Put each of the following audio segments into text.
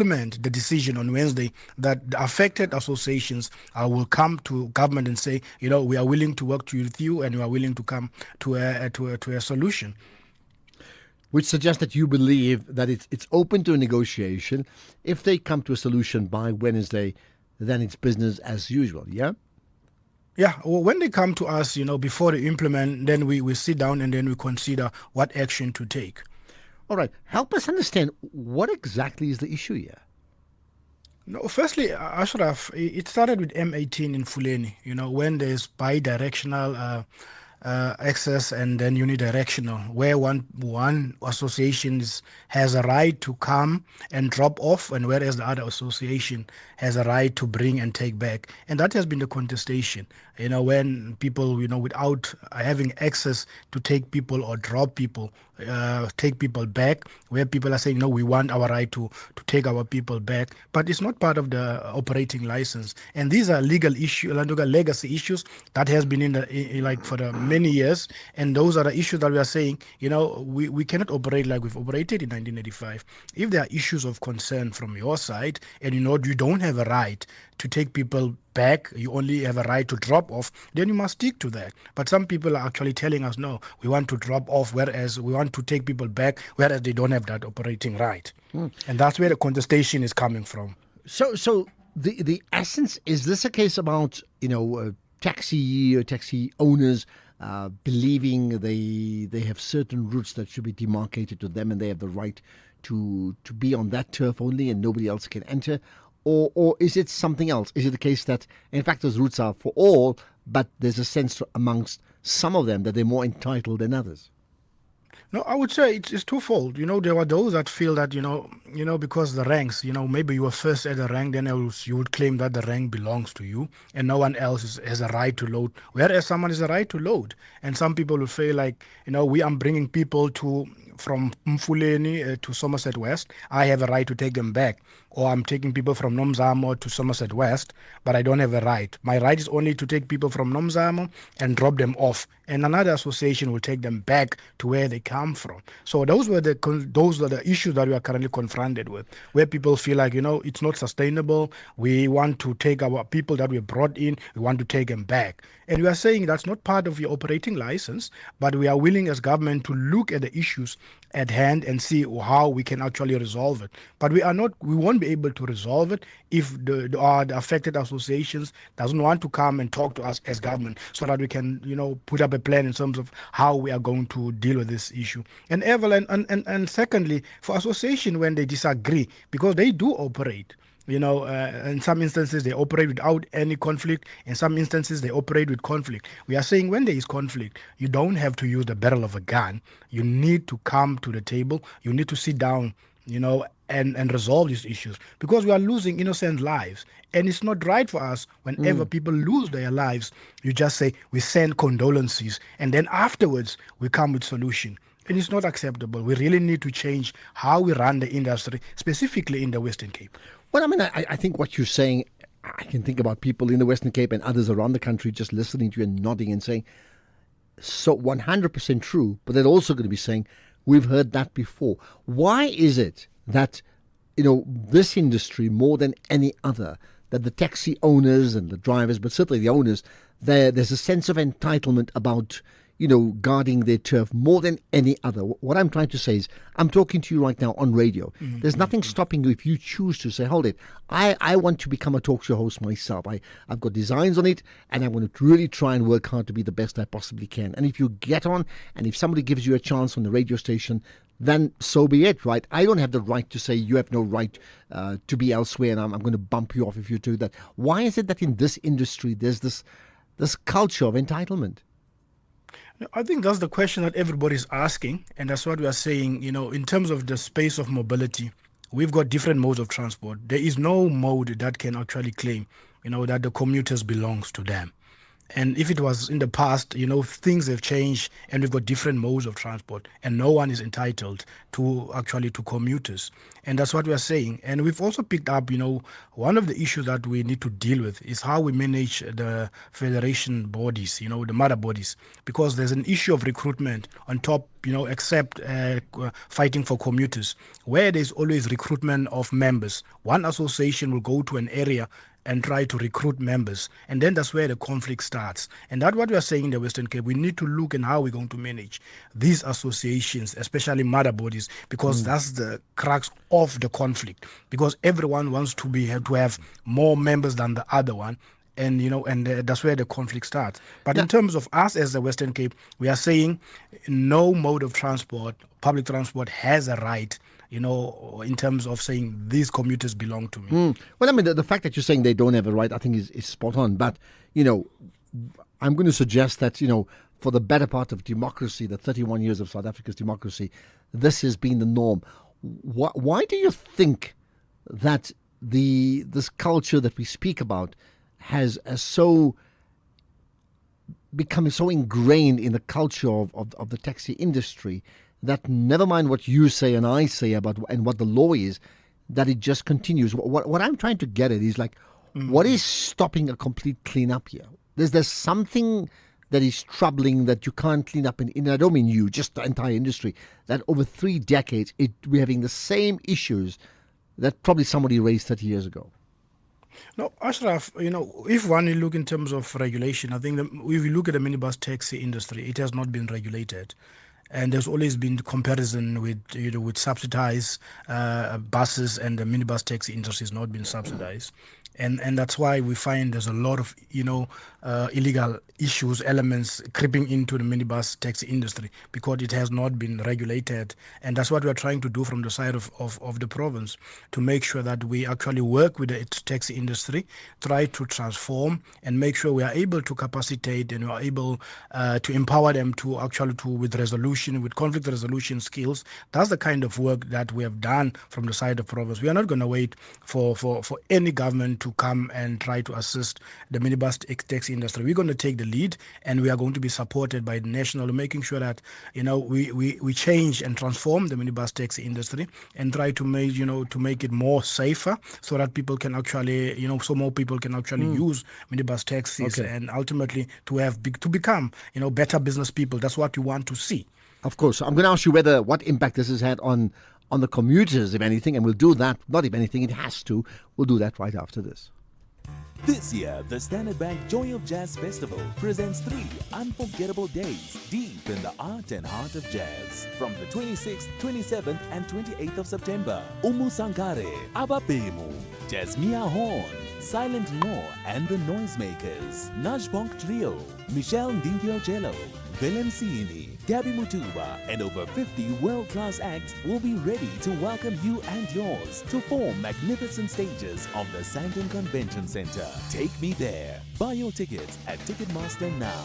implement the decision on Wednesday, that the affected associations will come to government and say, we are willing to work with you, and we are willing to come to a solution. Which suggests that you believe that it's open to a negotiation. If they come to a solution by Wednesday, then it's business as usual, yeah? Yeah, well, when they come to us, before they implement, then we sit down and then we consider what action to take. All right. Help us understand what exactly is the issue here. No, firstly, Ashraf, it started with M18 in Fuleni, when there's bi-directional access and then unidirectional, where one association has a right to come and drop off, and whereas the other association has a right to bring and take back. And that has been the contestation, when people, without having access to take people or drop people, take people back, where people are saying, no, we want our right to take our people back, but it's not part of the operating license. And these are legal issues, legacy issues that has been for the many years, and those are the issues that we are saying, we cannot operate like we've operated in 1985. If there are issues of concern from your side, and you don't have a right to take people back, you only have a right to drop off, then you must stick to that. But some people are actually telling us, no, we want to drop off, whereas we want to take people back, whereas they don't have that operating right. And that's where the contestation is coming from. So the essence, is this a case about, taxi owners believing they have certain routes that should be demarcated to them and they have the right to be on that turf only and nobody else can enter? Or is it something else? Is it the case that, in fact, those routes are for all, but there's a sense amongst some of them that they're more entitled than others? No, I would say it's twofold. There are those that feel that, because the ranks, maybe you were first at the rank, then you would claim that the rank belongs to you and no one else has a right to load, whereas someone has a right to load. And some people will feel like, we are bringing people from Mfuleni to Somerset West, I have a right to take them back. Or I'm taking people from Nomzamo to Somerset West, but I don't have a right. My right is only to take people from Nomzamo and drop them off, and another association will take them back to where they come from. So those are the issues that we are currently confronted with, where people feel like, it's not sustainable. We want to take our people that we brought in, we want to take them back. And we are saying that's not part of your operating license, but we are willing as government to look at the issues at hand and see how we can actually resolve it. But we won't be able to resolve it if the affected associations doesn't want to come and talk to us as government, so that we can, put up a plan in terms of how we are going to deal with this issue. And Evelyn, and secondly, for association when they disagree, because they do operate. In some instances they operate without any conflict. In some instances they operate with conflict. We are saying when there is conflict, you don't have to use the barrel of a gun. You need to come to the table. You need to sit down, and resolve these issues, because we are losing innocent lives. And it's not right for us whenever people lose their lives, you just say, we send condolences, and then afterwards we come with solution. It is not acceptable. We really need to change how we run the industry, specifically in the Western Cape. Well, I think what you're saying, I can think about people in the Western Cape and others around the country just listening to you and nodding and saying, so 100% true, but they're also going to be saying, we've heard that before. Why is it that, this industry, more than any other, that the taxi owners and the drivers, but certainly the owners, there's a sense of entitlement about, guarding their turf more than any other? What I'm trying to say is, I'm talking to you right now on radio. Mm-hmm. There's nothing stopping you if you choose to say, hold it, I want to become a talk show host myself. I've got designs on it, and I'm going to really try and work hard to be the best I possibly can. And if you get on, and if somebody gives you a chance on the radio station, then so be it, right? I don't have the right to say you have no right to be elsewhere, and I'm going to bump you off if you do that. Why is it that in this industry there's this culture of entitlement? I think that's the question that everybody's asking, and that's what we are saying. In terms of the space of mobility, we've got different modes of transport. There is no mode that can actually claim, that the commuters belongs to them. And if it was in the past, things have changed and we've got different modes of transport, and no one is entitled to commuters. And that's what we are saying. And we've also picked up, one of the issues that we need to deal with is how we manage the federation bodies, the mother bodies, because there's an issue of recruitment on top accept fighting for commuters, where there's always recruitment of members. One association will go to an area and try to recruit members. And then that's where the conflict starts. And that's what we are saying in the Western Cape. We need to look at how we're going to manage these associations, especially mother bodies, because that's the crux of the conflict. Because everyone wants to have more members than the other one. And that's where the conflict starts. But in terms of us as the Western Cape, we are saying no mode of transport, public transport, has a right, in terms of saying these commuters belong to me. Well, I mean, the fact that you're saying they don't have a right, I think is spot on. But, I'm going to suggest that, for the better part of democracy, the 31 years of South Africa's democracy, this has been the norm. Why do you think that this culture that we speak about has become so ingrained in the culture of the taxi industry that never mind what you say and I say about and what the law is, that it just continues? What I'm trying to get at is what is stopping a complete cleanup here? There's something that is troubling that you can't clean up in I don't mean you, just the entire industry, that over 3 decades we're having the same issues that probably somebody raised 30 years ago. No, Ashraf, if one you look in terms of regulation, I think if you look at the minibus taxi industry, it has not been regulated. And there's always been comparison with subsidized buses, and the minibus taxi industry has not been subsidized. And that's why we find there's a lot of illegal elements creeping into the minibus taxi industry, because it has not been regulated. And that's what we're trying to do from the side of the province, to make sure that we actually work with the taxi industry, try to transform and make sure we are able to capacitate and we are able to empower them to actually with conflict resolution skills. That's the kind of work that we have done from the side of province. We are not going to wait for any government to come and try to assist the minibus taxi industry. We're going to take the lead, and we are going to be supported by the national, making sure that we change and transform the minibus taxi industry and try to make it more safer, so that people can actually so more people can actually use minibus taxis, and ultimately to become better business people. That's what we want to see. Of course, I'm going to ask you what impact this has had on the commuters, if anything, and we'll do that. Not if anything, it has to. We'll do that right after this. This year, the Standard Bank Joy of Jazz Festival presents 3 unforgettable days deep in the art and heart of jazz. From the 26th, 27th and 28th of September, Umu Sankare, Ababemu, Jasmia Horn, Silent Law and the Noisemakers, Najbonk Trio, Michelle Ndingio-Jello, Willem Siini, Gabby Mutuba, and over 50 world-class acts will be ready to welcome you and yours to 4 magnificent stages of the Sandton Convention Center. Take me there. Buy your tickets at Ticketmaster now.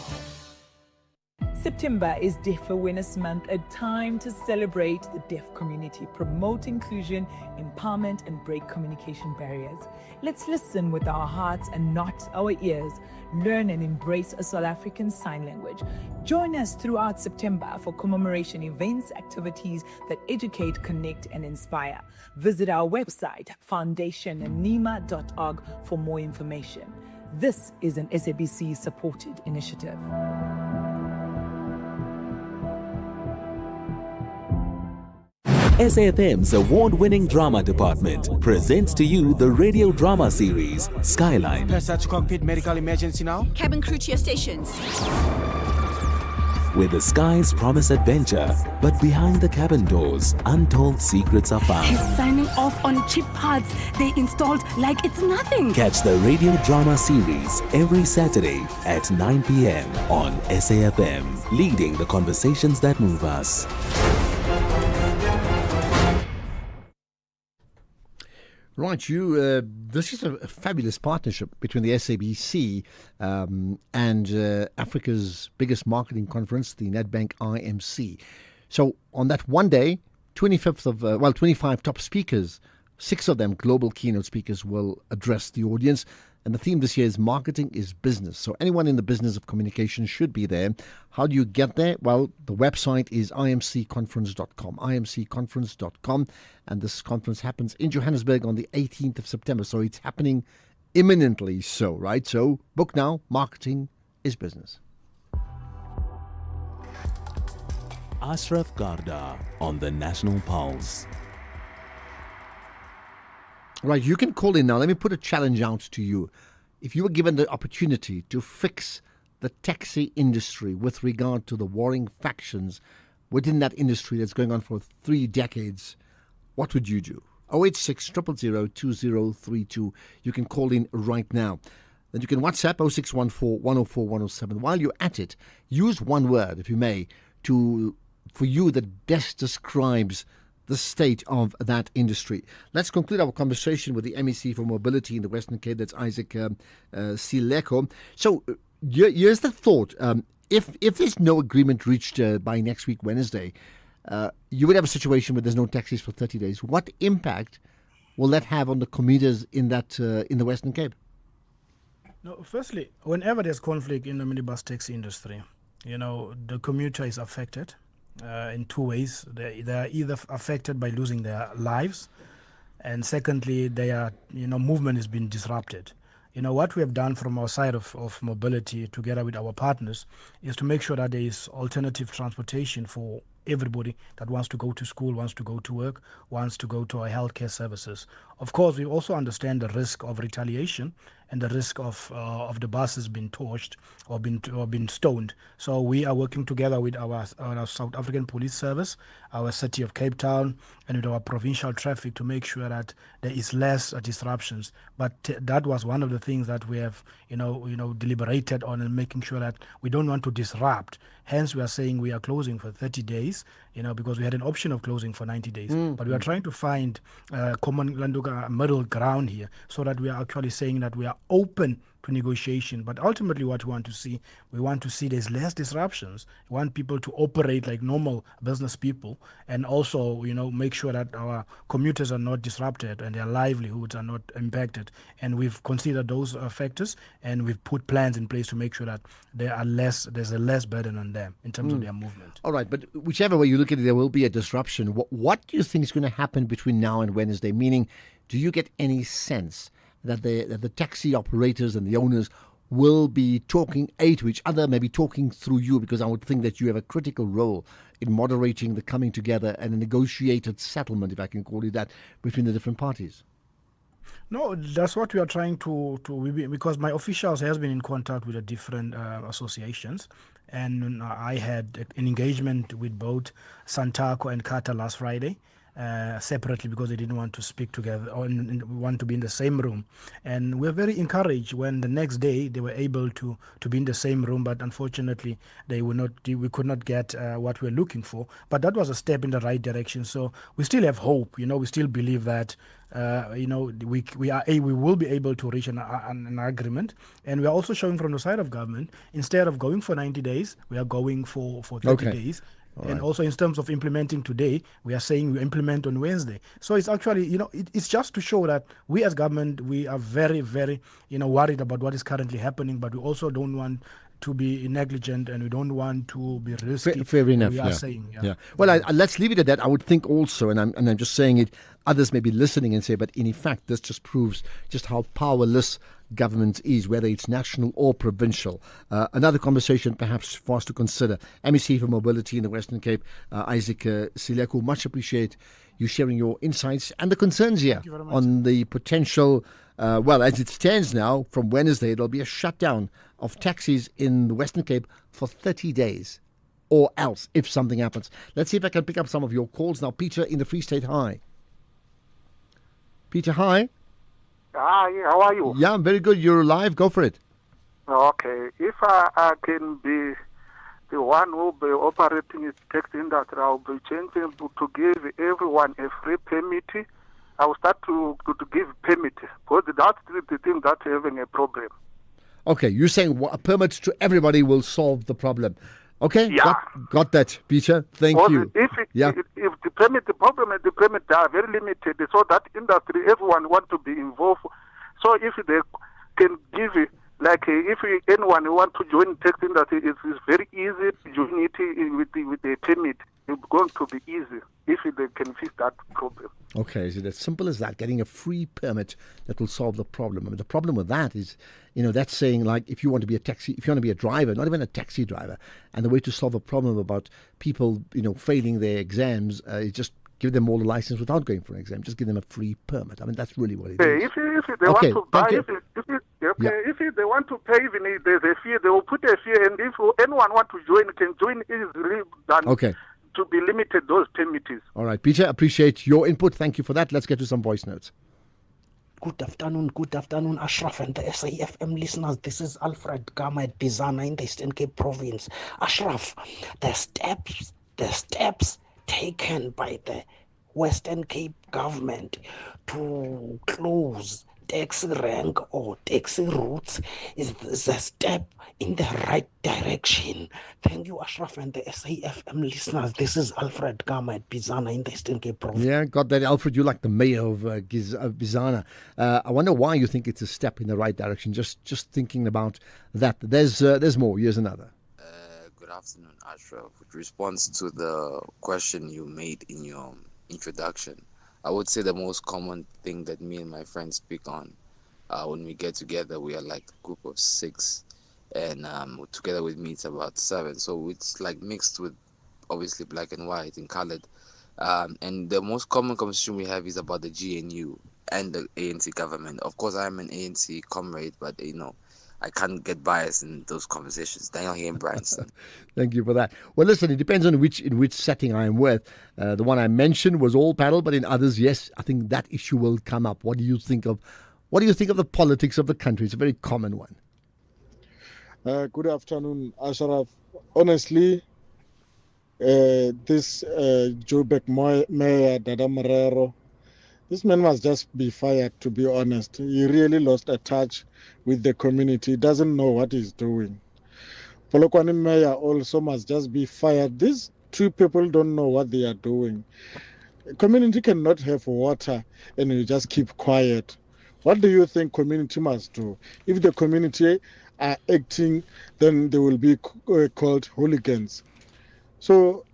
September is Deaf Awareness Month, a time to celebrate the deaf community, promote inclusion, empowerment, and break communication barriers. Let's listen with our hearts and not our ears. Learn and embrace a South African Sign Language. Join us throughout September for commemoration events, activities that educate, connect, and inspire. Visit our website, foundationnima.org, for more information. This is an SABC-supported initiative. SAFM's award-winning drama department presents to you the radio drama series Skyline. Press that to cockpit, medical emergency now. Cabin crew to your stations. Where the skies promise adventure, but behind the cabin doors, untold secrets are found. He's signing off on cheap parts they installed like it's nothing. Catch the radio drama series every Saturday at 9 p.m. on SAFM, leading the conversations that move us. Right, this is a fabulous partnership between the SABC and Africa's biggest marketing conference, the Nedbank IMC. So on that one day, 25 top speakers, 6 of them global keynote speakers, will address the audience. And the theme this year is Marketing is Business. So anyone in the business of communication should be there. How do you get there? Well, the website is imcconference.com, imcconference.com. And this conference happens in Johannesburg on the 18th of September. So it's happening imminently so, right? So book now. Marketing is Business. Ashraf Garda on the National Pulse. Right, you can call in now. Let me put a challenge out to you. If you were given the opportunity to fix the taxi industry with regard to the warring factions within that industry that's going on for 3 decades, what would you do? 086 000 2032. You can call in right now. Then you can WhatsApp 0614 104 107. While you're at it, use one word, if you may, for you that best describes the state of that industry. Let's conclude our conversation with the MEC for Mobility in the Western Cape. That's Isaac Sileko. So here's the thought. If there's no agreement reached by next week, Wednesday, you would have a situation where there's no taxis for 30 days. What impact will that have on the commuters in the Western Cape? No, firstly, whenever there's conflict in the minibus taxi industry, the commuter is affected in 2 ways. They are either affected by losing their lives, and secondly, their movement has been disrupted. What we have done from our side of mobility together with our partners is to make sure that there is alternative transportation for everybody that wants to go to school, wants to go to work, wants to go to our healthcare services. Of course, we also understand the risk of retaliation and the risk of the buses being torched or being stoned. So we are working together with our South African Police Service, our City of Cape Town, and with our provincial traffic to make sure that there is less disruptions. But that was one of the things that we have, deliberated on, and making sure that we don't want to disrupt. Hence, we are saying we are closing for 30 days, because we had an option of closing for 90 days. But we are trying to find common middle ground here, so that we are actually saying that we are open to negotiation. But ultimately what we want to see there's less disruptions. We want people to operate like normal business people, and also, make sure that our commuters are not disrupted and their livelihoods are not impacted. And we've considered those factors, and we've put plans in place to make sure that there's a less burden on them in terms of their movement. All right, but whichever way you look at it, there will be a disruption. What do you think is going to happen between now and Wednesday? Meaning, do you get any sense that the taxi operators and the owners will be talking to each other, maybe talking through you, because I would think that you have a critical role in moderating the coming together and a negotiated settlement, if I can call it that, between the different parties? No, that's what we are trying to because my officials has been in contact with the different associations, and I had an engagement with both Santaco and Kata last Friday. Separately, because they didn't want to speak together or want to be in the same room. And we're very encouraged when the next day they were able to be in the same room, but unfortunately we could not get what we're looking for. But that was a step in the right direction. So we still have hope. We still believe that we will be able to reach an agreement. And we are also showing from the side of government, instead of going for 90 days, we are going for 30 days. And also in terms of implementing today, we are saying we implement on Wednesday. So it's actually, it's just to show that we as government, we are very, very, worried about what is currently happening, but we also don't want to be negligent, and we don't want to be risky. Fair enough. We are saying, Well, let's leave it at that. I would think also, and I'm just saying it, others may be listening and say, but in effect, this just proves just how powerless government is, whether it's national or provincial. Another conversation perhaps for us to consider. MEC for Mobility in the Western Cape, Isaac Sileko, much appreciate you sharing your insights and the concerns here on the potential, as it stands now, from Wednesday, there'll be a shutdown of taxis in the Western Cape for 30 days, or else, if something happens. Let's see if I can pick up some of your calls now. Peter in the Free State, hi. Peter, hi. Hi, how are you? Yeah, I'm very good. You're live. Go for it. Okay. If I can be the one who will be operating its taxi industry, I'll be changing to give everyone a free permit. I will start to give permit, because that's the thing that's having a problem. Okay, you're saying a permit to everybody will solve the problem. Okay, yeah. Got that, Peter. Thank you. If the problem and the permit are very limited, so that industry, everyone want to be involved. So if they can give Like if anyone want to join taxi industry, it's very easy to join it with the permit. It's going to be easy if they can fix that problem. Okay, is it as simple as that? Getting a free permit that will solve the problem. I mean, the problem with that is, that's saying like if you want to be a driver, not even a taxi driver, and the way to solve a problem about people, failing their exams is just give them all a license without going for an exam. Just give them a free permit. I mean, that's really what it is. If they want to buy, if they want to pay, even there's a fee, they will put a fee, and if anyone want to join, can join easily than to be limited those permits. All right, Peter, appreciate your input. Thank you for that. Let's get to some voice notes. Good afternoon, Ashraf and the SAFM listeners. This is Alfred Gama at Bizana in the Eastern Cape Province. Ashraf, the steps taken by the Western Cape government to close taxi rank or taxi routes is a step in the right direction. Thank you, Ashraf and the SAFM listeners. This is Alfred Gama at Bizana in the Eastern Cape Province. Yeah, got that, Alfred. You're like the mayor of Bizana. I wonder why you think it's a step in the right direction. Just thinking about that. There's more. Here's another. Good afternoon, Ashraf. With response to the question you made in your introduction, I would say the most common thing that me and my friends speak on when we get together, we are like a group of 6, and together with me it's about 7. So it's like mixed with obviously black and white and colored. And the most common conversation we have is about the GNU and the ANC government. Of course, I'm an ANC comrade, but I can't get biased in those conversations. Daniel here in Bryanston. Thank you for that. Well, listen, it depends on in which setting I am with. The one I mentioned was all paddle, but in others, yes, I think that issue will come up. What do you think of the politics of the country? It's a very common one. Good afternoon, Ashraf. Honestly, this Joburg Mayor Dada Marero, this man must just be fired, to be honest. He really lost a touch with the community. He doesn't know what he's doing. Polokwane Mayor also must just be fired. These 2 people don't know what they are doing. Community cannot have water and you just keep quiet. What do you think community must do? If the community are acting, then they will be called hooligans. So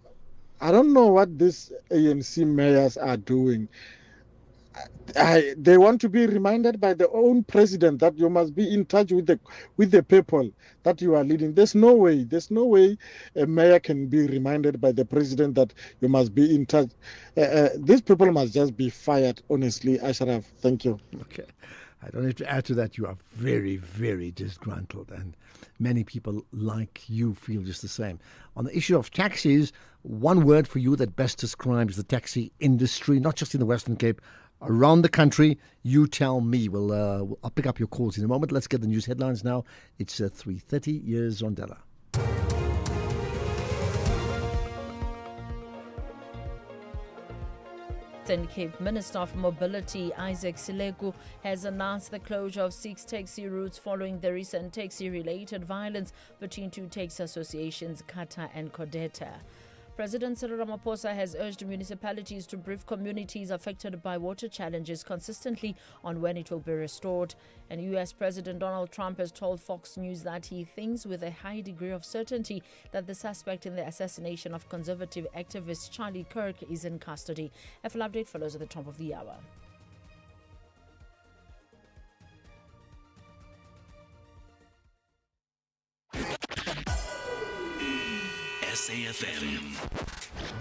I don't know what these ANC mayors are doing. They want to be reminded by their own president that you must be in touch with the people that you are leading. There's no way a mayor can be reminded by the president that you must be in touch. These people must just be fired, honestly, Ashraf. Thank you. Okay. I don't have to add to that. You are very, very disgruntled, and many people like you feel just the same. On the issue of taxis, one word for you that best describes the taxi industry, not just in the Western Cape, around the country. You tell me. I'll pick up your calls in a moment. Let's get the news headlines now. It's 3:30. Here's Rondella. Western Cape Minister for Mobility Isaac Silegu has announced the closure of 6 taxi routes following the recent taxi-related violence between 2 taxi associations, Kata and Kodeta. President Cyril Ramaphosa has urged municipalities to brief communities affected by water challenges consistently on when it will be restored. And US President Donald Trump has told Fox News that he thinks with a high degree of certainty that the suspect in the assassination of conservative activist Charlie Kirk is in custody. A full update follows at the top of the hour. SAFM,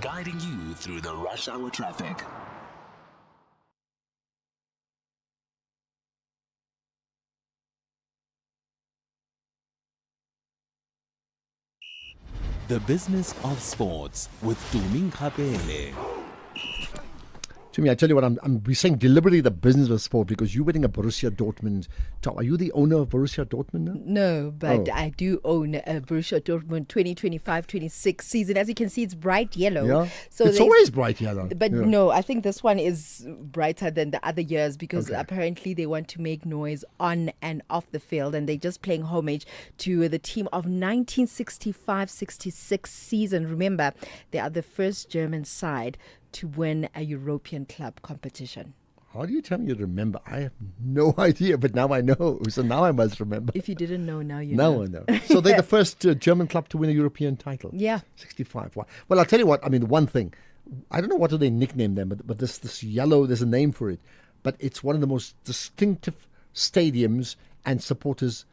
guiding you through the rush hour traffic. The business of sports with Tumi Nkapele. To me, I tell you what, we're saying deliberately the business of sport because you're wearing a Borussia Dortmund top. Are you the owner of Borussia Dortmund now? No, but I do own a Borussia Dortmund 2025-26 season. As you can see, it's bright yellow. Yeah, so it's always bright yellow. But no, I think this one is brighter than the other years because apparently they want to make noise on and off the field, and they're just playing homage to the team of 1965-66 season. Remember, they are the first German side to win a European club competition. How do you tell me you remember? I have no idea, but now I know. So now I must remember. If you didn't know, now you Now know. I know. So they're the first German club to win a European title. Yeah. 65. Wow. Well, I'll tell you what. I mean, the one thing, I don't know what do they nickname them, but this yellow, there's a name for it. But it's one of the most distinctive stadiums and supporters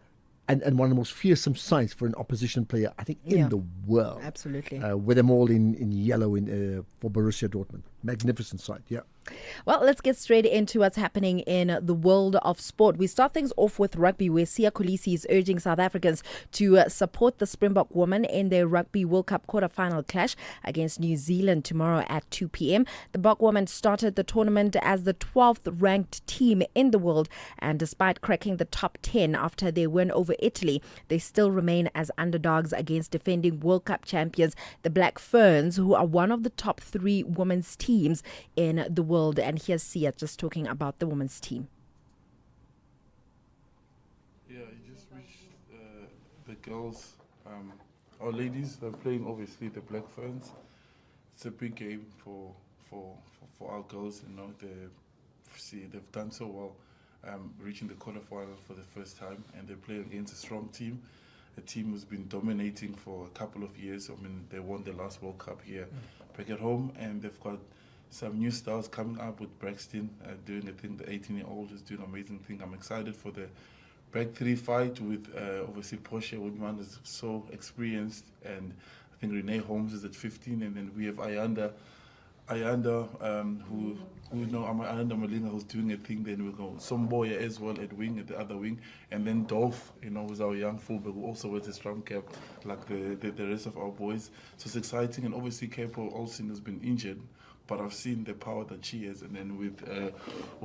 and one of the most fearsome sights for an opposition player, I think, in the world. Absolutely. With them all in yellow for Borussia Dortmund. Magnificent sight, yeah. Well, let's get straight into what's happening in the world of sport. We start things off with rugby, where Siya Kolisi is urging South Africans to support the Springbok women in their Rugby World Cup quarter-final clash against New Zealand tomorrow at 2 p.m. The Bok women started the tournament as the 12th ranked team in the world, and despite cracking the top 10 after their win over Italy, they still remain as underdogs against defending World Cup champions, the Black Ferns, who are one of the top 3 women's teams in the world. And here's Siya just talking about the women's team. Yeah, I just wish the girls, our ladies, are playing obviously the Black Ferns. It's a big game for our girls. You know, they've done so well, reaching the quarterfinal for the first time, and they're playing against a strong team. A team who's been dominating for a couple of years. I mean, they won the last World Cup here back at home, and they've got some new stars coming up with Braxton doing a thing. The 18-year-old is doing an amazing thing. I'm excited for the back 3 fight with obviously Portia Woodman is so experienced, and I think Renee Holmes is at 15, and then we have Ayanda, who know Ayanda Malinga, who's doing a thing. Then we go Somboya as well at wing, at the other wing, and then Dolph, who's our young fullback who also wears a strong cap like the rest of our boys. So it's exciting, and obviously Capo Olsen has been injured, but I've seen the power that she has. And then with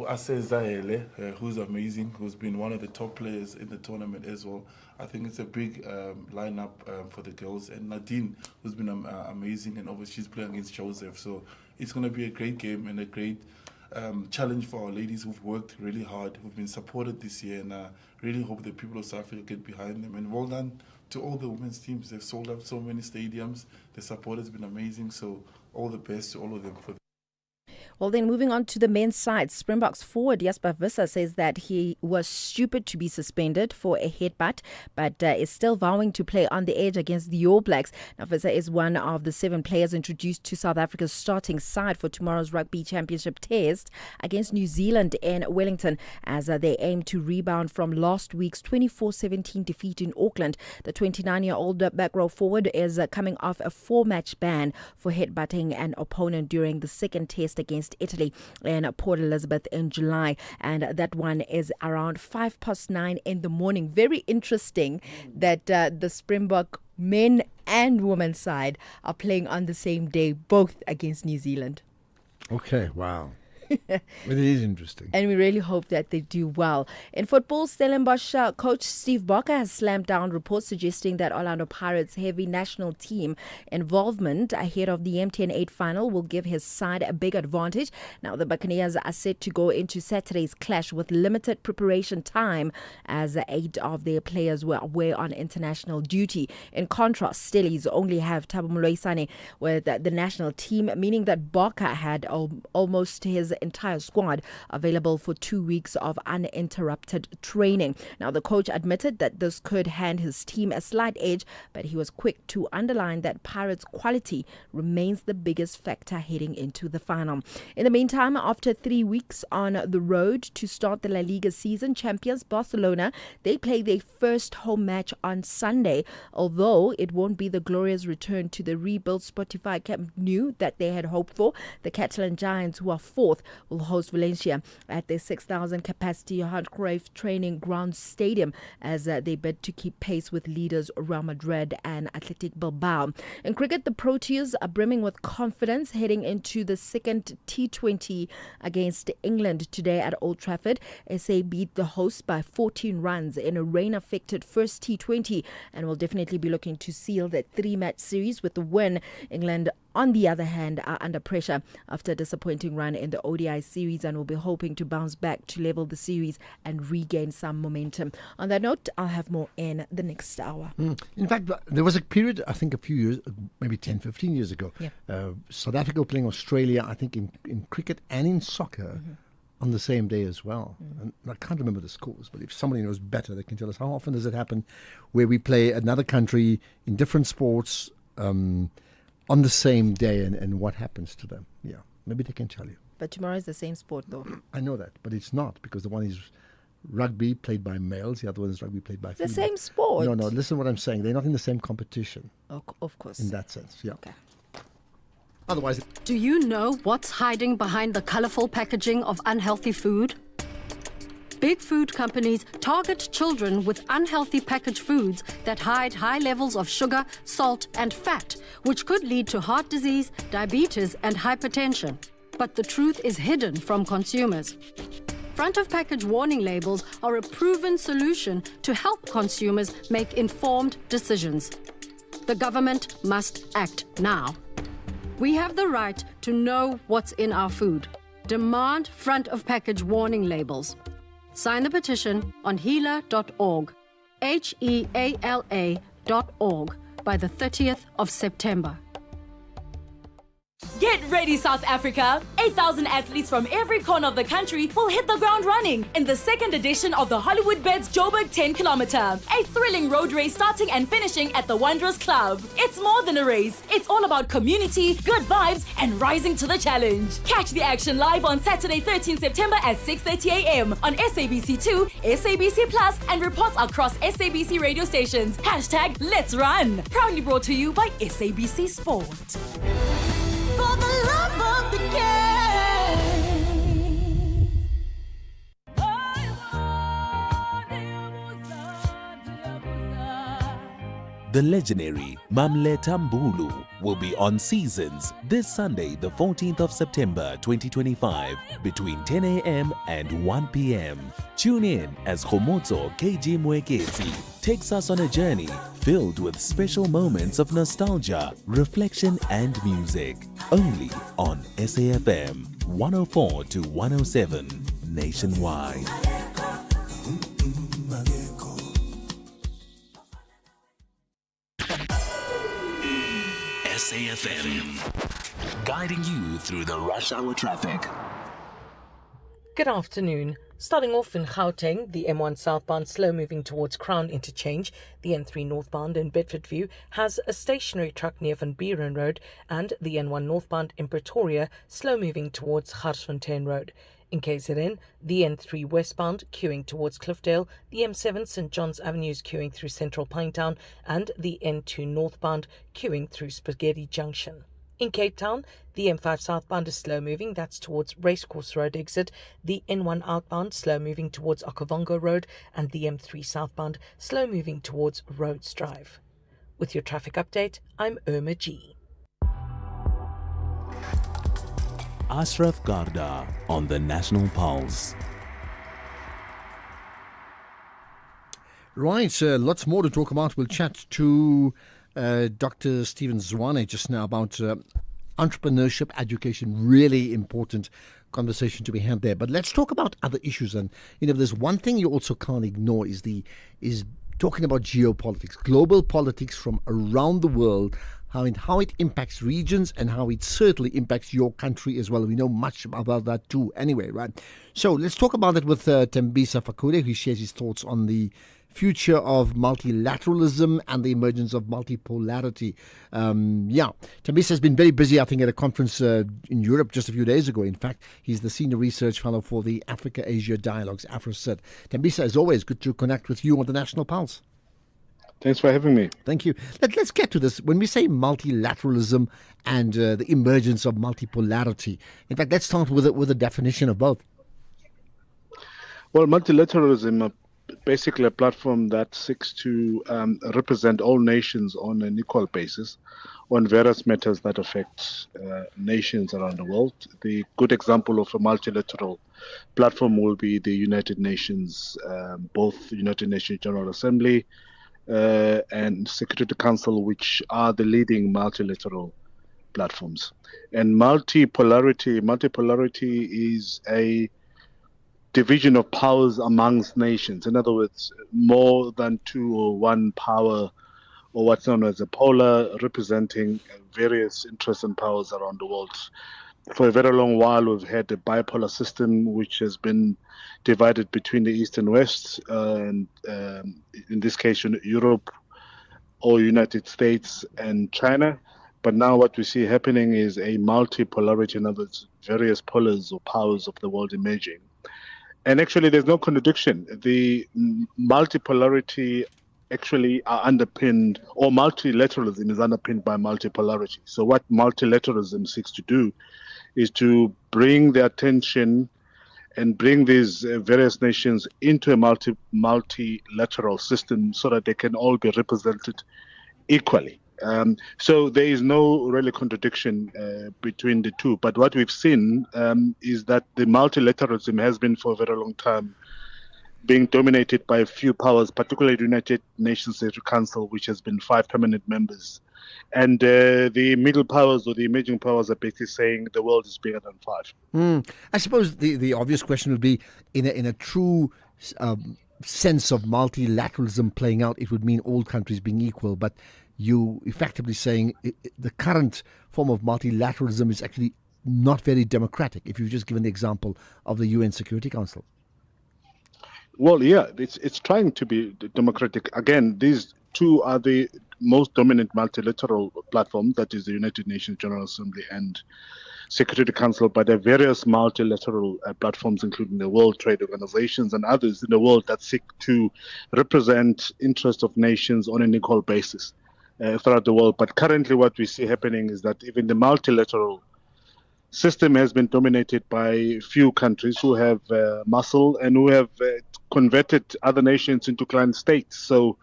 Ase Zahele, who's amazing, who's been one of the top players in the tournament as well. I think it's a big lineup for the girls. And Nadine, who's been amazing, and obviously she's playing against Joseph. So it's going to be a great game and a great challenge for our ladies who've worked really hard, who've been supported this year. And I really hope the people of South Africa get behind them. And well done to all the women's teams. They've sold out so many stadiums. The support has been amazing. So all the best to all of them. Well, then moving on to the men's side, Springboks forward Jasper Visser says that he was stupid to be suspended for a headbutt, but is still vowing to play on the edge against the All Blacks. Now, Visser is one of the 7 players introduced to South Africa's starting side for tomorrow's Rugby Championship test against New Zealand in Wellington, as they aim to rebound from last week's 24-17 defeat in Auckland. The 29-year-old back row forward is coming off a 4-match ban for headbutting an opponent during the second test against Italy in Port Elizabeth in July, and that one is around 9:05 in the morning. Very interesting that the Springbok men and women's side are playing on the same day, both against New Zealand. Okay, wow. It is interesting. And we really hope that they do well. In football, Stellenbosch coach Steve Barker has slammed down reports suggesting that Orlando Pirates' heavy national team involvement ahead of the MTN 8 final will give his side a big advantage. Now, the Buccaneers are set to go into Saturday's clash with limited preparation time, as 8 of their players were away on international duty. In contrast, Stellies only have Thabo Moloisane with the national team, meaning that Barker had almost his entire squad available for 2 weeks of uninterrupted training. Now, the coach admitted that this could hand his team a slight edge, but he was quick to underline that Pirates' quality remains the biggest factor heading into the final. In the meantime, after 3 weeks on the road to start the La Liga season, champions Barcelona, they play their first home match on Sunday, although it won't be the glorious return to the rebuilt Spotify Camp Nou that they had hoped for. The Catalan Giants, who are 4th, will host Valencia at their 6,000 capacity Johan Cruyff training ground stadium as they bid to keep pace with leaders Real Madrid and Athletic Bilbao. In cricket, the Proteas are brimming with confidence heading into the second T20 against England today at Old Trafford. SA beat the hosts by 14 runs in a rain-affected first T20 and will definitely be looking to seal that 3-match series with the win. England, on the other hand, are under pressure after a disappointing run in the ODI series and will be hoping to bounce back to level the series and regain some momentum. On that note, I'll have more in the next hour. In fact, there was a period, I think a few years, maybe 10, 15 years ago, South Africa playing Australia, I think in cricket and in soccer, on the same day as well. And I can't remember the scores, but if somebody knows better, they can tell us how often does it happen where we play another country in different sports on the same day and what happens to them. Yeah, maybe they can tell you. But tomorrow is the same sport, though. I know that, but it's not, because the one is rugby played by males, the other one is rugby played by The females. same sport. No, listen what I'm saying. They're not in the same competition. Of course. In that sense, yeah. Okay. Otherwise, Do you know what's hiding behind the colorful packaging of unhealthy food? Big food companies target children with unhealthy packaged foods that hide high levels of sugar, salt, and fat, which could lead to heart disease, diabetes, and hypertension. But the truth is hidden from consumers. Front of package warning labels are a proven solution to help consumers make informed decisions. The government must act now. We have the right to know what's in our food. Demand front of package warning labels. Sign the petition on heala.org, HEALA.org, by the 30th of September. Get ready, South Africa! 8,000 athletes from every corner of the country will hit the ground running in the second edition of the Hollywood Bets Joburg 10 Kilometer, a thrilling road race starting and finishing at the Wanderers Club. It's more than a race. It's all about community, good vibes, and rising to the challenge. Catch the action live on Saturday, 13 September at 6:30 a.m. on SABC2, SABC Plus, and reports across SABC radio stations. # Let's Run. Proudly brought to you by SABC Sport. For the love of the game. The legendary Mamleta Mbulu will be on Seasons this Sunday, the 14th of September 2025, between 10 a.m. and 1 p.m. Tune in as Khomotso KG Mwekezi takes us on a journey filled with special moments of nostalgia, reflection, and music. Only on SAFM 104 to 107 nationwide. SAFM, guiding you through the rush hour traffic. Good afternoon. Starting off in Gauteng, the M1 southbound slow moving towards Crown Interchange. The N3 northbound in Bedford View has a stationary truck near Van Buren Road, and the N1 northbound in Pretoria slow moving towards Garsfontein Road. In KZN, the N3 westbound queuing towards Cliffdale, the M7 St John's Avenue is queuing through Central Pinetown, and the N2 northbound queuing through Spaghetti Junction. In Cape Town, the M5 southbound is slow moving, that's towards Racecourse Road exit, the N1 outbound slow moving towards Okavango Road, and the M3 southbound slow moving towards Rhodes Drive. With your traffic update, I'm Irma G. Ashraf Garda on the National Pulse. Right, lots more to talk about. We'll chat to Dr. Stephen Zwane just now about entrepreneurship education. Really important conversation to be had there. But let's talk about other issues. And there's one thing you also can't ignore is talking about geopolitics, global politics from around the world. How it impacts regions and how it certainly impacts your country as well. We know much about that too anyway, right? So let's talk about it with Thembisa Fakule, who shares his thoughts on the future of multilateralism and the emergence of multipolarity. Thembisa has been very busy, I think, at a conference in Europe just a few days ago. In fact, he's the Senior Research Fellow for the Africa-Asia Dialogues, AfroCert. Thembisa, as always, good to connect with you on the National Pulse. Thanks for having me. Thank you. Let's get to this. When we say multilateralism and the emergence of multipolarity, in fact, let's start with a definition of both. Well, multilateralism is basically a platform that seeks to represent all nations on an equal basis on various matters that affect nations around the world. The good example of a multilateral platform will be the United Nations, both the United Nations General Assembly and Security Council, which are the leading multilateral platforms. And multipolarity is a division of powers amongst nations. In other words, more than two or one power, or what's known as a polar, representing various interests and powers around the world. for a very long while, we've had a bipolar system which has been divided between the East and West, and in this case, Europe or United States and China. But now what we see happening is a multipolarity, in other words, various polars or powers of the world emerging. And actually, there's no contradiction. The multipolarity actually are underpinned, or multilateralism is underpinned by multipolarity. So what multilateralism seeks to do is to bring the attention and bring these various nations into a multilateral system so that they can all be represented equally. So there is no really contradiction between the two. But what we've seen is that the multilateralism has been for a very long time being dominated by a few powers, particularly the United Nations Security Council, which has been 5 permanent members. And the middle powers or the emerging powers are basically saying the world is bigger than 5. I suppose the obvious question would be, in a true sense of multilateralism playing out, it would mean all countries being equal. But you effectively saying the current form of multilateralism is actually not very democratic, if you've just given the example of the UN Security Council. Well, yeah, it's trying to be democratic. Again, these two are the most dominant multilateral platforms, that is the United Nations General Assembly and Security Council, but there are various multilateral platforms, including the World Trade Organizations and others in the world that seek to represent interests of nations on an equal basis throughout the world. But currently what we see happening is that even the multilateral system has been dominated by few countries who have muscle and who have converted other nations into client states. So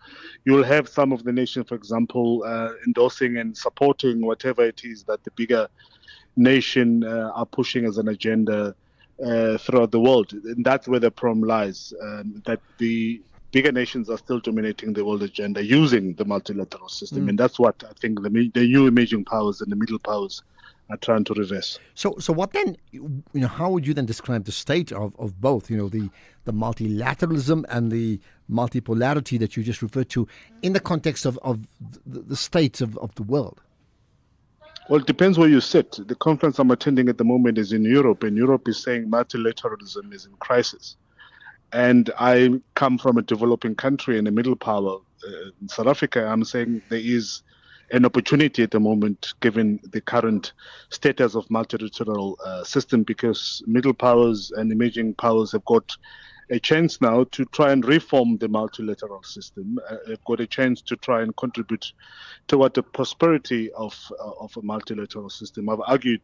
you'll have some of the nations, for example, endorsing and supporting whatever it is that the bigger nation are pushing as an agenda throughout the world. And that's where the problem lies, that the bigger nations are still dominating the world agenda using the multilateral system. And that's what I think the new emerging powers and the middle powers are trying to reverse. So what then, how would you then describe the state of both, the multilateralism and the multipolarity that you just referred to in the context of the state of the world? Well, it depends where you sit. The conference I'm attending at the moment is in Europe, and Europe is saying multilateralism is in crisis. And I come from a developing country and a middle power, in South Africa. I'm saying there is an opportunity at the moment, given the current status of multilateral system, because middle powers and emerging powers have got a chance now to try and reform the multilateral system. They've got a chance to try and contribute toward the prosperity of a multilateral system. I've argued,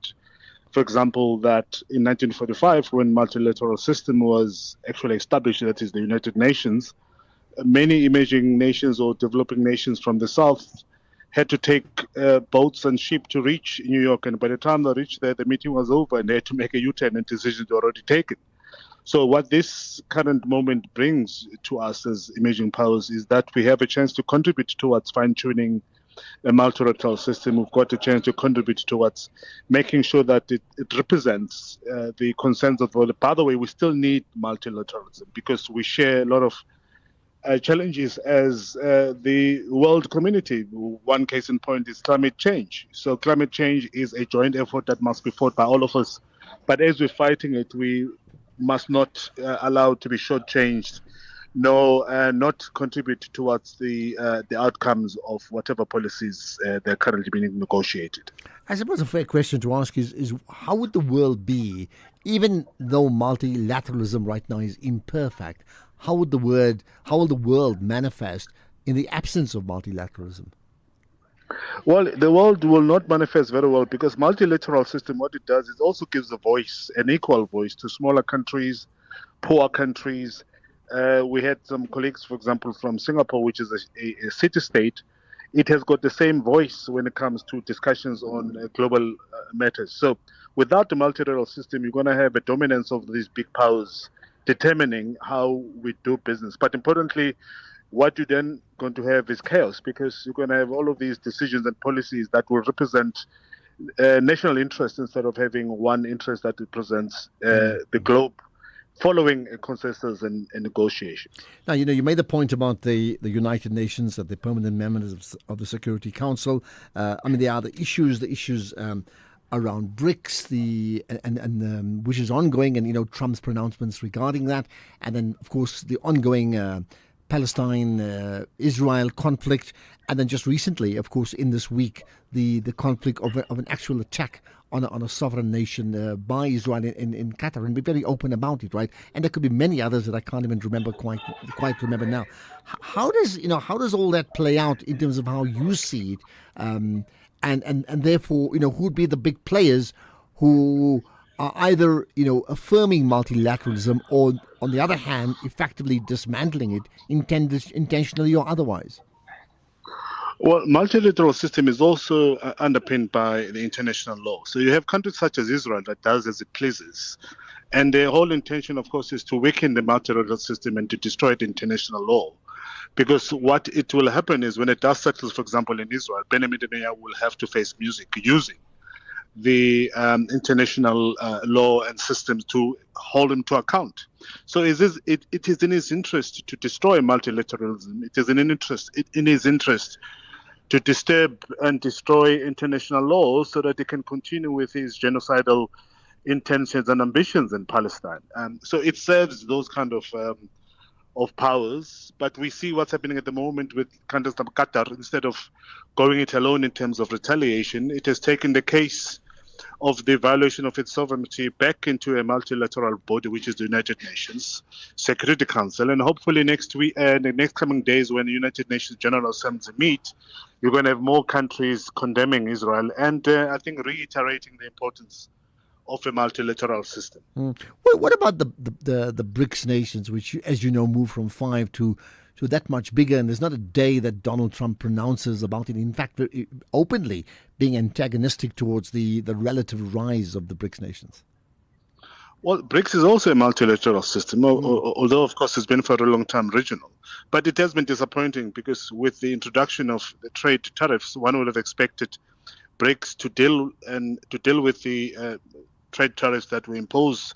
for example, that in 1945, when multilateral system was actually established, that is the United Nations, many emerging nations or developing nations from the South had to take boats and ship to reach New York. And by the time they reached there, the meeting was over and they had to make a U-turn and decisions were already taken. So what this current moment brings to us as emerging powers is that we have a chance to contribute towards fine-tuning a multilateral system. We've got a chance to contribute towards making sure that it represents the concerns of the world. By the way, we still need multilateralism because we share a lot of challenges as the world community. One case in point is climate change. So climate change is a joint effort that must be fought by all of us. But as we're fighting it, we must not allow to be shortchanged, not contribute towards the outcomes of whatever policies they're currently being negotiated. I suppose a fair question to ask is how would the world be, even though multilateralism right now is imperfect, how will the world manifest in the absence of multilateralism? Well, the world will not manifest very well because multilateral system, what it does is also gives a voice, an equal voice to smaller countries, poor countries. We had some colleagues, for example, from Singapore, which is a city-state. It has got the same voice when it comes to discussions on global matters. So without the multilateral system, you're going to have a dominance of these big powers determining how we do business. But importantly, what you're then going to have is chaos because you're going to have all of these decisions and policies that will represent national interest instead of having one interest that represents the globe, following a consensus and negotiations. Now, you made the point about the United Nations, that the permanent members of the Security Council. There are the issues around BRICS, which is ongoing, and Trump's pronouncements regarding that, and then of course the ongoing Palestine-Israel conflict, and then just recently, of course, in this week, the conflict of an actual attack on a sovereign nation by Israel in Qatar, and be very open about it, right? And there could be many others that I can't even remember quite remember now. How does all that play out in terms of how you see it, and therefore, who would be the big players who are either affirming multilateralism or, on the other hand, effectively dismantling it, intentionally or otherwise? Well, multilateral system is also underpinned by the international law. So you have countries such as Israel that does as it pleases. And their whole intention, of course, is to weaken the multilateral system and to destroy the international law. Because what it will happen is when it does settle, for example, in Israel, Benjamin Netanyahu will have to face music using the international law and systems to hold him to account. So it is in his interest to destroy multilateralism. It is in his interest to disturb and destroy international law so that he can continue with his genocidal intentions and ambitions in Palestine. So it serves those kind of powers, but we see what's happening at the moment with countries like Qatar. Instead of going it alone in terms of retaliation, it has taken the case of the violation of its sovereignty back into a multilateral body, which is the United Nations Security Council. And hopefully next week, the next coming days, when the United Nations General Assembly meet, you're going to have more countries condemning Israel and I think reiterating the importance of a multilateral system. What about the BRICS nations, which, as you know, move from 5 to that much bigger, and there's not a day that Donald Trump pronounces about it, in fact, openly being antagonistic towards the relative rise of the BRICS nations? Well, BRICS is also a multilateral system, although, of course, it's been for a long time regional. But it has been disappointing because with the introduction of the trade tariffs, one would have expected BRICS to deal with the trade tariffs that were imposed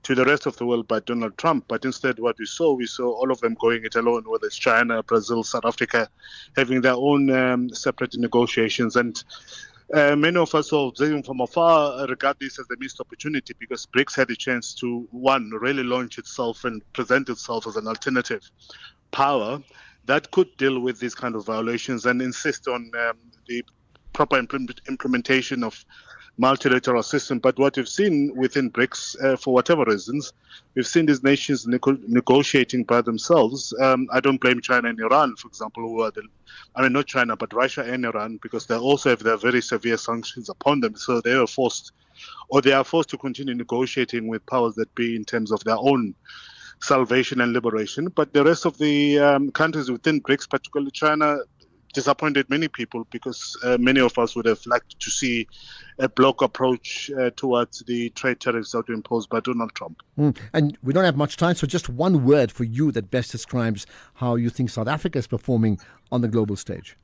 to the rest of the world by Donald Trump. But instead, what we saw all of them going it alone, whether it's China, Brazil, South Africa, having their own separate negotiations. And many of us observing from afar regard this as the missed opportunity because BRICS had a chance to, one, really launch itself and present itself as an alternative power that could deal with these kind of violations and insist on the proper implementation of multilateral system. But what we've seen within BRICS, for whatever reasons, we've seen these nations negotiating by themselves. I don't blame China and Iran, for example, who are not China, but Russia and Iran, because they also have their very severe sanctions upon them. So they are forced to continue negotiating with powers that be in terms of their own salvation and liberation. But the rest of the countries within BRICS, particularly China, disappointed many people because many of us would have liked to see a bloc approach towards the trade tariffs that were imposed by Donald Trump. And we don't have much time, so just one word for you that best describes how you think South Africa is performing on the global stage.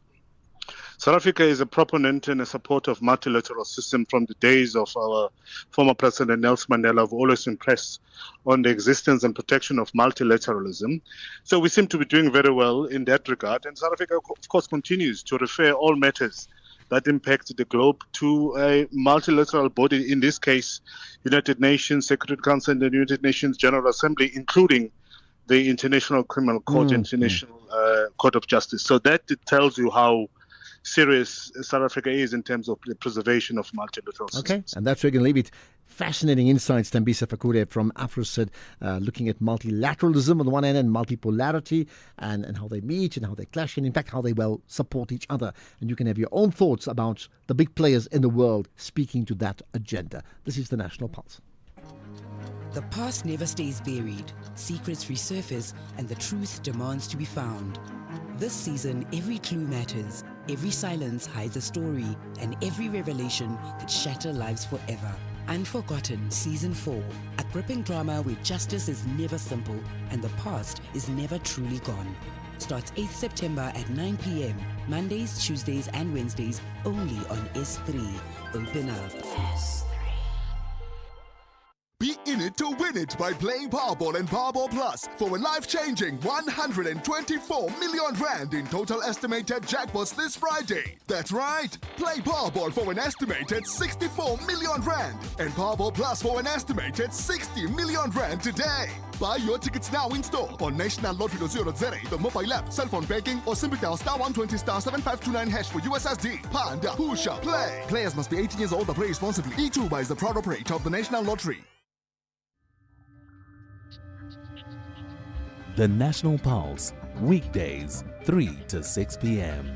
South Africa is a proponent and a supporter of multilateral system from the days of our former President Nelson Mandela. I've always impressed on the existence and protection of multilateralism. So we seem to be doing very well in that regard. And South Africa, of course, continues to refer all matters that impact the globe to a multilateral body, in this case, United Nations Security Council and the United Nations General Assembly, including the International Criminal Court, International Court of Justice. So that it tells you how serious South Africa is in terms of the preservation of multilateral systems. Okay, and that's where we're going to leave it. Fascinating insights, Thembisa Fakure from AfroCid, looking at multilateralism on the one hand and multipolarity and how they meet and how they clash and in fact how they well support each other. And you can have your own thoughts about the big players in the world speaking to that agenda. This is the National Pulse. The past never stays buried. Secrets resurface and the truth demands to be found. This season, every clue matters. Every silence hides a story, and every revelation could shatter lives forever. Unforgotten Season 4, a gripping drama where justice is never simple and the past is never truly gone. Starts 8th September at 9 p.m. Mondays, Tuesdays and Wednesdays only on S3. Open up. Be in it Get to win it by playing Powerball and Powerball Plus for a life-changing 124 million rand in total estimated jackpots this Friday. That's right. Play Powerball for an estimated 64 million rand and Powerball Plus for an estimated 60 million rand today. Buy your tickets now in store on nationallottery.co.za, the mobile app, cell phone banking, or simply dial *120 *7529 hash for USSD. Panda, Pusha, play. Players must be 18 years old or play responsibly. E2 is the proud operator of the National Lottery. The National Pulse, weekdays, 3 to 6 p.m.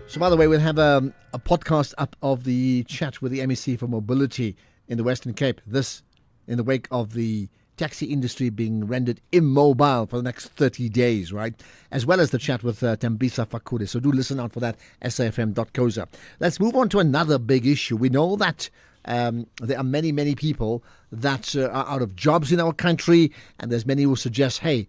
So, by the way, we'll have a podcast up of the chat with the MEC for Mobility in the Western Cape. This in the wake of the taxi industry being rendered immobile for the next 30 days, right? As well as the chat with Tambisa Fakure. So do listen out for that, safm.coza. Let's move on to another big issue. We know that there are many, many people that are out of jobs in our country, and there's many who suggest, hey,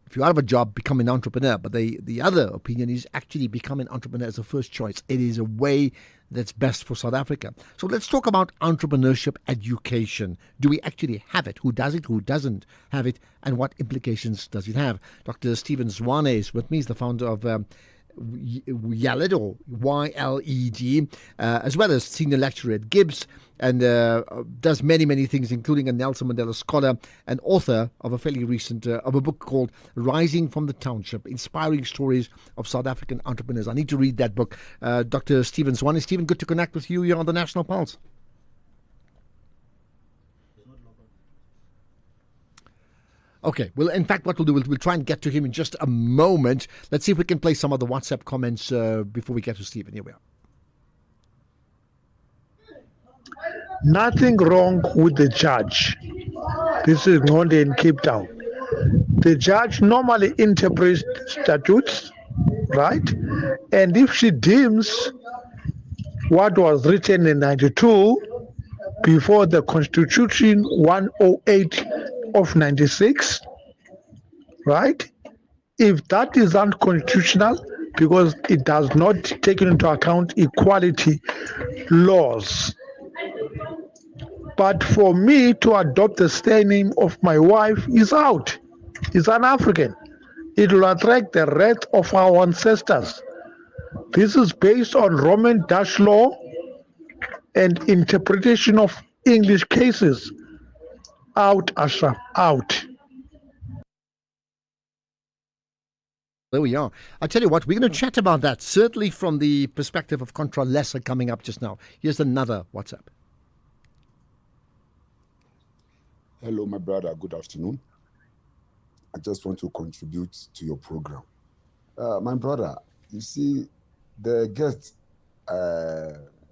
if you're out of a job, become an entrepreneur. But the other opinion is actually become an entrepreneur as a first choice. It is a way that's best for South Africa. So let's talk about entrepreneurship education. Do we actually have it? Who does it? Who doesn't have it? And what implications does it have? Dr. Stephen Zwane is with me. He's the founder of YLED, or YLED, as well as senior lecturer at Gibbs, and does many, many things, including a Nelson Mandela Scholar and author of a fairly recent of a book called Rising from the Township, Inspiring Stories of South African Entrepreneurs. I need to read that book. Dr. Stephen Zwane. Stephen, good to connect with you here on the National Pulse. Okay, well, in fact, what we'll do, we'll try and get to him in just a moment. Let's see if we can play some of the WhatsApp comments before we get to Stephen. Here we are. Nothing wrong with the judge. This is not in Cape Town. The judge normally interprets statutes, right? And if she deems what was written in 92 before the Constitution 108 of 96, right? If that is unconstitutional because it does not take into account equality laws. But for me to adopt the surname of my wife is out. It's an African. It will attract the wrath of our ancestors. This is based on Roman Dutch law and interpretation of English cases. Out, Ashraf, out. There we are. I tell you what, we're going to chat about that, certainly from the perspective of Contra Lesser coming up just now. Here's another WhatsApp. Hello, my brother. Good afternoon. I just want to contribute to your program. My brother, you see, the guest,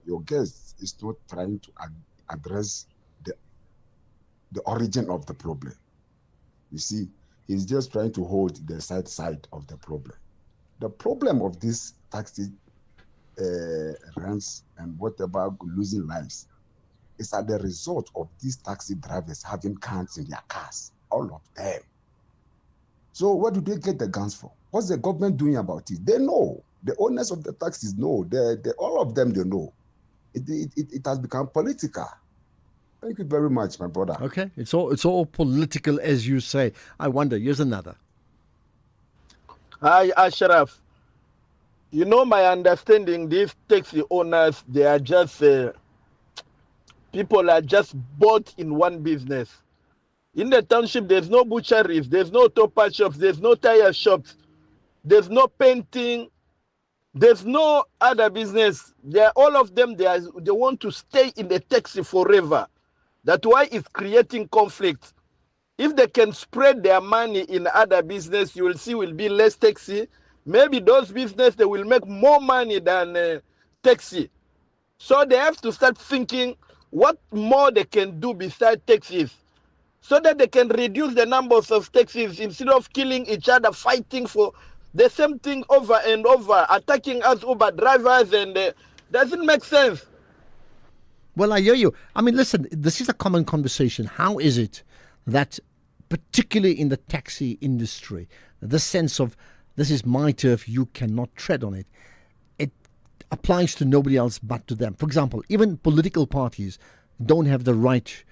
your guest is not trying to address the origin of the problem. You see, he's just trying to hold the side of the problem. The problem of this taxi runs and whatever losing lives is as the result of these taxi drivers having guns in their cars, all of them. So what do they get the guns for? What's the government doing about it? They know. The owners of the taxis know. All of them, they know. It has become political. Thank you very much, my brother. Okay, it's all political, as you say. I wonder, here's another. Hi, Ashraf. You know, my understanding, these taxi owners, they are just, people are just bought in one business. In the township, there's no butcheries, there's no topper shops, there's no tire shops, there's no painting, there's no other business. All of them, they want to stay in the taxi forever. That's why it's creating conflict. If they can spread their money in other business, you will see will be less taxi. Maybe those business, they will make more money than taxi. So they have to start thinking what more they can do besides taxis, so that they can reduce the numbers of taxis instead of killing each other, fighting for the same thing over and over, attacking us Uber drivers, and doesn't make sense. Well, I hear you. I mean, listen, this is a common conversation. How is it that, particularly in the taxi industry, the sense of this is my turf, you cannot tread on it, it applies to nobody else but to them? For example, even political parties don't have the right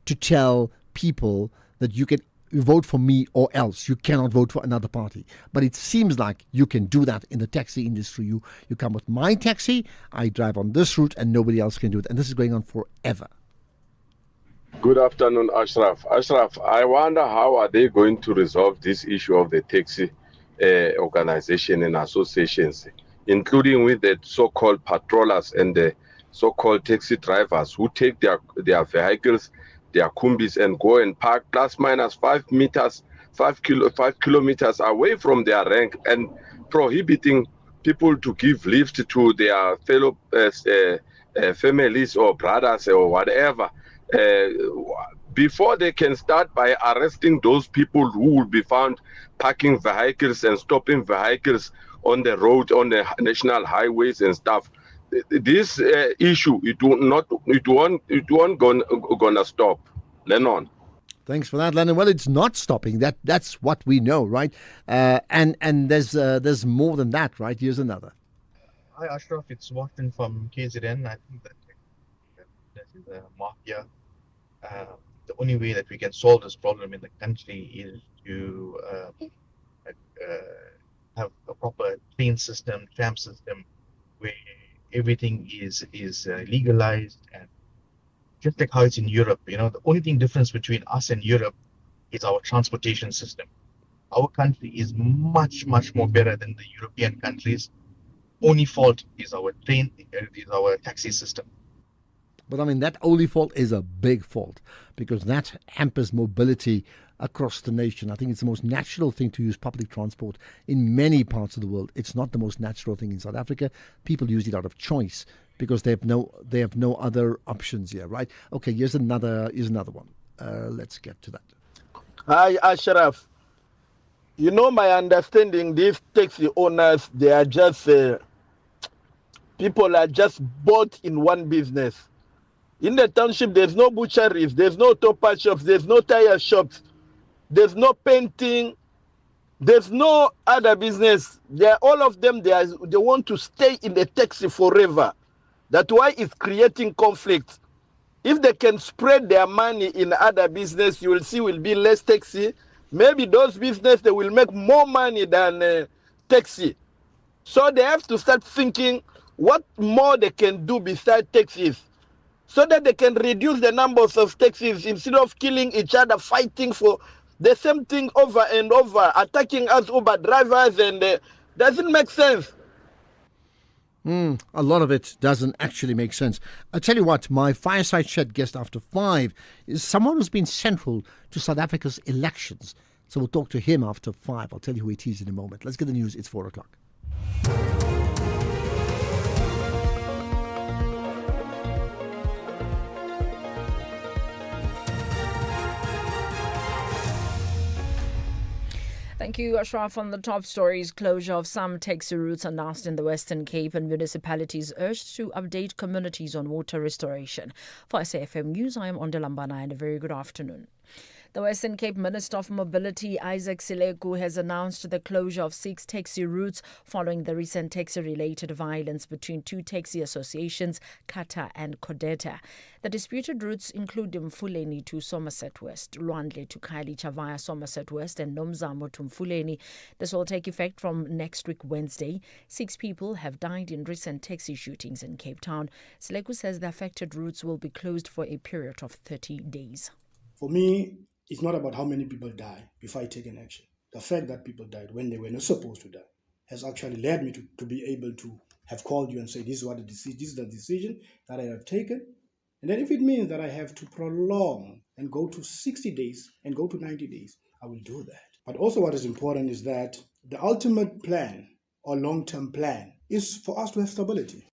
to tell people that you vote for me or else. You cannot vote for another party. But it seems like you can do that in the taxi industry. You come with my taxi, I drive on this route, and nobody else can do it. And this is going on forever. Good afternoon, Ashraf. Ashraf, I wonder how are they going to resolve this issue of the taxi organization and associations, including with the so-called patrollers and the so-called taxi drivers who take their vehicles, their kumbis, and go and park plus minus 5 kilometers away from their rank, and prohibiting people to give lift to their fellow families or brothers or whatever, before they can start by arresting those people who will be found parking vehicles and stopping vehicles on the road, on the national highways and stuff. This issue, it won't gonna stop. Lennon. Thanks for that, Lennon. Well, it's not stopping. That's what we know, right? And there's more than that, right? Here's another. Hi, Ashraf. It's Martin from KZN. I think that is a mafia. The only way that we can solve this problem in the country is to have a proper train system, tram system, where everything is legalized, and just like how it's in Europe. The only difference between us and Europe is our transportation system. Our country is much more better than the European countries. Only fault is our taxi system. But I mean, that only fault is a big fault, because that hampers mobility across the nation. I think it's the most natural thing to use public transport in many parts of the world. It's not the most natural thing in South Africa. People use it out of choice because they have no other options here, right? Okay, here's another one. Let's get to that. Hi, Ashraf. My understanding, these taxi owners, they are just people are just bought in one business. In the township, there's no butcheries, there's no topper shops, there's no tire shops, there's no painting, there's no other business. All of them, they want to stay in the taxi forever. That's why it's creating conflict. If they can spread their money in other business, you will see will be less taxi. Maybe those business, they will make more money than taxi. So they have to start thinking what more they can do besides taxis, so that they can reduce the numbers of taxis instead of killing each other, fighting for the same thing over and over, attacking us Uber drivers, and doesn't make sense. A lot of it doesn't actually make sense. I'll tell you what, my fireside chat guest after 5 is someone who's been central to South Africa's elections. So we'll talk to him after 5. I'll tell you who it is in a moment. Let's get the news. It's 4 o'clock. Thank you, Ashraf. On the top stories, closure of some taxi routes announced in the Western Cape, and municipalities urged to update communities on water restoration. For SAFM News, I am Ondelambana, and a very good afternoon. The Western Cape Minister of Mobility, Isaac Seleku, has announced the closure of 6 taxi routes following the recent taxi-related violence between 2 taxi associations, Kata and Kodeta. The disputed routes include Mfuleni to Somerset West, Lwandle to Khayelitsha via Somerset West, and Nomzamo to Mfuleni. This will take effect from next week, Wednesday. 6 people have died in recent taxi shootings in Cape Town. Seleku says the affected routes will be closed for a period of 30 days. For me, it's not about how many people die before I take an action. The fact that people died when they were not supposed to die has actually led me to be able to have called you and say, this is the decision that I have taken. And then if it means that I have to prolong and go to 60 days and go to 90 days, I will do that. But also what is important is that the ultimate plan or long-term plan is for us to have stability.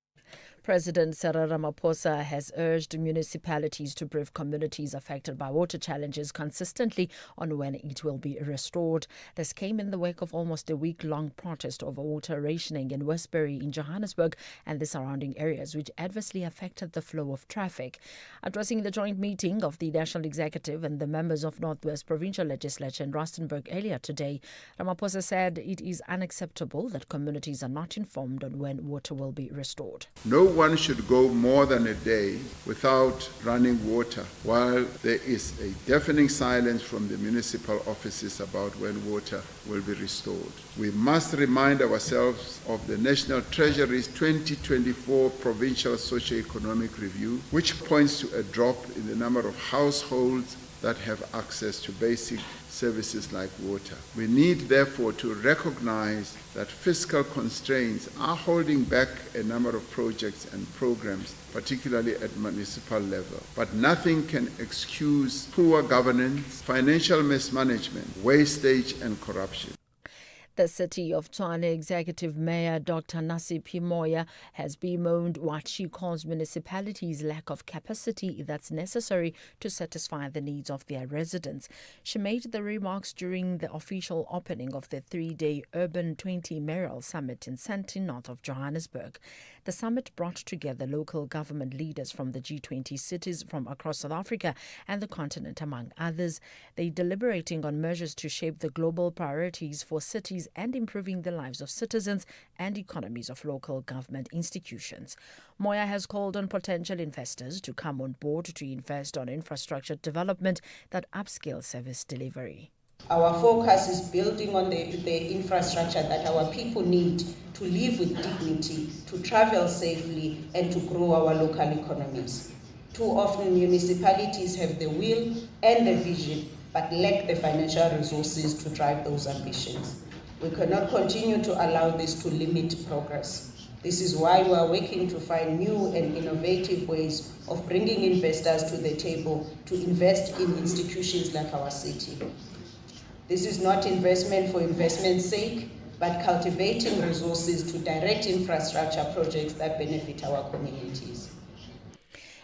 President Cyril Ramaphosa has urged municipalities to brief communities affected by water challenges consistently on when it will be restored. This came in the wake of almost a week-long protest over water rationing in Westbury in Johannesburg and the surrounding areas, which adversely affected the flow of traffic. Addressing the joint meeting of the National Executive and the members of Northwest Provincial Legislature in Rustenburg earlier today, Ramaphosa said it is unacceptable that communities are not informed on when water will be restored. No one should go more than a day without running water, while there is a deafening silence from the municipal offices about when water will be restored. We must remind ourselves of the National Treasury's 2024 Provincial Socio-Economic Review, which points to a drop in the number of households that have access to basic services like water. We need, therefore, to recognize that fiscal constraints are holding back a number of projects and programs, particularly at municipal level. But nothing can excuse poor governance, financial mismanagement, wastage, and corruption. The City of Tshwane Executive Mayor Dr. Nasiphi Moya has bemoaned what she calls municipalities' lack of capacity that's necessary to satisfy the needs of their residents. She made the remarks during the official opening of the three-day Urban 20 Mayoral Summit in Sandton, north of Johannesburg. The summit brought together local government leaders from the G20 cities from across South Africa and the continent, among others. They deliberating on measures to shape the global priorities for cities and improving the lives of citizens and economies of local government institutions. Moya has called on potential investors to come on board to invest on infrastructure development that upscale service delivery. Our focus is building on the infrastructure that our people need to live with dignity, to travel safely, and to grow our local economies. Too often, municipalities have the will and the vision, but lack the financial resources to drive those ambitions. We cannot continue to allow this to limit progress. This is why we are working to find new and innovative ways of bringing investors to the table to invest in institutions like our city. This is not investment for investment's sake, but cultivating resources to direct infrastructure projects that benefit our communities.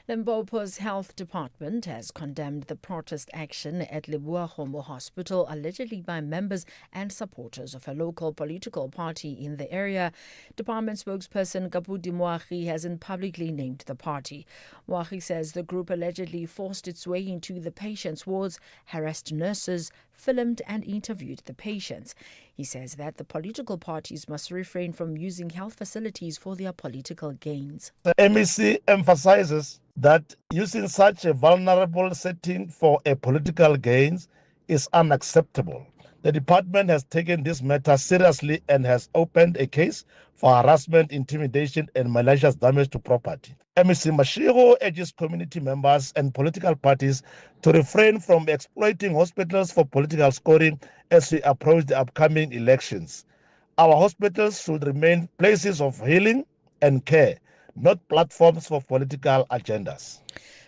Limpopo's health department has condemned the protest action at Leboa Kgomo Hospital, allegedly by members and supporters of a local political party in the area. Department spokesperson Kapudi Moagi hasn't publicly named the party. Moagi says the group allegedly forced its way into the patients' wards, harassed nurses, filmed and interviewed the patients. He says that the political parties must refrain from using health facilities for their political gains. The MEC emphasizes that using such a vulnerable setting for a political gains is unacceptable. The department has taken this matter seriously and has opened a case for harassment, intimidation, and malicious damage to property. MEC Mashiro urges community members and political parties to refrain from exploiting hospitals for political scoring as we approach the upcoming elections. Our hospitals should remain places of healing and care, not platforms for political agendas.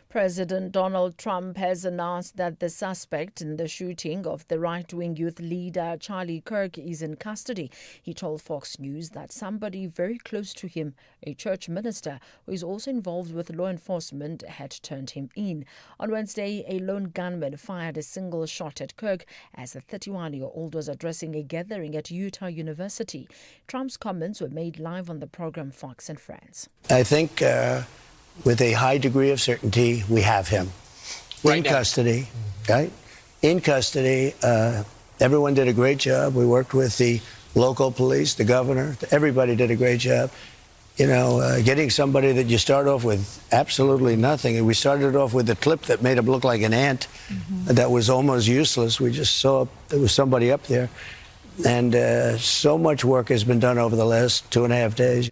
President Donald Trump has announced that the suspect in the shooting of the right-wing youth leader Charlie Kirk is in custody. He told Fox News that somebody very close to him, a church minister who is also involved with law enforcement, had turned him in. On Wednesday, a lone gunman fired a single shot at Kirk as the 31-year-old was addressing a gathering at Utah University. Trump's comments were made live on the program Fox and Friends. I think with a high degree of certainty, we have him in custody, right? In custody. Everyone did a great job. We worked with the local police, the governor. Everybody did a great job. You know, getting somebody that you start off with absolutely nothing. And we started off with a clip that made him look like an ant that was almost useless. We just saw there was somebody up there. And so much work has been done over the last 2.5 days.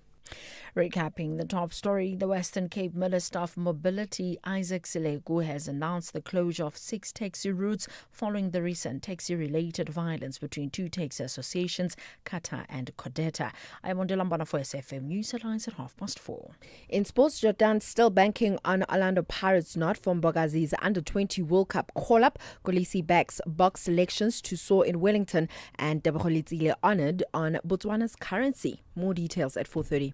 Recapping the top story, the Western Cape Minister of Mobility, Isaac Silegu, has announced the closure of 6 taxi routes following the recent taxi-related violence between 2 taxi associations, Kata and Kodeta. I am Ondela for SFM News Headlines at 4:30. In sports, Jordan still banking on Orlando Pirates not from Bogazi's Under-20 World Cup call-up. Kolisi backs box selections to soar in Wellington, and Debogolitsile honoured on Botswana's currency. More details at 4:30.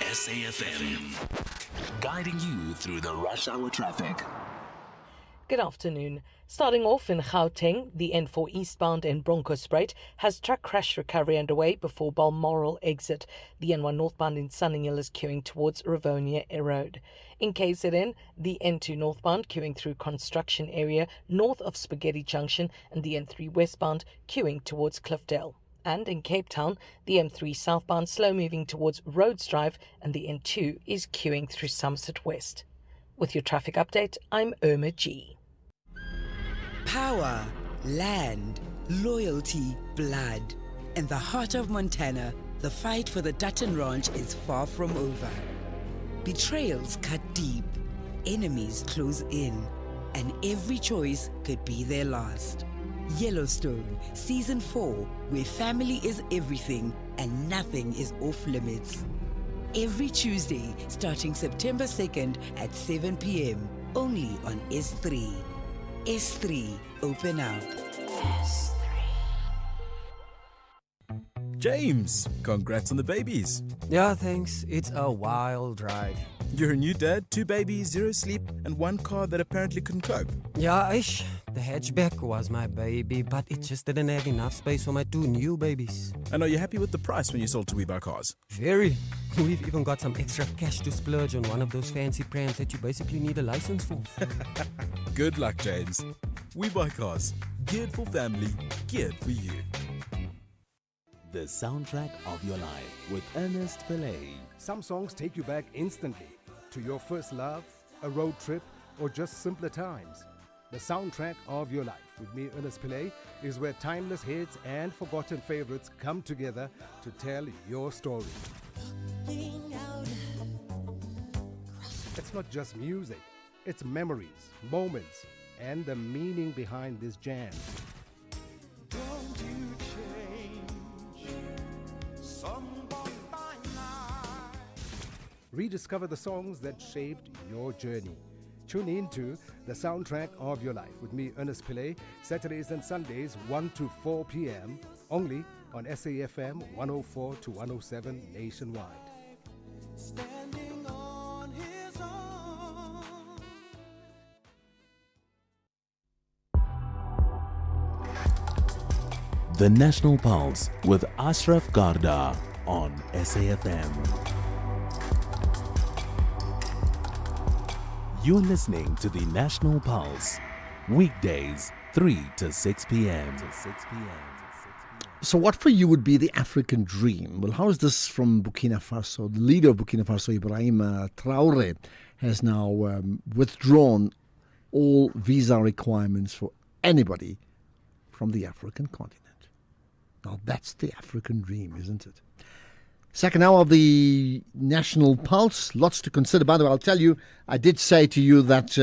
SAFM, guiding you through the rush hour traffic. Good afternoon. Starting off in Gauteng, the N4 eastbound in Bronkhorstspruit has truck crash recovery underway before Balmoral exit. The N1 northbound in Sunninghill is queuing towards Rivonia Road. In KZN, the N2 northbound queuing through construction area north of Spaghetti Junction, and the N3 westbound queuing towards Cliffdale. And in Cape Town, the M3 southbound slow moving towards Rhodes Drive and the N2 is queuing through Somerset West. With your traffic update, I'm Irma G. Power, land, loyalty, blood. In the heart of Montana, the fight for the Dutton Ranch is far from over. Betrayals cut deep, enemies close in, and every choice could be their last. Yellowstone, Season 4, where family is everything and nothing is off limits. Every Tuesday, starting September 2nd at 7 p.m, only on S3. S3, open up. S3. James, congrats on the babies. Yeah, thanks. It's a wild ride. You're a new dad, 2 babies, 0 sleep, and 1 car that apparently couldn't cope. Yeah, the hatchback was my baby, but it just didn't have enough space for my 2 new babies. And are you happy with the price when you sold to WeBuyCars? Very. We've even got some extra cash to splurge on one of those fancy brands that you basically need a license for. Good luck, James. WeBuyCars. Geared for family, geared for you. The soundtrack of your life with Ernest Pillay. Some songs take you back instantly to your first love, a road trip, or just simpler times. The soundtrack of your life with me, Ernest Pillay, is where timeless hits and forgotten favorites come together to tell your story. It's not just music, it's memories, moments, and the meaning behind this jam. Don't you change someone by night. Rediscover the songs that shaped your journey. Tune in to The Soundtrack of Your Life with me, Ernest Pillay, Saturdays and Sundays, 1 to 4 p.m, only on SAFM 104 to 107 nationwide. Standing on his own. The National Pulse with Ashraf Garda on SAFM. You're listening to the National Pulse, weekdays 3 to 6 p.m. So what for you would be the African dream? Well, how is this from Burkina Faso? The leader of Burkina Faso, Ibrahim Traoré, has now withdrawn all visa requirements for anybody from the African continent. Now that's the African dream, isn't it? Second hour of the National Pulse. Lots to consider. By the way, I'll tell you, I did say to you that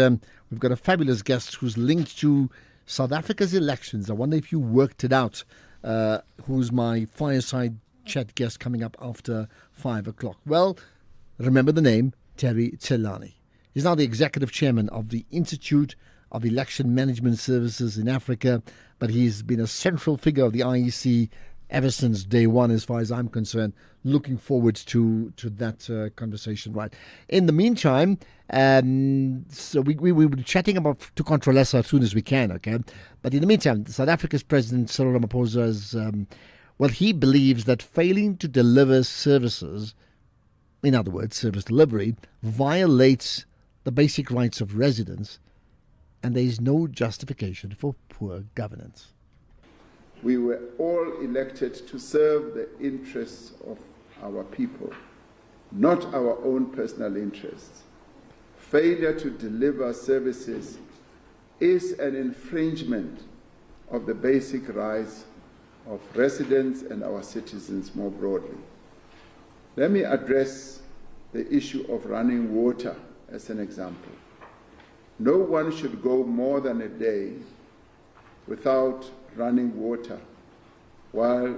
we've got a fabulous guest who's linked to South Africa's elections. I wonder if you worked it out. Who's my fireside chat guest coming up after 5 o'clock? Well, remember the name, Terry Tselane. He's now the executive chairman of the Institute of Election Management Services in Africa, but he's been a central figure of the IEC ever since day one, as far as I'm concerned. Looking forward to that conversation. Right. In the meantime, so we will be chatting about to Controlessa as soon as we can, okay? But in the meantime, South Africa's President Cyril Ramaphosa is, he believes that failing to deliver services, in other words, service delivery, violates the basic rights of residents, and there is no justification for poor governance. We were all elected to serve the interests of our people, not our own personal interests. Failure to deliver services is an infringement of the basic rights of residents and our citizens more broadly. Let me address the issue of running water as an example. No one should go more than a day without running water, while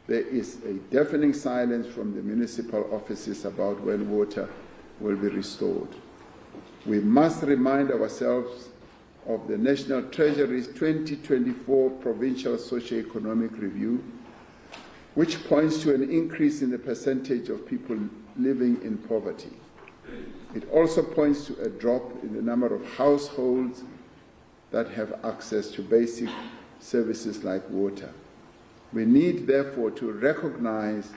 there is a deafening silence from the municipal offices about when water will be restored. We must remind ourselves of the National Treasury's 2024 Provincial Socio-Economic Review, which points to an increase in the percentage of people living in poverty. It also points to a drop in the number of households that have access to basic services like water. We need, therefore, to recognize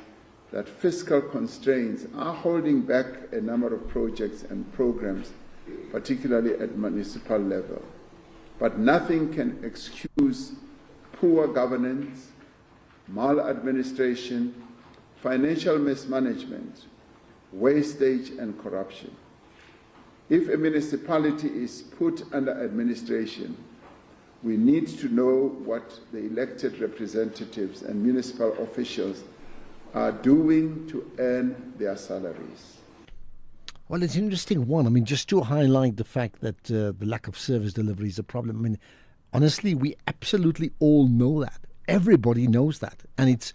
that fiscal constraints are holding back a number of projects and programs, particularly at municipal level. But nothing can excuse poor governance maladministration, financial mismanagement, wastage and corruption. If a municipality is put under administration, we need to know what the elected representatives and municipal officials are doing to earn their salaries. Well, it's an interesting one. I mean, just to highlight the fact that the lack of service delivery is a problem. I mean, honestly, we absolutely all know that. Everybody knows that. And it's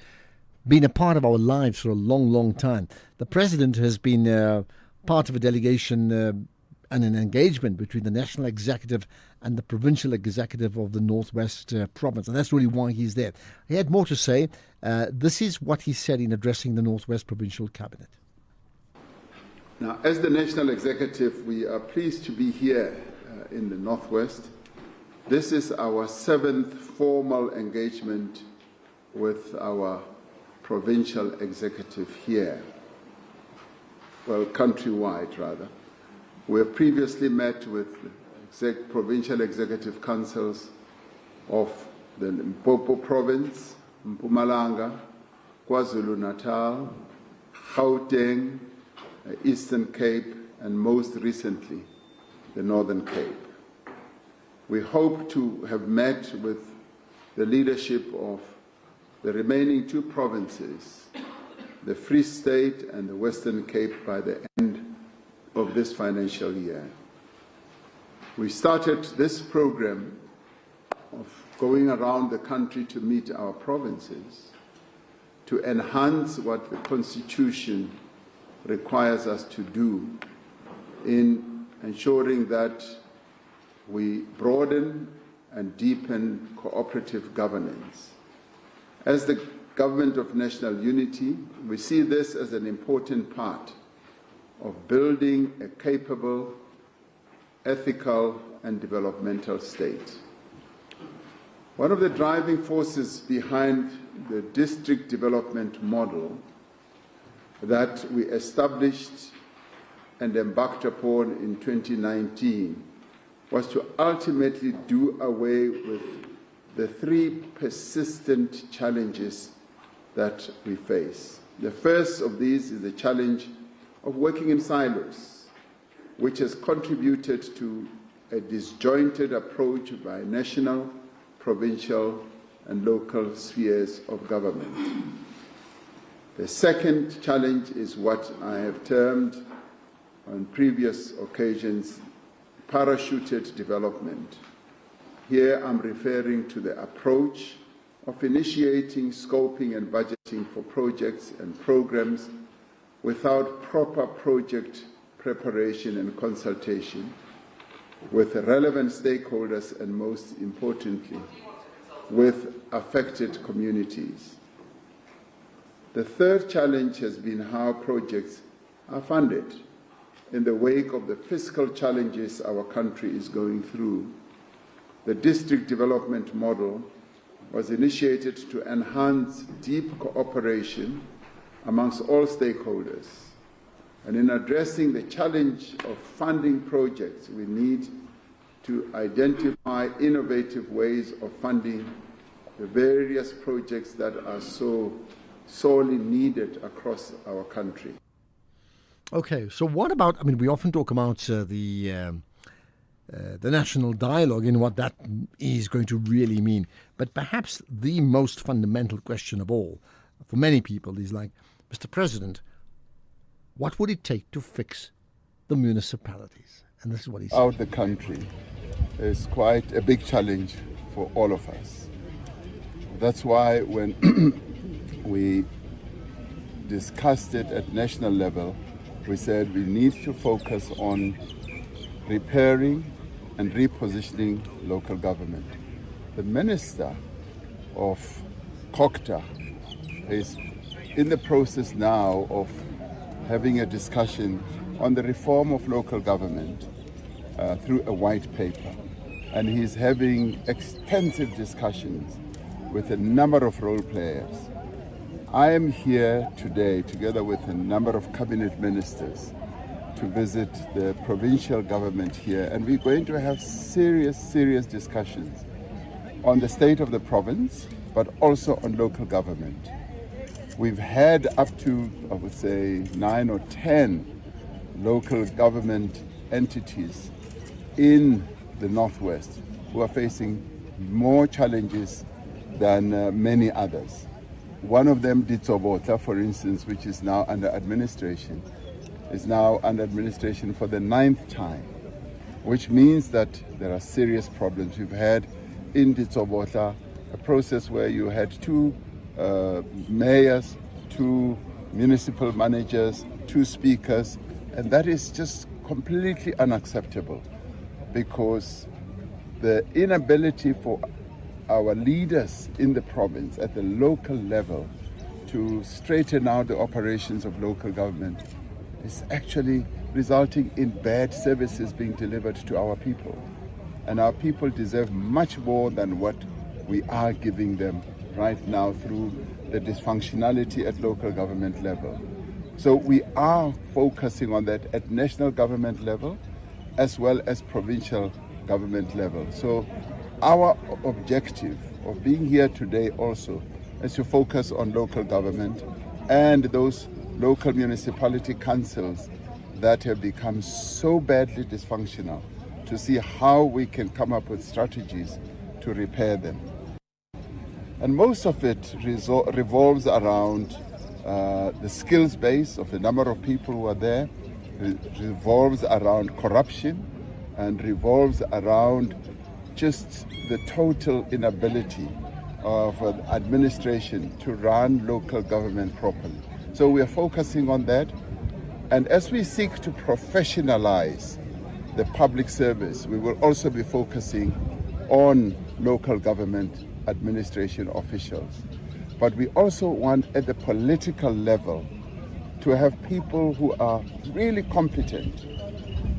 been a part of our lives for a long, long time. The president has been part of a delegation and an engagement between the national executive and the provincial executive of the Northwest province. And that's really why he's there. He had more to say. This is what he said in addressing the Northwest Provincial Cabinet. Now, as the national executive, we are pleased to be here in the Northwest. This is our 7th formal engagement with our provincial executive here. Well, countrywide, rather. We have previously met with provincial executive councils of the Limpopo province, Mpumalanga, KwaZulu-Natal, Gauteng, Eastern Cape, and most recently, the Northern Cape. We hope to have met with the leadership of the remaining 2 provinces, the Free State and the Western Cape, by the end of this financial year. We started this program of going around the country to meet our provinces to enhance what the Constitution requires us to do in ensuring that we broaden and deepen cooperative governance. As the Government of National Unity, we see this as an important part of building a capable, ethical, and developmental state. One of the driving forces behind the district development model that we established and embarked upon in 2019 was to ultimately do away with the 3 persistent challenges that we face. The first of these is the challenge of working in silos, which has contributed to a disjointed approach by national, provincial, and local spheres of government. The second challenge is what I have termed on previous occasions parachuted development. Here I'm referring to the approach of initiating, scoping, and budgeting for projects and programs without proper project preparation and consultation with relevant stakeholders and, most importantly, with affected communities. The third challenge has been how projects are funded in the wake of the fiscal challenges our country is going through. The district development model was initiated to enhance deep cooperation amongst all stakeholders. And in addressing the challenge of funding projects, we need to identify innovative ways of funding the various projects that are so sorely needed across our country. Okay, so what about, I mean, we often talk about the national dialogue and what that is going to really mean. But perhaps the most fundamental question of all for many people is like, Mr. President, what would it take to fix the municipalities? And this is what he said. Out the country is quite a big challenge for all of us. That's why when we discussed it at national level, we said we need to focus on repairing and repositioning local government. The Minister of COGTA is in the process now of having a discussion on the reform of local government through a white paper. And he's having extensive discussions with a number of role players. I am here today together with a number of cabinet ministers to visit the provincial government here, and we're going to have serious discussions on the state of the province but also on local government. We've had up to, I would say, 9 or 10 local government entities in the Northwest who are facing more challenges than many others. One of them, Ditsobotla, for instance, which is now under administration, is now under administration for the 9th time, which means that there are serious problems. We've had in Ditsobotla a process where you had 2 mayors, 2 municipal managers, 2 speakers, and that is just completely unacceptable, because the inability for our leaders in the province at the local level to straighten out the operations of local government is actually resulting in bad services being delivered to our people. And our people deserve much more than what we are giving them right now through the dysfunctionality at local government level. So we are focusing on that at national government level as well as provincial government level. So our objective of being here today also is to focus on local government and those local municipality councils that have become so badly dysfunctional, to see how we can come up with strategies to repair them. And most of it revolves around the skills base of the number of people who are there, revolves around corruption, and revolves around just the total inability of administration to run local government properly. So we are focusing on that. And as we seek to professionalize the public service, we will also be focusing on local government administration officials. But we also want at the political level to have people who are really competent.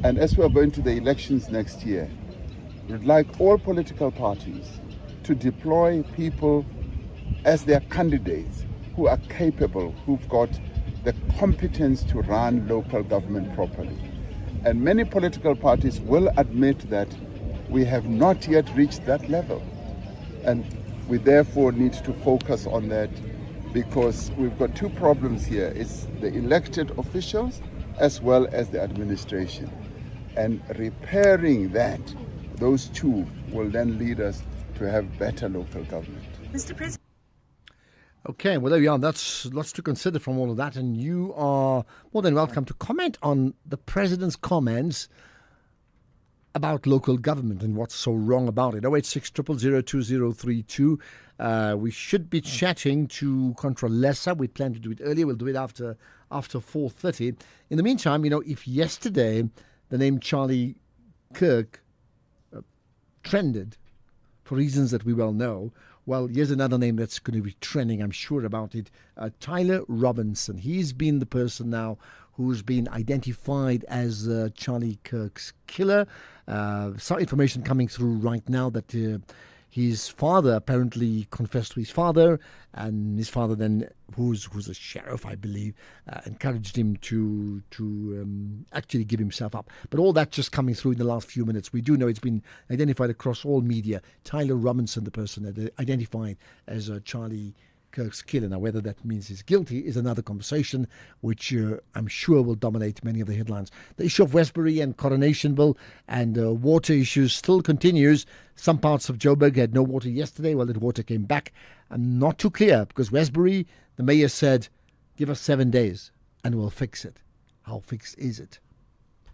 And as we are going to the elections next year, we'd like all political parties to deploy people as their candidates who are capable, who've got the competence to run local government properly. And many political parties will admit that we have not yet reached that level. And we therefore need to focus on that, because we've got 2 problems here. It's the elected officials as well as the administration. And repairing that, those 2 will then lead us to have better local government. Mr. President. Okay, well, there we are. That's lots to consider from all of that. And you are more than welcome to comment on the President's comments about local government and what's so wrong about it. 086 000 2032. We should be chatting to Contra Lessa. We plan to do it earlier. We'll do it after 4:30. In the meantime, if yesterday the name Charlie Kirk trended for reasons that we well know, well, here's another name that's going to be trending, I'm sure about it. Tyler Robinson. He's been the person now who's been identified as Charlie Kirk's killer. Some information coming through right now that his father apparently confessed to his father, and his father then, who's a sheriff, I believe, encouraged him to actually give himself up. But all that just coming through in the last few minutes. We do know it's been identified across all media. Tyler Robinson, the person that identified as Charlie Kirk's killer. Now, whether that means he's guilty is another conversation, which I'm sure will dominate many of the headlines. The issue of Westbury and Coronationville and water issues still continues. Some parts of Joburg had no water yesterday. Well, the water came back. And not too clear, because Westbury, the mayor said, give us 7 days and we'll fix it. How fixed is it?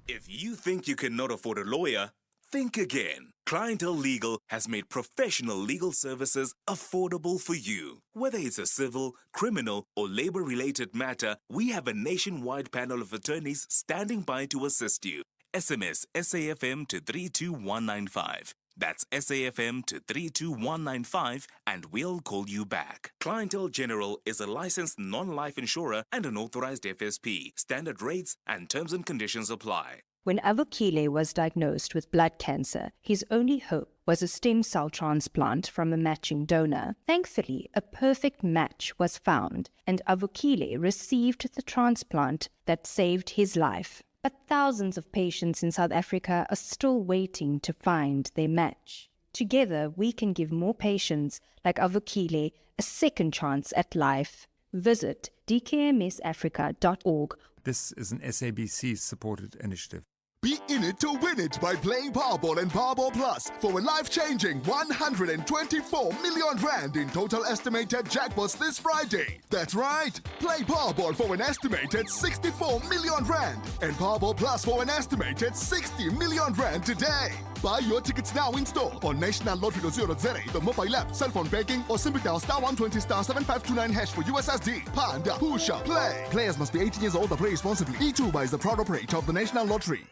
If you think you cannot afford a lawyer, think again. Clientele Legal has made professional legal services affordable for you. Whether it's a civil, criminal, or labor-related matter, we have a nationwide panel of attorneys standing by to assist you. SMS SAFM to 32195. That's SAFM to 32195 and we'll call you back. Clientele General is a licensed non-life insurer and an authorized FSP. Standard rates and terms and conditions apply. When Avukile was diagnosed with blood cancer, his only hope was a stem cell transplant from a matching donor. Thankfully, a perfect match was found, and Avukile received the transplant that saved his life. But thousands of patients in South Africa are still waiting to find their match. Together, we can give more patients like Avukile a second chance at life. Visit dkmsafrica.org. This is an SABC-supported initiative. Be in it to win it by playing Powerball and Powerball Plus for a life-changing 124 million rand in total estimated jackpots this Friday. That's right. Play Powerball for an estimated 64 million rand and Powerball Plus for an estimated 60 million rand today. Buy your tickets now in store on nationallottery.co.za, the mobile app, cell phone banking, or simply dial *120 *7529 hash for USSD. Panda, Pusha, play. Players must be 18 years old or play responsibly. E2 is the proud operator of the National Lottery.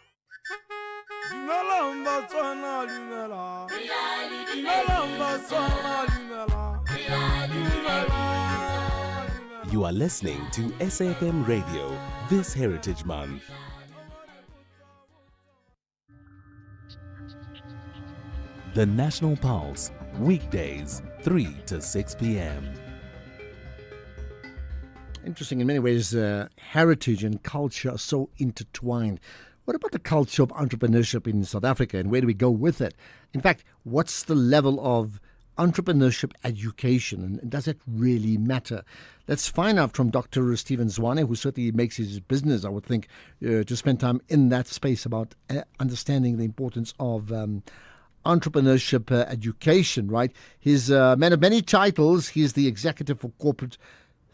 You are listening to SAFM Radio this Heritage Month. The National Pulse, weekdays, 3 to 6 p.m. Interesting in many ways, heritage and culture are so intertwined. What about the culture of entrepreneurship in South Africa, and where do we go with it? In fact, what's the level of entrepreneurship education, and does it really matter? Let's find out from Dr. Stephen Zwane, who certainly makes his business, I would think, to spend time in that space about understanding the importance of entrepreneurship education, right? He's a man of many titles. He's the executive for corporate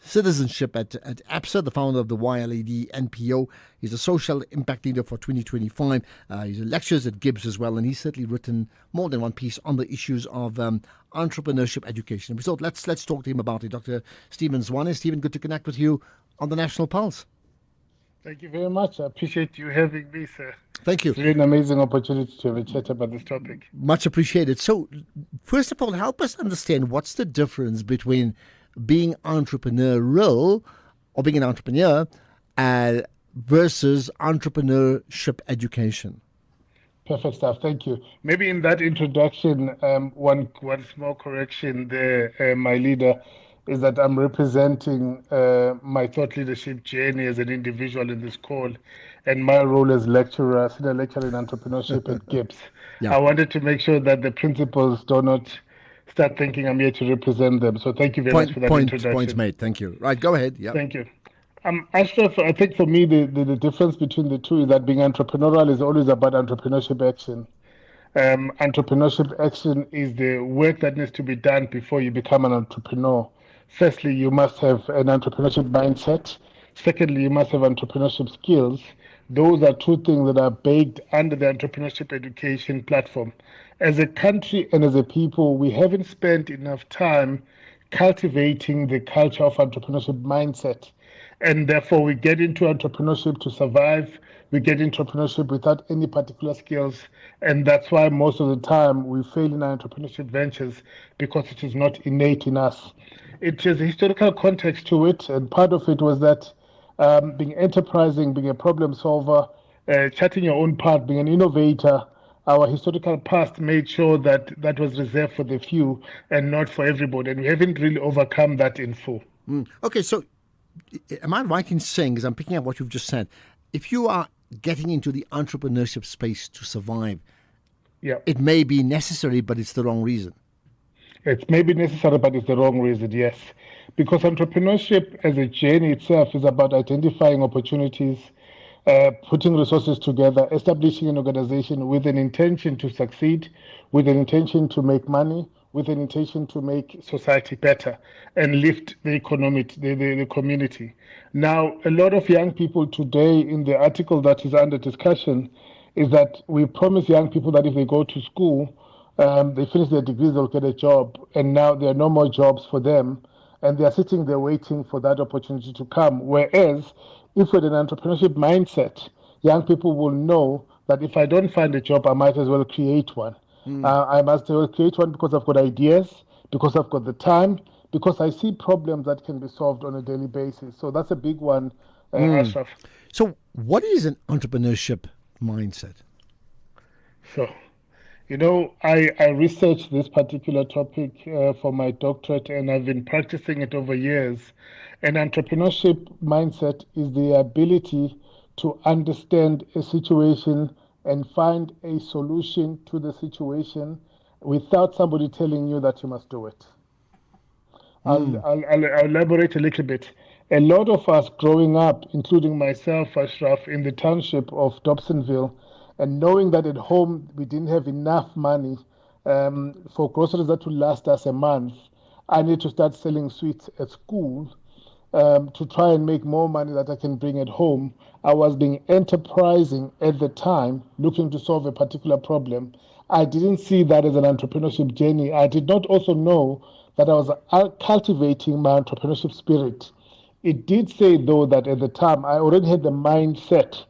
citizenship at ABSA, the founder of the YLAD NPO. He's a social impact leader for 2025. He's lectures at Gibbs as well, and he's certainly written more than one piece on the issues of entrepreneurship education. So let's talk to him about it. Dr. Stephen Zwane. Stephen, good to connect with you on the National Pulse. Thank you very much. I appreciate you having me, sir. Thank you. It's really an amazing opportunity to have a chat about this topic. Much appreciated. So, first of all, help us understand what's the difference between being entrepreneurial or being an entrepreneur versus entrepreneurship education. Perfect stuff. Thank you. Maybe in that introduction, one small correction there, my leader, is that I'm representing my thought leadership journey as an individual in this call, and my role as lecturer, senior lecturer in entrepreneurship at Gibbs. Yeah. I wanted to make sure that the principals do not start thinking I'm here to represent them. So thank you very much for that introduction. Point made. Thank you. Right, go ahead. Yeah. Thank you. Ashraf, I think for me, the difference between the two is that being entrepreneurial is always about entrepreneurship action. Entrepreneurship action is the work that needs to be done before you become an entrepreneur. Firstly, you must have an entrepreneurship mindset. Secondly, you must have entrepreneurship skills. Those are two things that are baked under the entrepreneurship education platform. As a country and as a people, we haven't spent enough time cultivating the culture of entrepreneurship mindset. And therefore, we get into entrepreneurship to survive. We get into entrepreneurship without any particular skills. And that's why most of the time we fail in our entrepreneurship ventures, because it is not innate in us. It is a historical context to it. And part of it was that being enterprising, being a problem solver, charting your own path, being an innovator, our historical past made sure that that was reserved for the few and not for everybody. And we haven't really overcome that in full. Okay, so am I right in saying, because I'm picking up what you've just said, if you are getting into the entrepreneurship space to survive, it may be necessary, but it's the wrong reason? It may be necessary, but it's the wrong reason, yes. Because entrepreneurship as a journey itself is about identifying opportunities, putting resources together, establishing an organization with an intention to succeed, with an intention to make money, with an intention to make society better and lift the economy, the community. Now, a lot of young people today, in the article that is under discussion, is that we promise young people that if they go to school, they finish their degrees, they'll get a job, and now there are no more jobs for them, and they are sitting there waiting for that opportunity to come. Whereas, if with an entrepreneurship mindset, young people will know that if I don't find a job, I might as well create one. I must as well create one because I've got ideas, because I've got the time, because I see problems that can be solved on a daily basis. So that's a big one, Ashraf. So what is an entrepreneurship mindset? So, you know, I researched this particular topic for my doctorate, and I've been practicing it over years. An entrepreneurship mindset is the ability to understand a situation and find a solution to the situation without somebody telling you that you must do it. I'll elaborate a little bit. A lot of us growing up, including myself, Ashraf, in the township of Dobsonville, and knowing that at home we didn't have enough money for groceries that would last us a month, I need to start selling sweets at school to try and make more money that I can bring at home. I was being enterprising at the time, looking to solve a particular problem. I didn't see that as an entrepreneurship journey. I did not also know that I was cultivating my entrepreneurship spirit. It did say, though, that at the time I already had the mindset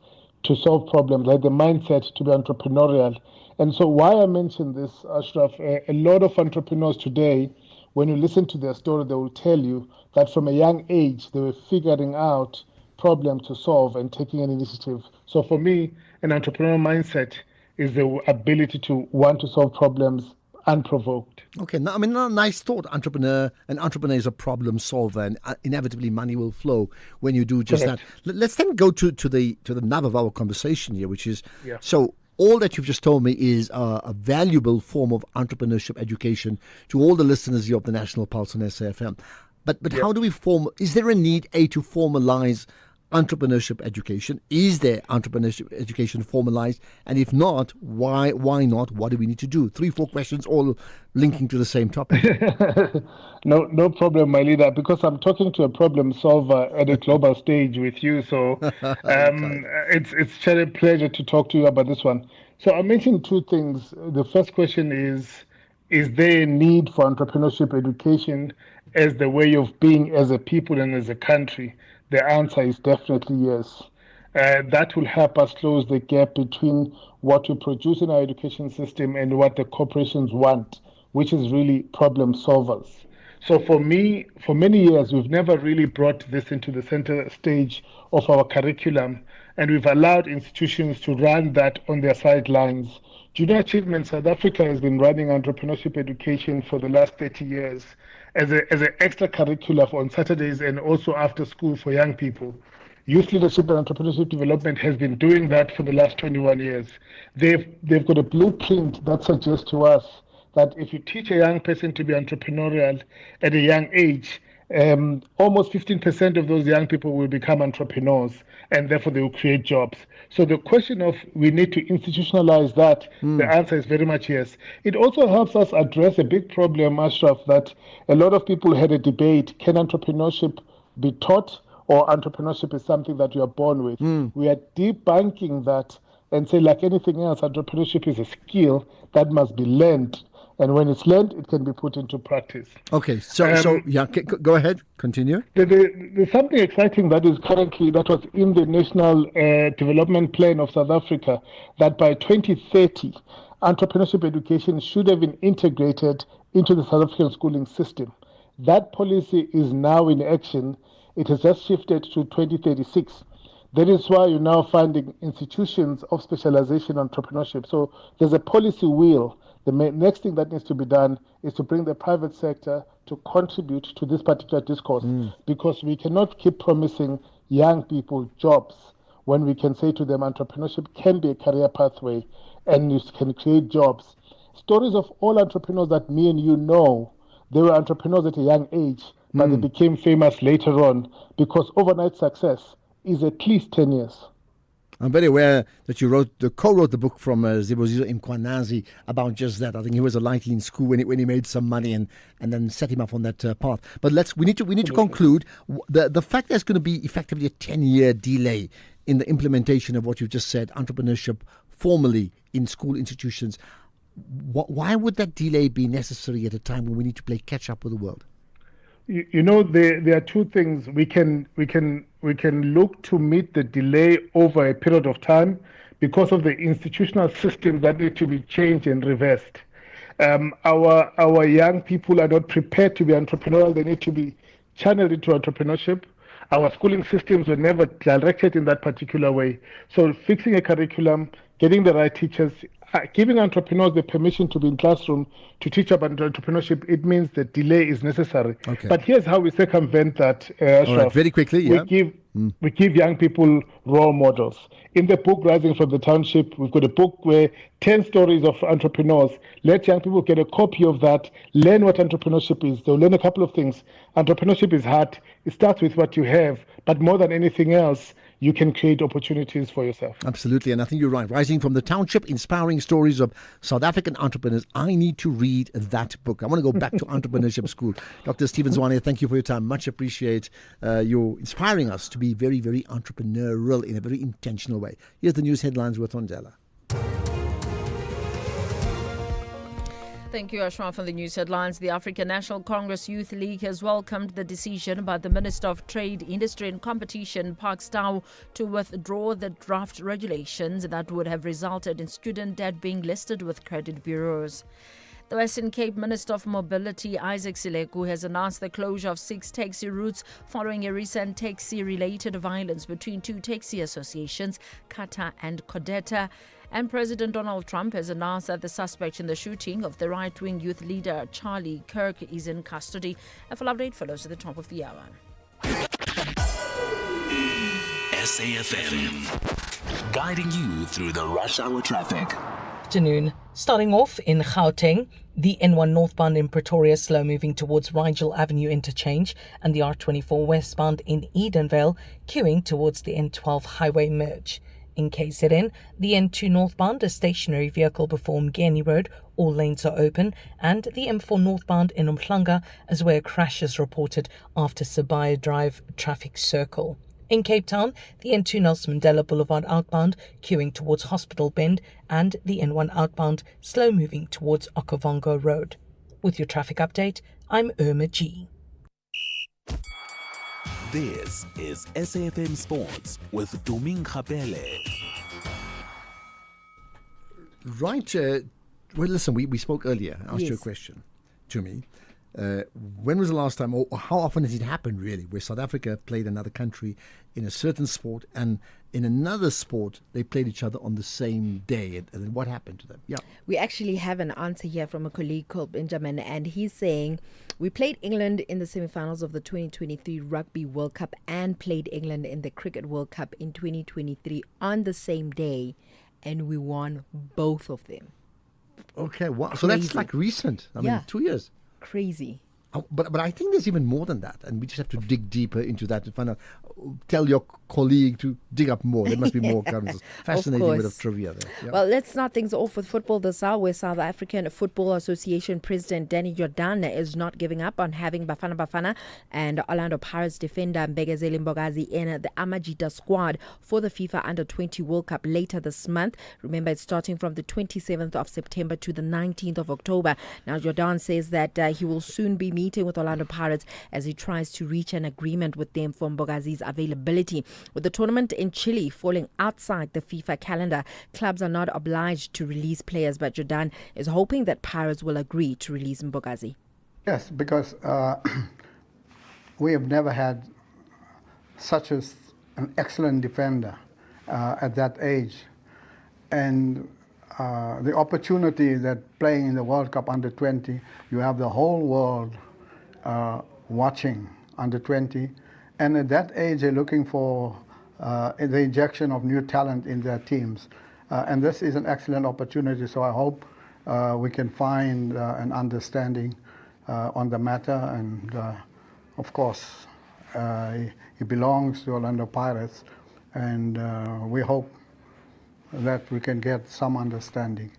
to solve problems, I had the mindset to be entrepreneurial. And so why I mention this, Ashraf, a lot of entrepreneurs today, when you listen to their story, they will tell you that from a young age, they were figuring out problems to solve and taking an initiative. So for me, an entrepreneurial mindset is the ability to want to solve problems unprovoked. Okay, I mean, nice thought. An entrepreneur is a problem solver, and inevitably money will flow when you do just Correct. that. Let's then go to the nub of our conversation here, which is Yeah. so. All that you've just told me is a valuable form of entrepreneurship education to all the listeners here of the National Pulse on SAFM. But how do we is there a need, to formalize entrepreneurship education? Is there entrepreneurship education formalized? And if not, why not? What do we need to do? 3-4 questions all linking to the same topic. No problem, my leader, because I'm talking to a problem solver at a global stage with you. So it's a pleasure to talk to you about this one. So I mentioned two things. The first question is there a need for entrepreneurship education as the way of being as a people and as a country? The answer is definitely yes. That will help us close the gap between what we produce in our education system and what the corporations want, which is really problem solvers. So for me, for many years, we've never really brought this into the center stage of our curriculum, and we've allowed institutions to run that on their sidelines. Junior Achievement South Africa has been running entrepreneurship education for the last 30 years as an extracurricular on Saturdays and also after school for young people. Youth Leadership and Entrepreneurship Development has been doing that for the last 21 years. They've got a blueprint that suggests to us that if you teach a young person to be entrepreneurial at a young age, almost 15% of those young people will become entrepreneurs, and therefore they will create jobs. So the question of we need to institutionalize that, the answer is very much yes. It also helps us address a big problem, Ashraf, that a lot of people had a debate. Can entrepreneurship be taught, or entrepreneurship is something that you are born with? We are debunking that and say, like anything else, entrepreneurship is a skill that must be learned. And when it's learned, it can be put into practice. Okay, so go ahead, continue. There's something exciting that was in the National Development Plan of South Africa, that by 2030, entrepreneurship education should have been integrated into the South African schooling system. That policy is now in action. It has just shifted to 2036. That is why you're now finding institutions of specialization in entrepreneurship. So there's a policy wheel. The next thing that needs to be done is to bring the private sector to contribute to this particular discourse, because we cannot keep promising young people jobs when we can say to them entrepreneurship can be a career pathway and you can create jobs. Stories of all entrepreneurs that me and you know, they were entrepreneurs at a young age, but they became famous later on, because overnight success is at least 10 years. I'm very aware that you co-wrote the book from Ziboziso Mkhwanazi about just that. I think he was a lighty in school when he made some money and then set him up on that path. But we need to conclude. The fact there's going to be effectively a 10-year delay in the implementation of what you've just said, entrepreneurship formally in school institutions. Why would that delay be necessary at a time when we need to play catch up with the world? You know, there are two things. We can look to meet the delay over a period of time because of the institutional systems that need to be changed and reversed. Our young people are not prepared to be entrepreneurial. They need to be channeled into entrepreneurship. Our schooling systems were never directed in that particular way. So fixing a curriculum, getting the right teachers, giving entrepreneurs the permission to be in classroom to teach about entrepreneurship, it means the delay is necessary. Okay. But here's how we circumvent that, All right, Ashraf. very quickly, yeah. We give young people role models. In the book Rising from the Township, we've got a book where 10 stories of entrepreneurs. Let young people get a copy of that, learn what entrepreneurship is. They'll learn a couple of things. Entrepreneurship is hard. It starts with what you have, but more than anything else, you can create opportunities for yourself. Absolutely, and I think you're right. Rising from the Township, inspiring stories of South African entrepreneurs. I need to read that book. I want to go back to entrepreneurship school. Dr. Stephen Zwane, thank you for your time. Much appreciate you inspiring us to be very, very entrepreneurial in a very intentional way. Here's the news headlines with Ondela. Thank you, Ashraf. For the news headlines, the African National Congress Youth League has welcomed the decision by the Minister of Trade, Industry and Competition, Park Stau, to withdraw the draft regulations that would have resulted in student debt being listed with credit bureaus. The Western Cape Minister of Mobility, Isaac Silegu, has announced the closure of 6 taxi routes following a recent taxi-related violence between 2 taxi associations, Kata and Kodeta. And President Donald Trump has announced that the suspect in the shooting of the right-wing youth leader Charlie Kirk is in custody. A full update follows at the top of the hour. SAFM, guiding you through the rush hour traffic. Afternoon. Starting off in Gauteng, the N1 northbound in Pretoria slow moving towards Rigel Avenue interchange, and the R24 westbound in Edenvale queuing towards the N12 highway merge. In KZN, the N2 northbound, a stationary vehicle before Mgeni Road, all lanes are open, and the M4 northbound in Umhlanga, as where a crash is reported after Sibaya Drive traffic circle. In Cape Town, the N2 Nelson Mandela Boulevard outbound queuing towards Hospital Bend, and the N1 outbound slow moving towards Okavango Road. With your traffic update, I'm Irma G. This is SAFM Sports with Doming Kapele. Right. Well, listen, we spoke earlier. I asked you a Yes. question to me. When was the last time, or how often has it happened really, where South Africa played another country in a certain sport, and in another sport they played each other on the same day, and then what happened to them? Yeah. We actually have an answer here from a colleague called Benjamin, and he's saying we played England in the semi-finals of the 2023 Rugby World Cup and played England in the Cricket World Cup in 2023 on the same day, and we won both of them. Okay, wow. So that's Crazy. like recent. I mean, Yeah. 2 years. Crazy. But I think there's even more than that, and we just have to dig deeper into that to find out. Tell your colleague to dig up more. There must be more occurrences. Fascinating bit of course. trivia there. Yeah. Well, let's start things off with football this hour, where South African Football Association President Danny Jordan is not giving up on having Bafana Bafana and Orlando Pirates defender Mbegazeli Mbogazi in the Amajita squad for the FIFA Under-20 World Cup later this month. Remember, it's starting from the 27th of September to the 19th of October. Now, Jordan says that he will soon be meeting with Orlando Pirates as he tries to reach an agreement with them for Mbogazi's availability. With the tournament in Chile falling outside the FIFA calendar, clubs are not obliged to release players, but Jordan is hoping that Pirates will agree to release Mbogazi. Yes, because we have never had such an excellent defender at that age. And the opportunity that playing in the World Cup Under-20, you have the whole world watching Under-20. And at that age, they're looking for the injection of new talent in their teams. And this is an excellent opportunity, so I hope we can find an understanding on the matter. And of course, he belongs to Orlando Pirates, and we hope that we can get some understanding.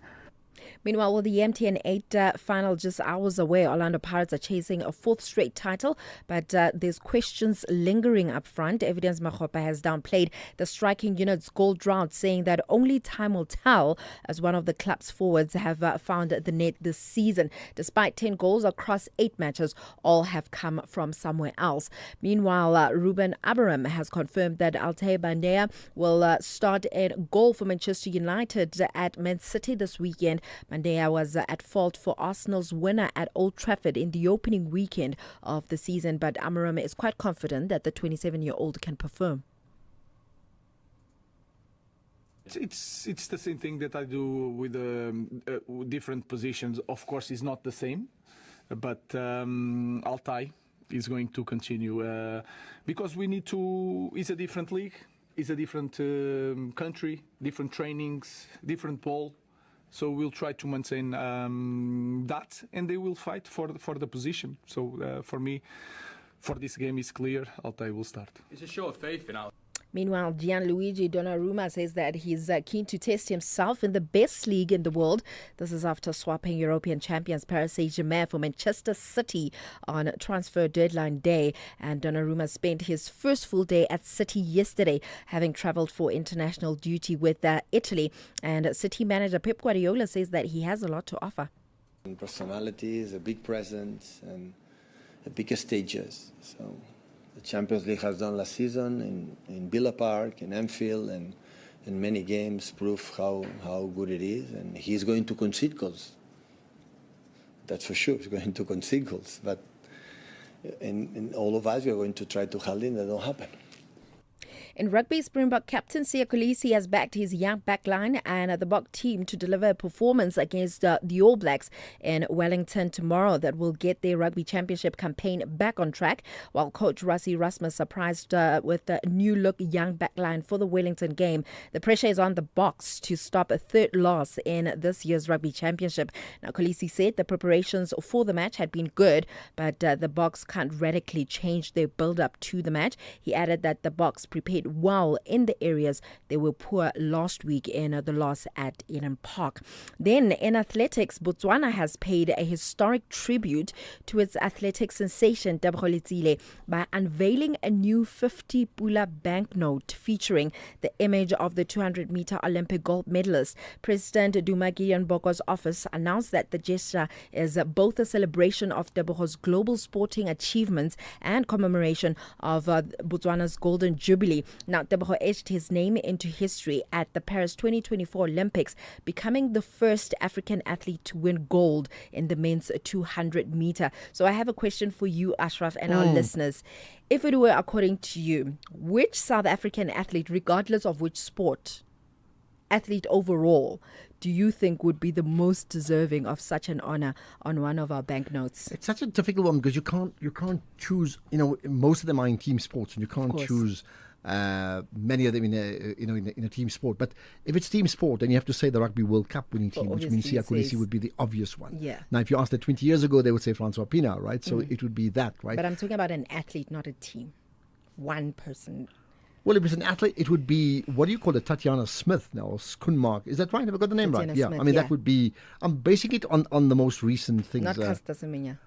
Meanwhile, with the MTN 8 final just hours away, Orlando Pirates are chasing a 4th straight title, but there's questions lingering up front. Evidence Makgopa has downplayed the striking unit's goal drought, saying that only time will tell, as one of the club's forwards have found the net this season. Despite 10 goals across 8 matches, all have come from somewhere else. Meanwhile, Ruben Amorim has confirmed that Altay Bandea will start in goal for Manchester United at Man City this weekend. Bandea was at fault for Arsenal's winner at Old Trafford in the opening weekend of the season, but Amorim is quite confident that the 27-year-old can perform. It's the same thing that I do with different positions. Of course, it's not the same, but Altai is going to continue because we need to. It's a different league, it's a different country, different trainings, different ball. So we'll try to maintain that, and they will fight for the position. So for me, for this game, it's clear. Altai will start. It's a show of faith in Altai. Meanwhile, Gianluigi Donnarumma says that he's keen to test himself in the best league in the world. This is after swapping European champions Paris Saint-Germain for Manchester City on transfer deadline day. And Donnarumma spent his first full day at City yesterday, having travelled for international duty with Italy. And City manager Pep Guardiola says that he has a lot to offer. Personalities, a big presence, and bigger stages. So the Champions League has done last season in Villa Park, in Anfield, and in many games prove how good it is. And he's going to concede goals. That's for sure. He's going to concede goals. But in all of us, we are going to try to help him that don't happen. In rugby, Springbok captain Siya Kolisi has backed his young backline and the Bok team to deliver a performance against the All Blacks in Wellington tomorrow that will get their rugby championship campaign back on track, while coach Rassie Erasmus surprised with the new-look young backline for the Wellington game. The pressure is on the Boks to stop a third loss in this year's rugby championship. Now, Kolisi said the preparations for the match had been good, but the Boks can't radically change their build-up to the match. He added that the Boks prepared well in the areas they were poor last week in the loss at Eden Park. Then in athletics, Botswana has paid a historic tribute to its athletic sensation Tebogo Letsile by unveiling a new 50 Pula banknote featuring the image of the 200-meter Olympic gold medalist. President Duma Gideon-Boko's office announced that the gesture is both a celebration of Tebogo's global sporting achievements and commemoration of Botswana's Golden Jubilee. Now, Tebogo etched his name into history at the Paris 2024 Olympics, becoming the first African athlete to win gold in the men's 200-meter. So I have a question for you, Ashraf, and our listeners. If it were according to you, which South African athlete, regardless of which sport, athlete overall, do you think would be the most deserving of such an honor on one of our banknotes? It's such a difficult one because you can't choose. You know, most of them are in team sports, and you can't choose many of them in a team sport. But if it's team sport, then you have to say the Rugby World Cup winning team, which means Siya Kolisi would be the obvious one. Yeah. Now, if you asked that 20 years ago, they would say Francois Pienaar, right? So it would be that, right? But I'm talking about an athlete, not a team. One person. Well, if it's an athlete, it would be, what do you call it, Tatiana Smith now, or Schoenmark. Is that right? Have I got the name Tatiana right? Smith, I mean, that would be, I'm basing it on the most recent things. Not Caster Semenya.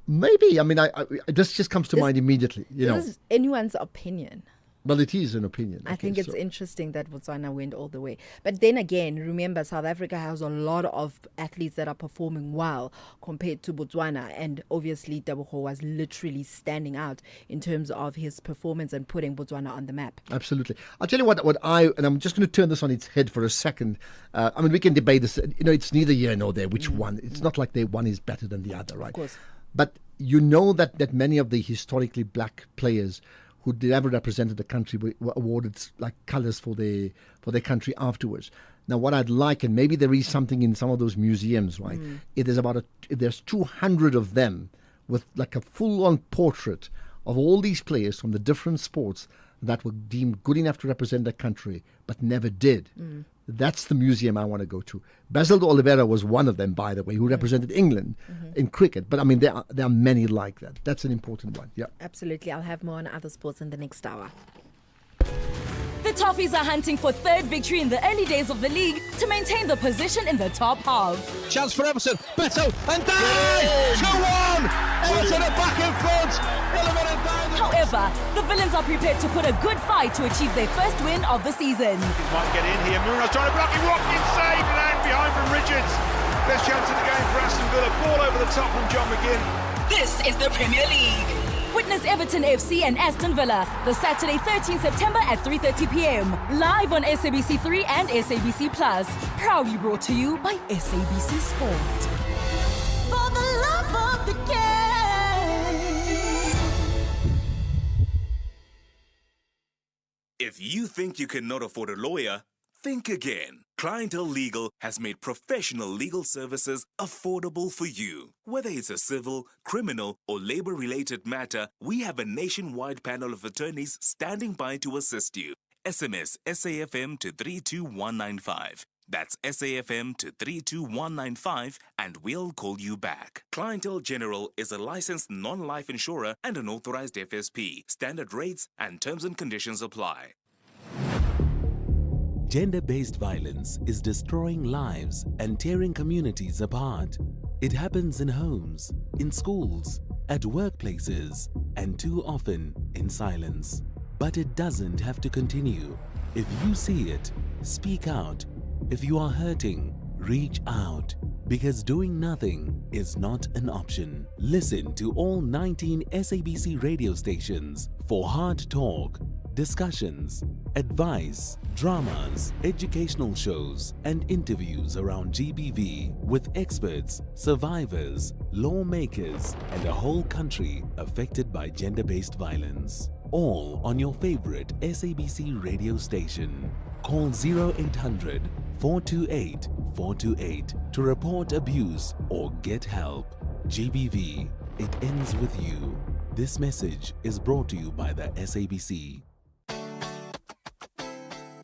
Maybe. I mean, this just comes to mind immediately. This is anyone's opinion. Well, it is an opinion. I think it's interesting that Botswana went all the way. But then again, remember, South Africa has a lot of athletes that are performing well compared to Botswana. And obviously, Tebogo was literally standing out in terms of his performance and putting Botswana on the map. Absolutely. I'll tell you and I'm just going to turn this on its head for a second. I mean, we can debate this. You know, it's neither here nor there which one. It's not like one is better than the other, right? Of course. But you know that many of the historically black players who never represented the country were awarded like colours for their country afterwards. Now, what I'd like, and maybe there is something in some of those museums, right? There's 200 of them with like a full-on portrait of all these players from the different sports that were deemed good enough to represent their country but never did. That's the museum I want to go to. Basil de Oliveira was one of them, by the way, who represented England in cricket. But I mean, there are many like that. That's an important one. Yeah, absolutely. I'll have more on other sports in the next hour. The Toffees are hunting for third victory in the early days of the league to maintain the position in the top half. Chance for Everton, Beto, and Dai! 2-1! Everton are back in front! However, the Villains are prepared to put a good fight to achieve their first win of the season. Might get in here, Munoz trying to block him, walking save, and behind from Richards. Best chance of the game for Aston Villa, ball over the top from John McGinn. This is the Premier League. Witness Everton FC and Aston Villa the Saturday 13 September at 3:30 p.m. live on SABC3 and SABC Plus. Proudly brought to you by SABC Sport. For the love of the game. If you think you cannot afford a lawyer, Think again. Clientele Legal has made professional legal services affordable for you. Whether it's a civil, criminal, or labor-related matter, we have a nationwide panel of attorneys standing by to assist you. SMS SAFM to 32195. That's SAFM to 32195 and we'll call you back. Clientele General is a licensed non-life insurer and an authorized FSP. Standard rates and terms and conditions apply. Gender-based violence is destroying lives and tearing communities apart. It happens in homes, in schools, at workplaces, and too often in silence. But it doesn't have to continue. If you see it, speak out. If you are hurting, reach out. Because doing nothing is not an option. Listen to all 19 SABC radio stations for hard talk, discussions, advice, dramas, educational shows, and interviews around GBV with experts, survivors, lawmakers, and a whole country affected by gender-based violence. All on your favorite SABC radio station. Call 0800 428 428 to report abuse or get help. GBV, it ends with you. This message is brought to you by the SABC.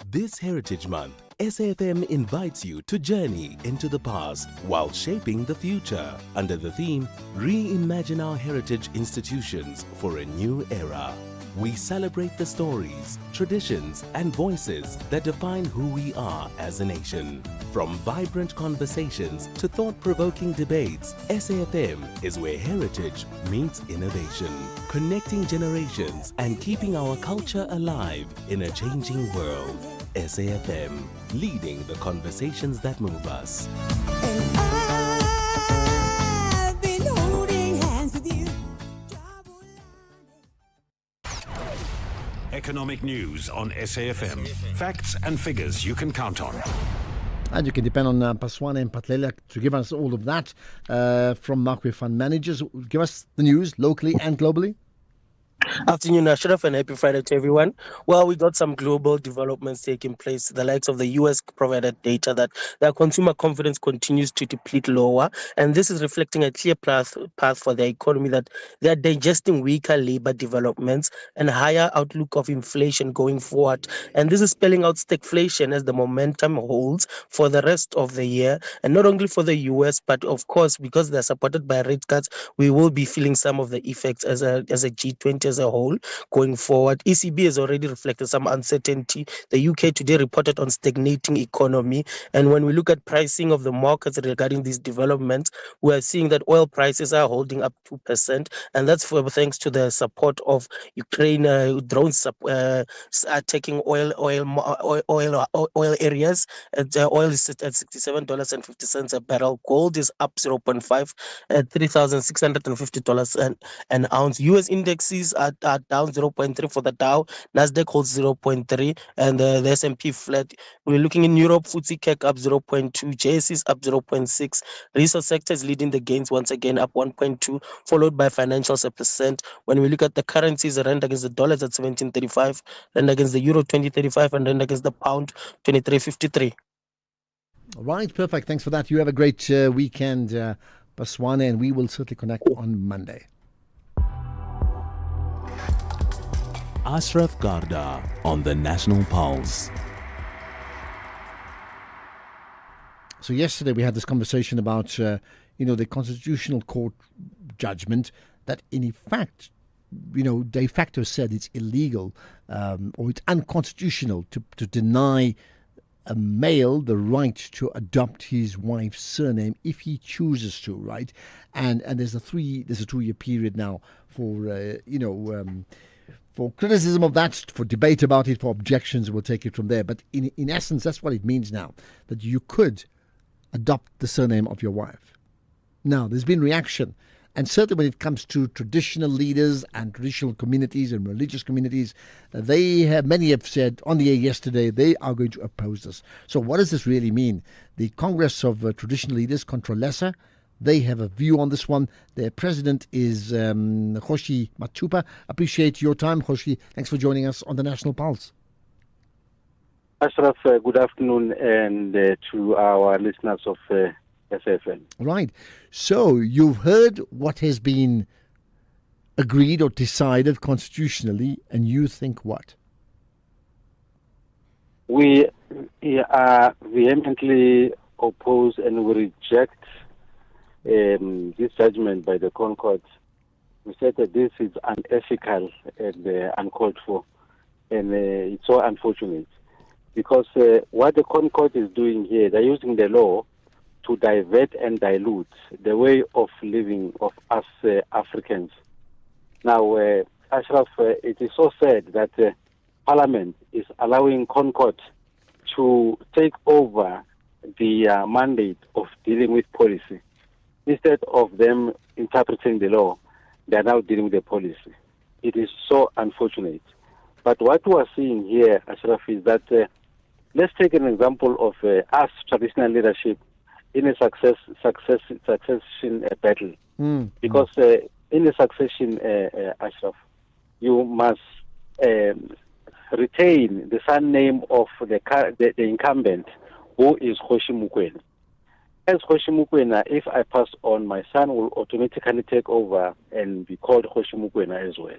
This Heritage Month, SAFM invites you to journey into the past while shaping the future under the theme Reimagine Our Heritage Institutions for a New Era. We celebrate the stories, traditions, and voices that define who we are as a nation. From vibrant conversations to thought-provoking debates, SAFM is where heritage meets innovation, connecting generations and keeping our culture alive in a changing world. SAFM, leading the conversations that move us. Economic news on SAFM. Facts and figures you can count on. And you can depend on Paswane and Patlela to give us all of that from Markway Fund Managers. Give us the news locally and globally. Afternoon, Ashraf, and happy Friday to everyone. Well, we got some global developments taking place. The likes of the US provided data that their consumer confidence continues to deplete lower, and this is reflecting a clear path for the economy that they are digesting weaker labor developments and higher outlook of inflation going forward. And this is spelling out stagflation as the momentum holds for the rest of the year, and not only for the US, but of course, because they're supported by rate cuts, we will be feeling some of the effects as a G20 as a whole going forward. ECB has already reflected some uncertainty. The UK today reported on stagnating economy, and when we look at pricing of the markets regarding these developments, we are seeing that oil prices are holding up 2%, and that's thanks to the support of Ukraine. Drones attacking oil areas. Oil is at $67.50 a barrel. Gold is up 0.5 at $3,650 an ounce. US indexes are down 0.3 for the Dow. Nasdaq holds 0.3, and the S&P flat. We're looking in Europe. FTSE CAC up 0.2, JSE's up 0.6. Resource sector is leading the gains once again, up 1.2, followed by financials 1%. When we look at the currencies, the rand against the dollar is at 17.35, rand against the euro 20.35, and rand against the pound 23.53. All right, perfect. Thanks for that. You have a great weekend, Paswane, and we will certainly connect on Monday. Ashraf Garda on the National Pulse. So yesterday we had this conversation about, the Constitutional Court judgment that in fact, de facto said it's illegal or it's unconstitutional to deny a male the right to adopt his wife's surname if he chooses to, right? And there's a 2-year period now for for criticism of that, for debate about it, for objections. We'll take it from there. But in essence, that's what it means now, that you could adopt the surname of your wife. Now, there's been reaction. And certainly when it comes to traditional leaders and traditional communities and religious communities, many have said on the air yesterday, they are going to oppose this. So what does this really mean? The Congress of Traditional Leaders, Controlesa, they have a view on this one. Their president is Kgoshi Mathupha. Appreciate your time, Kgoshi. Thanks for joining us on the National Pulse. Ashraf, good afternoon, and to our listeners of SAFM. Right. So you've heard what has been agreed or decided constitutionally, and you think what? We are vehemently opposed and we reject this judgment by the ConCourt. We said that this is unethical and uncalled for, and it's so unfortunate because what the ConCourt is doing here, they're using the law to divert and dilute the way of living of us Africans. Now, Ashraf, it is so sad that Parliament is allowing ConCourt to take over the mandate of dealing with policy. Instead of them interpreting the law, they are now dealing with the policy. It is so unfortunate. But what we are seeing here, Ashraf, is that let's take an example of us traditional leadership in a succession battle. Because in a succession, Ashraf, you must retain the surname of the incumbent, who is Kgoshi Mokoena. As Kgoshi Mokoena, if I pass on, my son will automatically take over and be called Kgoshi Mokoena as well.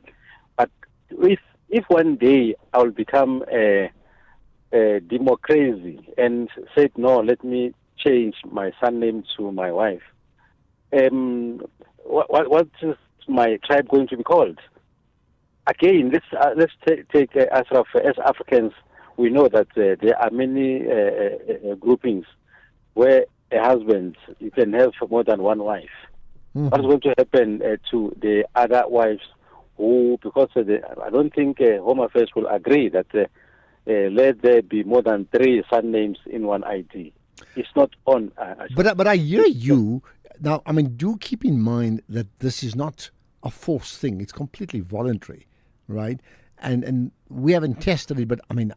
But if one day I will become a democracy and said, no, let me change my surname to my wife, what is my tribe going to be called? Again, let's take Ashraf. As Africans, we know that there are many groupings where a husband, you can have more than one wife. What's going to happen to the other wives who, because I don't think Home Affairs will agree that let there be more than 3 surnames in one ID. It's not on. But I hear you. Now, I mean, do keep in mind that this is not a forced thing. It's completely voluntary, right? And we haven't tested it, but I mean,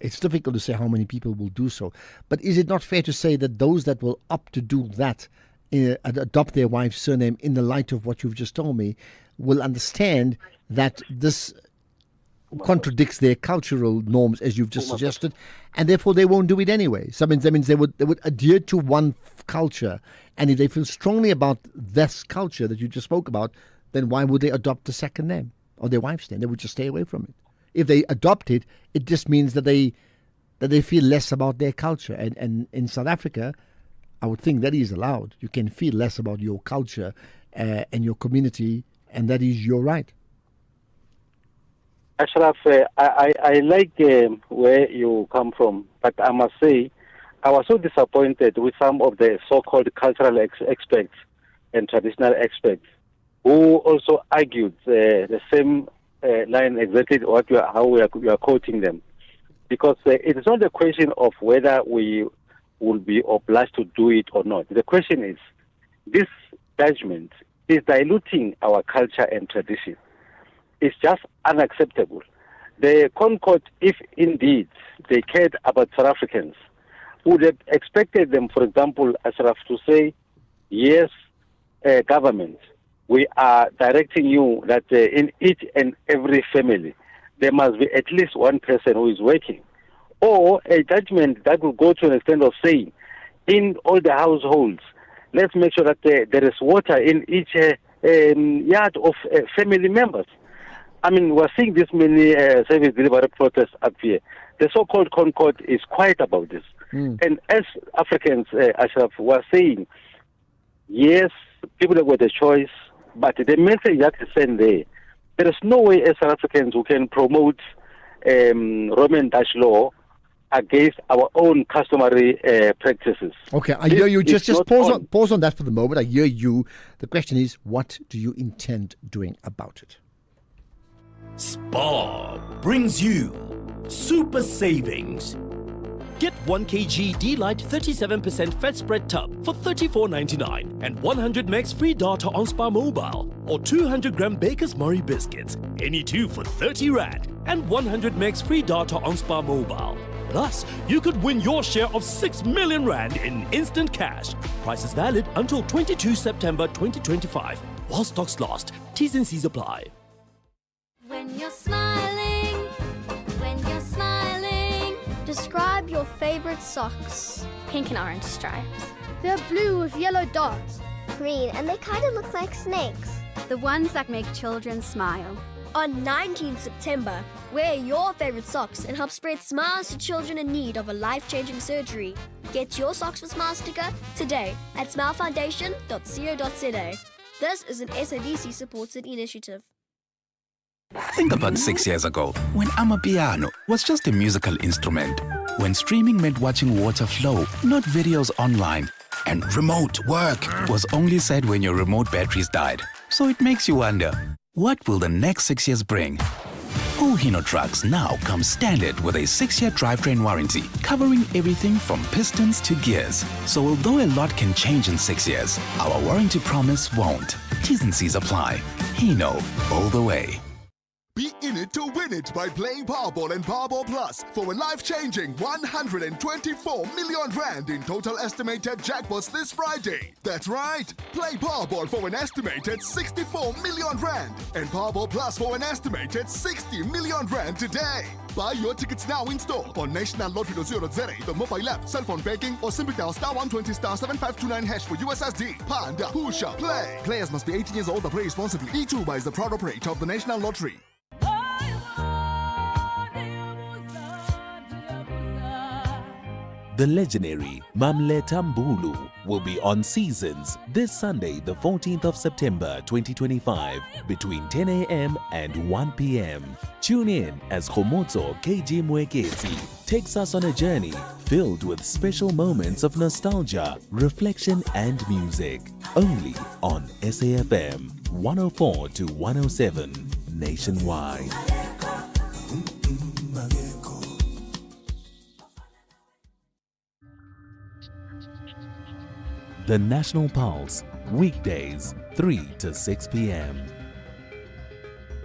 it's difficult to say how many people will do so. But is it not fair to say that those that will opt to do that, adopt their wife's surname in the light of what you've just told me, will understand that this contradicts their cultural norms, as you've just suggested, and therefore they won't do it anyway. So that means they would adhere to one culture, and if they feel strongly about this culture that you just spoke about, then why would they adopt the second name or their wife's name? They would just stay away from it. If they adopt it, it just means that they feel less about their culture. And in South Africa, I would think that is allowed. You can feel less about your culture and your community, and that is your right. Ashraf, I like where you come from, but I must say I was so disappointed with some of the so-called cultural experts and traditional experts who also argued the same line exactly how you are quoting them. Because it is not a question of whether we will be obliged to do it or not. The question is, this judgment is diluting our culture and tradition. It's just unacceptable. The ConCourt, if indeed they cared about South Africans, would have expected them, for example, Ashraf, to say, yes, government, we are directing you that in each and every family, there must be at least one person who is working. Or a judgment that will go to an extent of saying, in all the households, let's make sure that there is water in each yard of family members. I mean, we're seeing this many service delivery protests up here. The so-called ConCourt is quiet about this. And as Africans, Ashraf, were saying, yes, people have got a choice, but the message that is sent there is no way as South Africans who can promote Roman Dutch law against our own customary practices. Okay, I hear you. Just pause on that for the moment. I hear you. The question is, what do you intend doing about it? Spar brings you super savings. Get 1 kg D-Lite 37% fat spread tub for $34.99 and 100 megs free data on Spar Mobile, or 200 gram Baker's Murray biscuits, any two for 30 Rand, and 100 megs free data on Spar Mobile. Plus, you could win your share of 6 million Rand in instant cash. Price is valid until 22 September 2025. While stocks last, T's and C's apply. When you're smiling, describe favorite socks? Pink and orange stripes. They're blue with yellow dots. Green, and they kind of look like snakes. The ones that make children smile. On 19th September, wear your favorite socks and help spread smiles to children in need of a life-changing surgery. Get your Socks for Smiles sticker today at smilefoundation.co.za. This is an SABC-supported initiative. Think about 6 years ago, when Amapiano was just a musical instrument, when streaming meant watching water flow, not videos online, and remote work was only said when your remote batteries died. So it makes you wonder, what will the next 6 years bring? Hino trucks now come standard with a 6-year drivetrain warranty, covering everything from pistons to gears. So although a lot can change in 6 years, our warranty promise won't. T's and C's apply. Hino, all the way. Be in it to win it by playing Powerball and Powerball Plus for a life-changing 124 million rand in total estimated jackpots this Friday. That's right. Play Powerball for an estimated 64 million rand and Powerball Plus for an estimated 60 million rand today. Buy your tickets now in store on nationallottery.co.za, the mobile app, cell phone banking, or simply dial *120 *7529# for USSD. Panda, Pusha, play. Players must be 18 years old or play responsibly. E2 is the proud operator of the National Lottery. The legendary Mamleta Mbulu will be on Seasons this Sunday, the 14th of September 2025, between 10 a.m. and 1 p.m. Tune in as Khomotso KG Mweketi takes us on a journey filled with special moments of nostalgia, reflection, and music. Only on SAFM 104 to 107 nationwide. The National Pulse, weekdays, 3 to 6 p.m.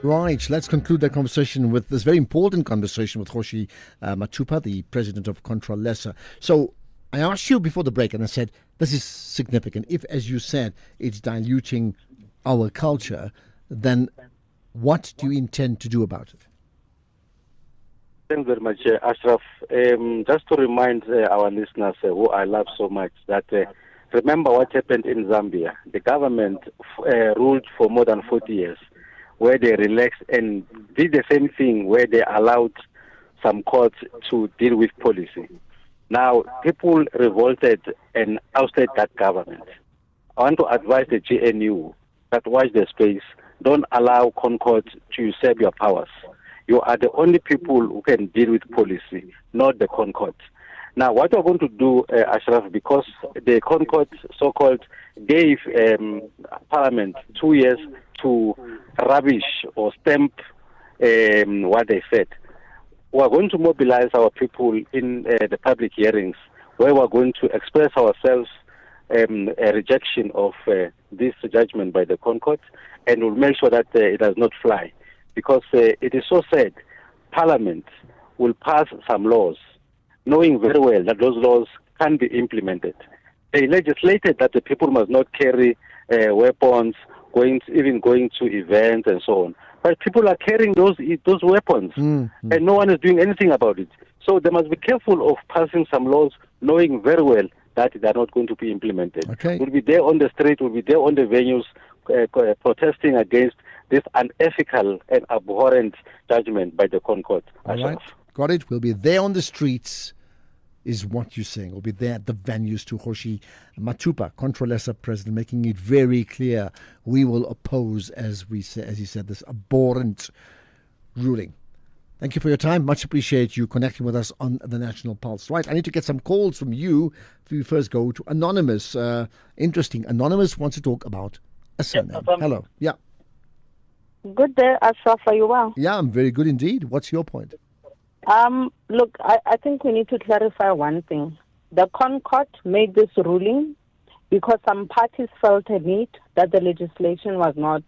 Right, let's conclude that conversation with this very important conversation with Kgosi Mathupha, the president of ContraLesa. So I asked you before the break and I said, this is significant. If, as you said, it's diluting our culture, then what do you intend to do about it? Thank you very much, Ashraf. Just to remind our listeners who I love so much that remember what happened in Zambia. The government ruled for more than 40 years, where they relaxed and did the same thing, where they allowed some courts to deal with policy. Now, people revolted and ousted that government. I want to advise the GNU that watch the space. Don't allow Concord to usurp your powers. You are the only people who can deal with policy, not the Concord. Now, what we're going to do, Ashraf, because the Concord so-called gave Parliament 2 years to rubbish or stamp what they said, we're going to mobilize our people in the public hearings, where we're going to express ourselves a rejection of this judgment by the Concord, and we'll make sure that it does not fly. Because it is so sad, Parliament will pass some laws, knowing very well that those laws can be implemented. They legislated that the people must not carry weapons, even going to events and so on. But people are carrying those weapons, and no one is doing anything about it. So they must be careful of passing some laws, knowing very well that they are not going to be implemented. Okay. We'll be there on the street, we'll be there on the venues, protesting against this unethical and abhorrent judgment by the Concord. All right, got it. We'll be there on the streets, is what you're saying. We'll be there at the venues to Kgosi Mathupha, ContraLesa president, making it very clear we will oppose, as he said, this abhorrent ruling. Thank you for your time. Much appreciate you connecting with us on the National Pulse. Right, I need to get some calls from you. If we first go to Anonymous. Interesting. Anonymous wants to talk about a surname. Hello. Yeah. Good day, Ashraf. Are you well? Yeah, I'm very good indeed. What's your point? Look, I think we need to clarify one thing. The Concord made this ruling because some parties felt a need that the legislation was not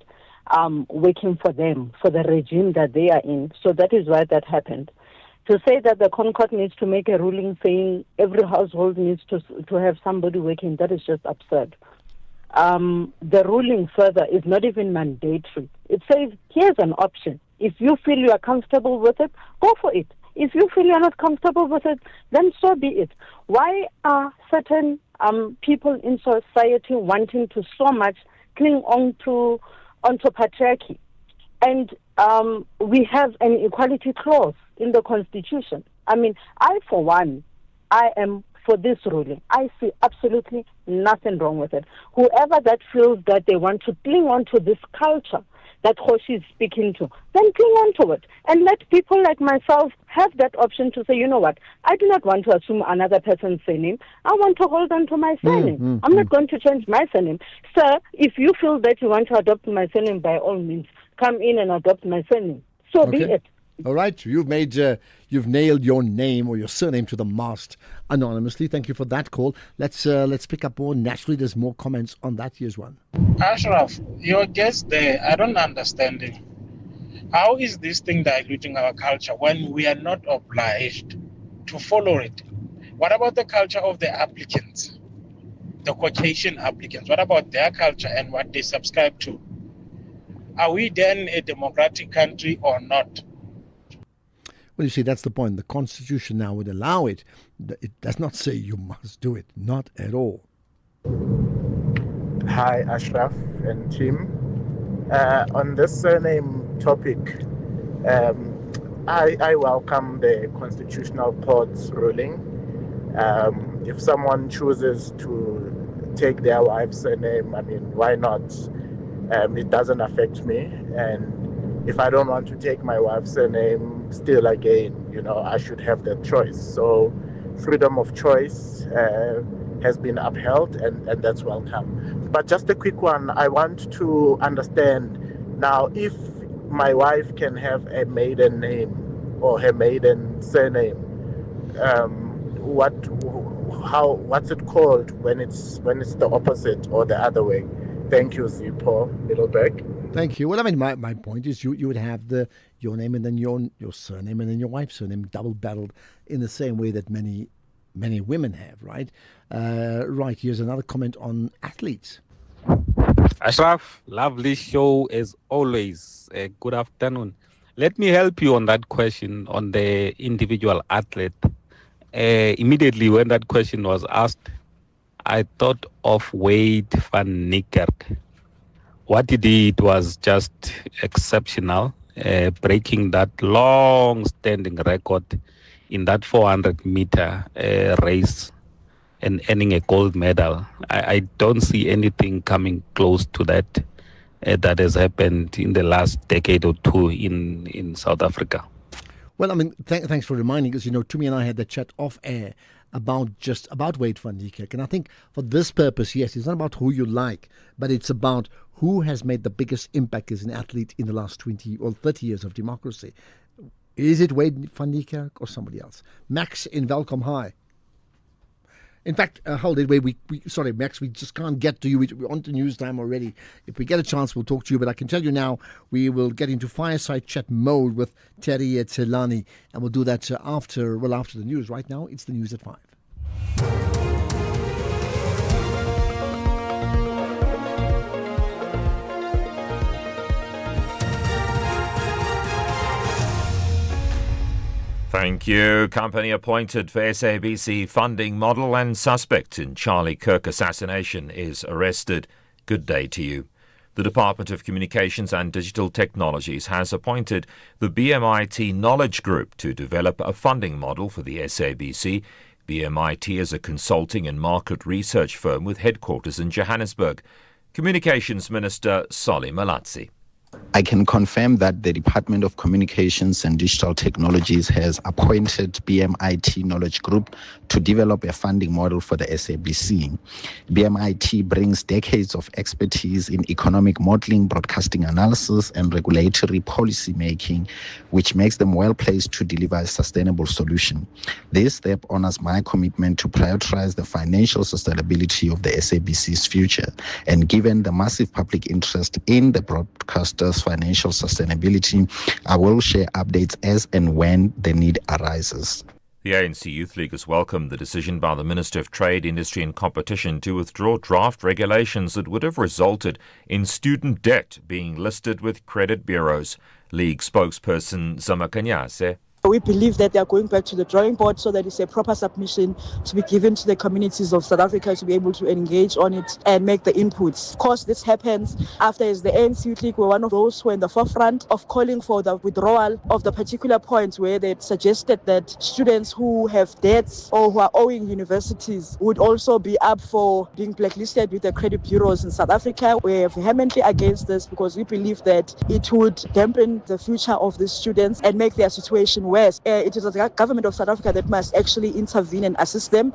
working for them, for the regime that they are in. So that is why that happened. To say that the Concord needs to make a ruling saying every household needs to have somebody working, that is just absurd. The ruling further is not even mandatory. It says, here's an option. If you feel you are comfortable with it, go for it. If you feel you're not comfortable with it, then so be it. Why are certain people in society wanting to so much cling onto patriarchy? And we have an equality clause in the Constitution. I mean, I, for one, I am for this ruling. I see absolutely nothing wrong with it. Whoever that feels that they want to cling on to this culture that Kgoshi is speaking to, then cling on to it. And let people like myself have that option to say, you know what, I do not want to assume another person's surname. I want to hold on to my surname. I'm not going to change my surname. Sir, if you feel that you want to adopt my surname, by all means, come in and adopt my surname. So be it. All right, you've nailed your name or your surname to the mast anonymously. Thank you for that call. Let's pick up more. Naturally, there's more comments on that. Here's one. Ashraf, your guest there, I don't understand it. How is this thing diluting our culture when we are not obliged to follow it? What about the culture of the applicants, the Caucasian applicants? What about their culture and what they subscribe to? Are we then a democratic country or not? Well, you see, that's the point. The Constitution now would allow it. It does not say you must do it. Not at all. Hi, Ashraf and team. On this surname topic, I welcome the Constitutional Court's ruling. If someone chooses to take their wife's surname, I mean, why not? It doesn't affect me. And if I don't want to take my wife's surname, still again, I should have that choice. So freedom of choice has been upheld, and that's welcome. But just a quick one, I want to understand now, if my wife can have a maiden name or her maiden surname, what's it called when it's the opposite or the other way? Thank you, Zippo Middleburg. Thank you. Well, I mean, my point is you would have your name and then your surname and then your wife's surname double-barreled in the same way that many women have, right? Right, here's another comment on athletes. Ashraf, lovely show as always. Good afternoon. Let me help you on that question on the individual athlete. Immediately when that question was asked, I thought of Wade van Niekerk. What he did was just exceptional, breaking that long-standing record in that 400-meter race and earning a gold medal. I don't see anything coming close to that that has happened in the last decade or two in South Africa. Well, I mean, thanks for reminding us. Tumi and I had the chat off air about Wade van Niekerk. And I think for this purpose, yes, it's not about who you like, but it's about who has made the biggest impact as an athlete in the last 20 or 30 years of democracy. Is it Wade van Niekerk or somebody else? Max in Welkom, hi. In fact, hold it, sorry, Max, we just can't get to you. We're on to news time already. If we get a chance, we'll talk to you. But I can tell you now, we will get into fireside chat mode with Terry Tselani, and we'll do that after the news. Right now, it's the news at 5. Thank you. Company appointed for SABC funding model and suspect in Charlie Kirk assassination is arrested. Good day to you. The Department of Communications and Digital Technologies has appointed the BMIT Knowledge Group to develop a funding model for the SABC. BMIT is a consulting and market research firm with headquarters in Johannesburg. Communications Minister Solly Malatsi. I can confirm that the Department of Communications and Digital Technologies has appointed BMIT Knowledge Group to develop a funding model for the SABC. BMIT brings decades of expertise in economic modeling, broadcasting analysis, and regulatory policy making, which makes them well placed to deliver a sustainable solution. This step honors my commitment to prioritize the financial sustainability of the SABC's future, and given the massive public interest in the broadcaster's financial sustainability, I will share updates as and when the need arises. The ANC Youth League has welcomed the decision by the Minister of Trade, Industry and Competition to withdraw draft regulations that would have resulted in student debt being listed with credit bureaus. League spokesperson Zamakanyase. We believe that they are going back to the drawing board so that it's a proper submission to be given to the communities of South Africa to be able to engage on it and make the inputs. Of course, this happens after as the ANC Youth League were one of those who were in the forefront of calling for the withdrawal of the particular points where they suggested that students who have debts or who are owing universities would also be up for being blacklisted with the credit bureaus in South Africa. We are vehemently against this because we believe that it would dampen the future of the students and make their situation worse. It is the government of South Africa that must actually intervene and assist them.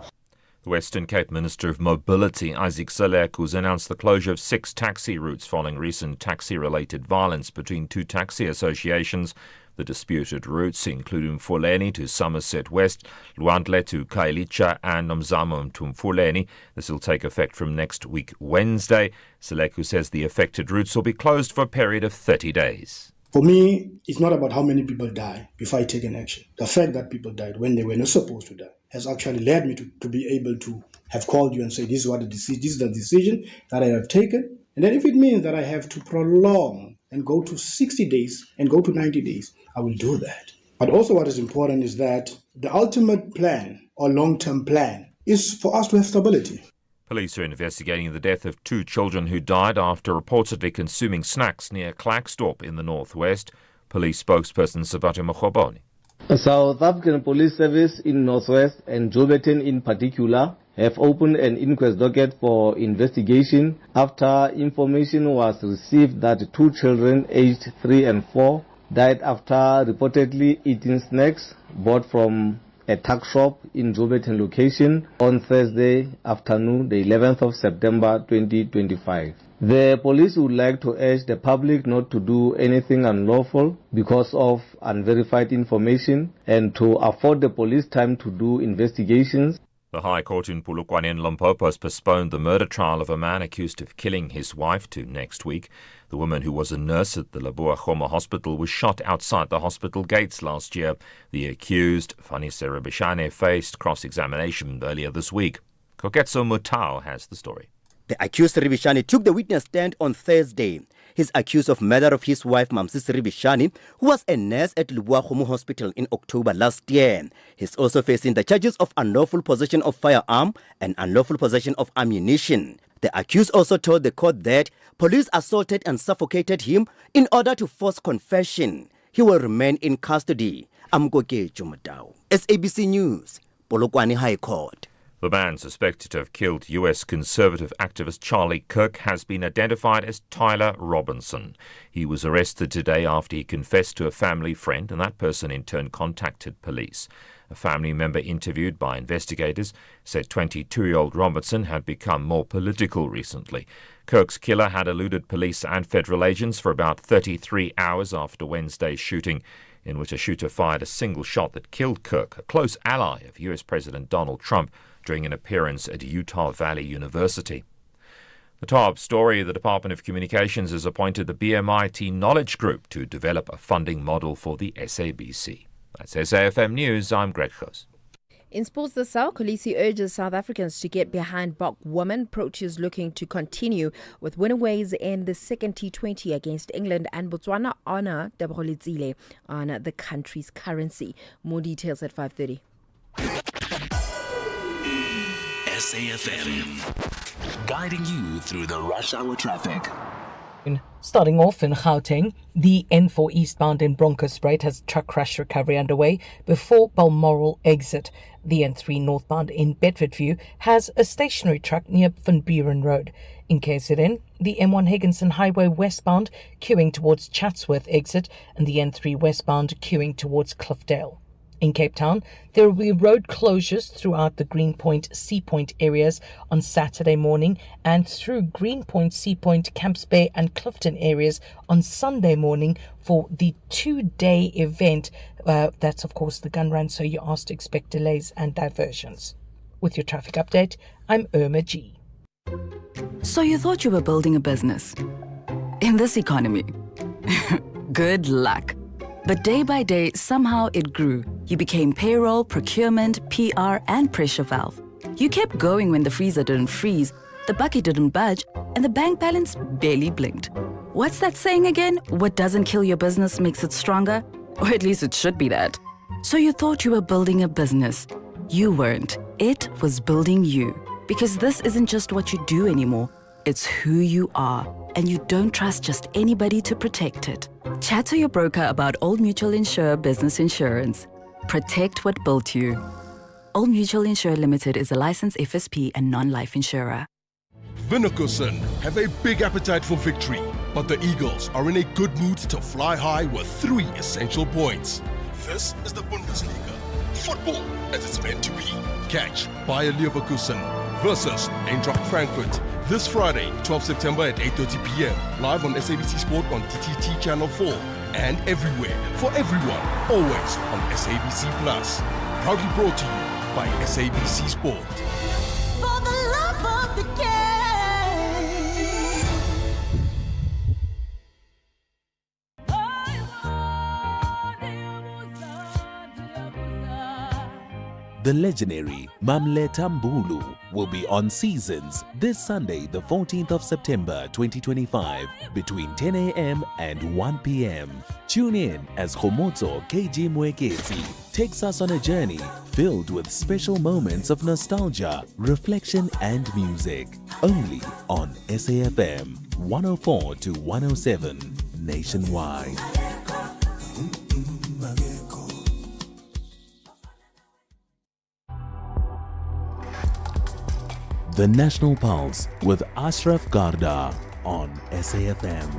The Western Cape Minister of Mobility, Isaac Selekus, announced the closure of 6 taxi routes following recent taxi-related violence between 2 taxi associations. The disputed routes include Mfuleni to Somerset West, Luandle to Kailicha and Nomzamo to Mfuleni. This will take effect from next week, Wednesday. Selekus says the affected routes will be closed for a period of 30 days. For me, it's not about how many people die before I take an action. The fact that people died when they were not supposed to die has actually led me to be able to have called you and say, this is the decision that I have taken. And then if it means that I have to prolong and go to 60 days and go to 90 days, I will do that. But also what is important is that the ultimate plan or long-term plan is for us to have stability. Police are investigating the death of 2 children who died after reportedly consuming snacks near Klerksdorp in the northwest. Police spokesperson Sabato Mkhoboni. The South African Police Service in Northwest and Joburg in particular have opened an inquest docket for investigation after information was received that 2 children aged 3 and 4 died after reportedly eating snacks bought from a tuck shop in Joburg location on Thursday afternoon, the 11th of September 2025. The police would like to urge the public not to do anything unlawful because of unverified information and to afford the police time to do investigations. The High Court in Polokwane in Limpopo has postponed the murder trial of a man accused of killing his wife to next week. The woman, who was a nurse at the Leboa Khoma Hospital, was shot outside the hospital gates last year. The accused, Vanessa Ribishane, faced cross-examination earlier this week. Koketso Mutao has the story. The accused Ribishane took the witness stand on Thursday. He's accused of murder of his wife Mamsisi Ribishane, who was a nurse at Leboa Khoma Hospital in October last year. He's also facing the charges of unlawful possession of firearm and unlawful possession of ammunition. The accused also told the court that police assaulted and suffocated him in order to force confession. He will remain in custody. Amgoke Jumudao, SABC News, Polokwane High Court. The man suspected to have killed U.S. conservative activist Charlie Kirk has been identified as Tyler Robinson. He was arrested today after he confessed to a family friend, and that person in turn contacted police. A family member interviewed by investigators said 22-year-old Robinson had become more political recently. Kirk's killer had eluded police and federal agents for about 33 hours after Wednesday's shooting, in which a shooter fired a single shot that killed Kirk, a close ally of U.S. President Donald Trump, during an appearance at Utah Valley University. The top story: the Department of Communications has appointed the BMIT Knowledge Group to develop a funding model for the SABC. That's SAFM News. I'm Greg Gos. In sports this hour, Kolisi urges South Africans to get behind Bok women. Proteas looking to continue with winaways in the second T20 against England, and Botswana honour Dabolitsile on the country's currency. More details at 5:30. SAFM, guiding you through the rush hour traffic. Starting off in Gauteng, the N4 eastbound in Bronkhorstspruit has truck crash recovery underway before Balmoral exit. The N3 northbound in Bedfordview has a stationary truck near Van Buren Road. In KZN, the M1 Higginson Highway westbound queuing towards Chatsworth exit, and the N3 westbound queuing towards Cliffdale. In Cape Town, there will be road closures throughout the Greenpoint, Seapoint areas on Saturday morning and through Greenpoint, Seapoint, Camps Bay and Clifton areas on Sunday morning for the 2-day event. That's, of course, the gun run, so you are to expect delays and diversions. With your traffic update, I'm Irma G. So you thought you were building a business? In this economy? Good luck. But day by day, somehow it grew. You became payroll, procurement, PR, and pressure valve. You kept going when the freezer didn't freeze, the bucket didn't budge, and the bank balance barely blinked. What's that saying again? What doesn't kill your business makes it stronger? Or at least it should be that. So you thought you were building a business. You weren't. It was building you. Because this isn't just what you do anymore. It's who you are. And you don't trust just anybody to protect it. Chat to your broker about Old Mutual Insure Business Insurance. Protect what built you. Old Mutual Insure Limited is a licensed FSP and non-life insurer. Vinacosin have a big appetite for victory, but the Eagles are in a good mood to fly high with 3 essential points. This is the Bundesliga. Football as it's meant to be. Catch Bayer Leverkusen versus Eintracht Frankfurt this Friday, 12 September at 8:30 p.m. Live on SABC Sport on TTT Channel 4 and everywhere for everyone, always on SABC Plus. Proudly brought to you by SABC Sport. For the love of the game. The legendary Mamleta Mbulu will be on Seasons this Sunday, the 14th of September 2025, between 10 a.m. and 1 p.m. Tune in as Khomotso KG Mwekezi takes us on a journey filled with special moments of nostalgia, reflection, and music. Only on SAFM 104 to 107 nationwide. The National Pulse with Ashraf Garda on SAFM.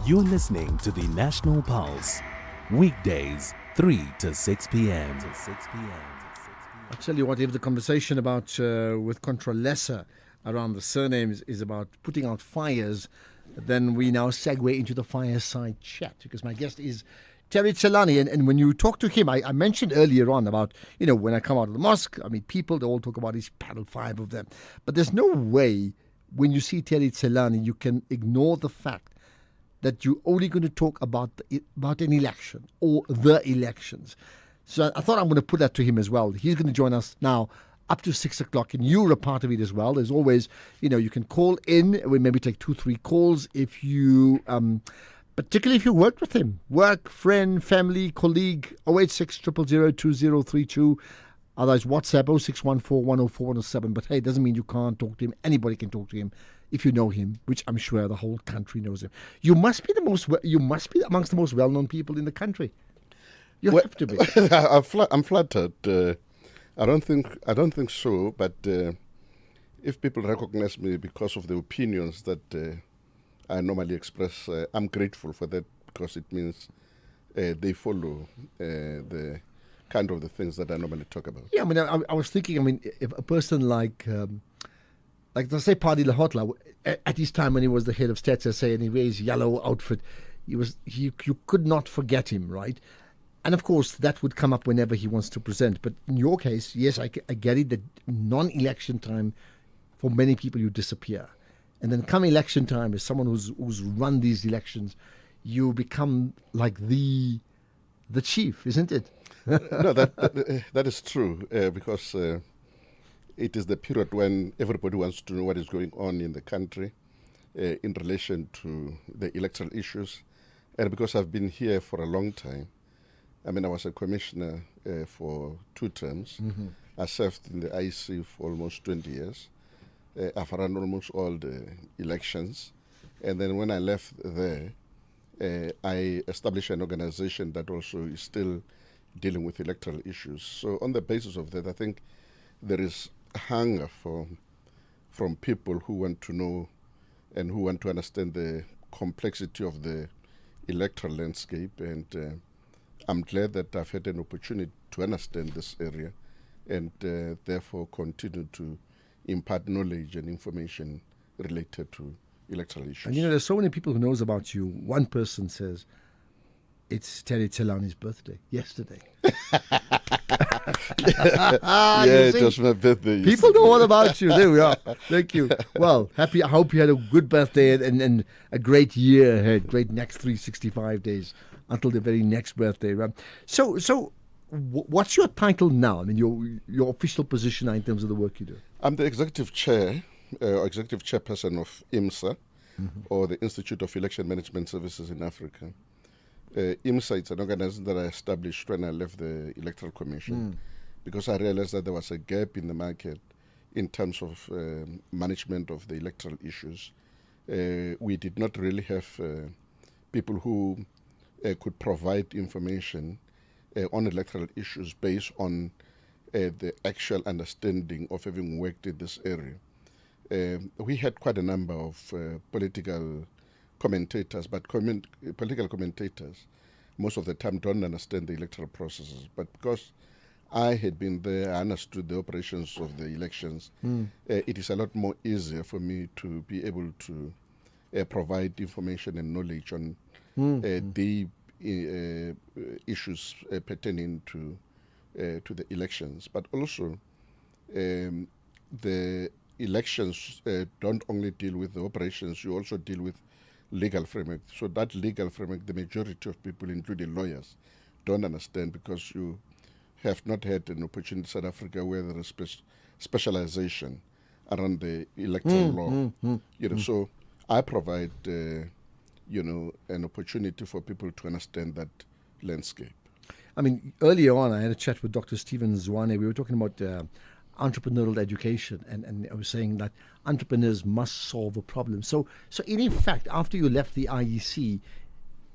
You're listening to the National Pulse, weekdays 3 to 6 p.m. I'll tell you what, if the conversation about with Contralessa around the surnames is about putting out fires, then we now segue into the fireside chat, because my guest is Terry Tselane, and when you talk to him, I mentioned earlier on about, when I come out of the mosque, people, they all talk about his panel, 5 of them. But there's no way when you see Terry Tselane, you can ignore the fact that you're only going to talk about an election or the elections. So I thought I'm going to put that to him as well. He's going to join us now up to 6 o'clock, and you're a part of it as well. There's always, you can call in. We maybe take 2-3 calls if you... particularly if you worked with him. Work, friend, family, colleague, 086 000 2032. Otherwise, WhatsApp 0614 104 107. But hey, it doesn't mean you can't talk to him. Anybody can talk to him if you know him, which I'm sure the whole country knows him. You must be amongst the most well-known people in the country. You have to be. I'm flattered. I don't think so. But if people recognize me because of the opinions that I normally express, I'm grateful for that, because it means they follow the kind of the things that I normally talk about. Yeah, I was thinking, if a person like let's say Paddy Lahotla, at his time when he was the head of Stats SA and he wears yellow outfit, you could not forget him, right? And of course, that would come up whenever he wants to present. But in your case, yes, I get it that non-election time, for many people, you disappear. And then come election time, as someone who's run these elections, you become like the chief, isn't it? No, that is true, because it is the period when everybody wants to know what is going on in the country in relation to the electoral issues. And because I've been here for a long time, I was a commissioner for 2 terms. Mm-hmm. I served in the IEC for almost 20 years. I've run almost all the elections. And then when I left there, I established an organization that also is still dealing with electoral issues. So on the basis of that, I think there is hunger from people who want to know and who want to understand the complexity of the electoral landscape. And I'm glad that I've had an opportunity to understand this area and therefore continue to impart knowledge and information related to electoral issues. And there's so many people who knows about you. One person says, it's Terry Tselane's birthday, yesterday. It was my birthday. People know all about you. There we are. Thank you. Well, I hope you had a good birthday and a great year ahead, great next 365 days until the very next birthday. Right? So what's your title now? Your official position in terms of the work you do? I'm the executive chair, executive chairperson of IMSA, or the Institute of Election Management Services in Africa. IMSA, it's an organization that I established when I left the Electoral Commission because I realized that there was a gap in the market in terms of management of the electoral issues. We did not really have people who could provide information on electoral issues based on the actual understanding of having worked in this area. We had quite a number of political commentators, but political commentators most of the time don't understand the electoral processes. But because I had been there, I understood the operations of the elections, it is a lot more easier for me to be able to provide information and knowledge on the issues pertaining to the elections. But also, the elections don't only deal with the operations, you also deal with legal framework. So that legal framework, the majority of people, including lawyers, don't understand because you have not had an opportunity in South Africa where there is specialization around the electoral law. So I provide, an opportunity for people to understand that landscape. I mean, earlier on, I had a chat with Dr. Stephen Zwane. We were talking about entrepreneurial education, and I was saying that entrepreneurs must solve a problem. So in effect, after you left the IEC,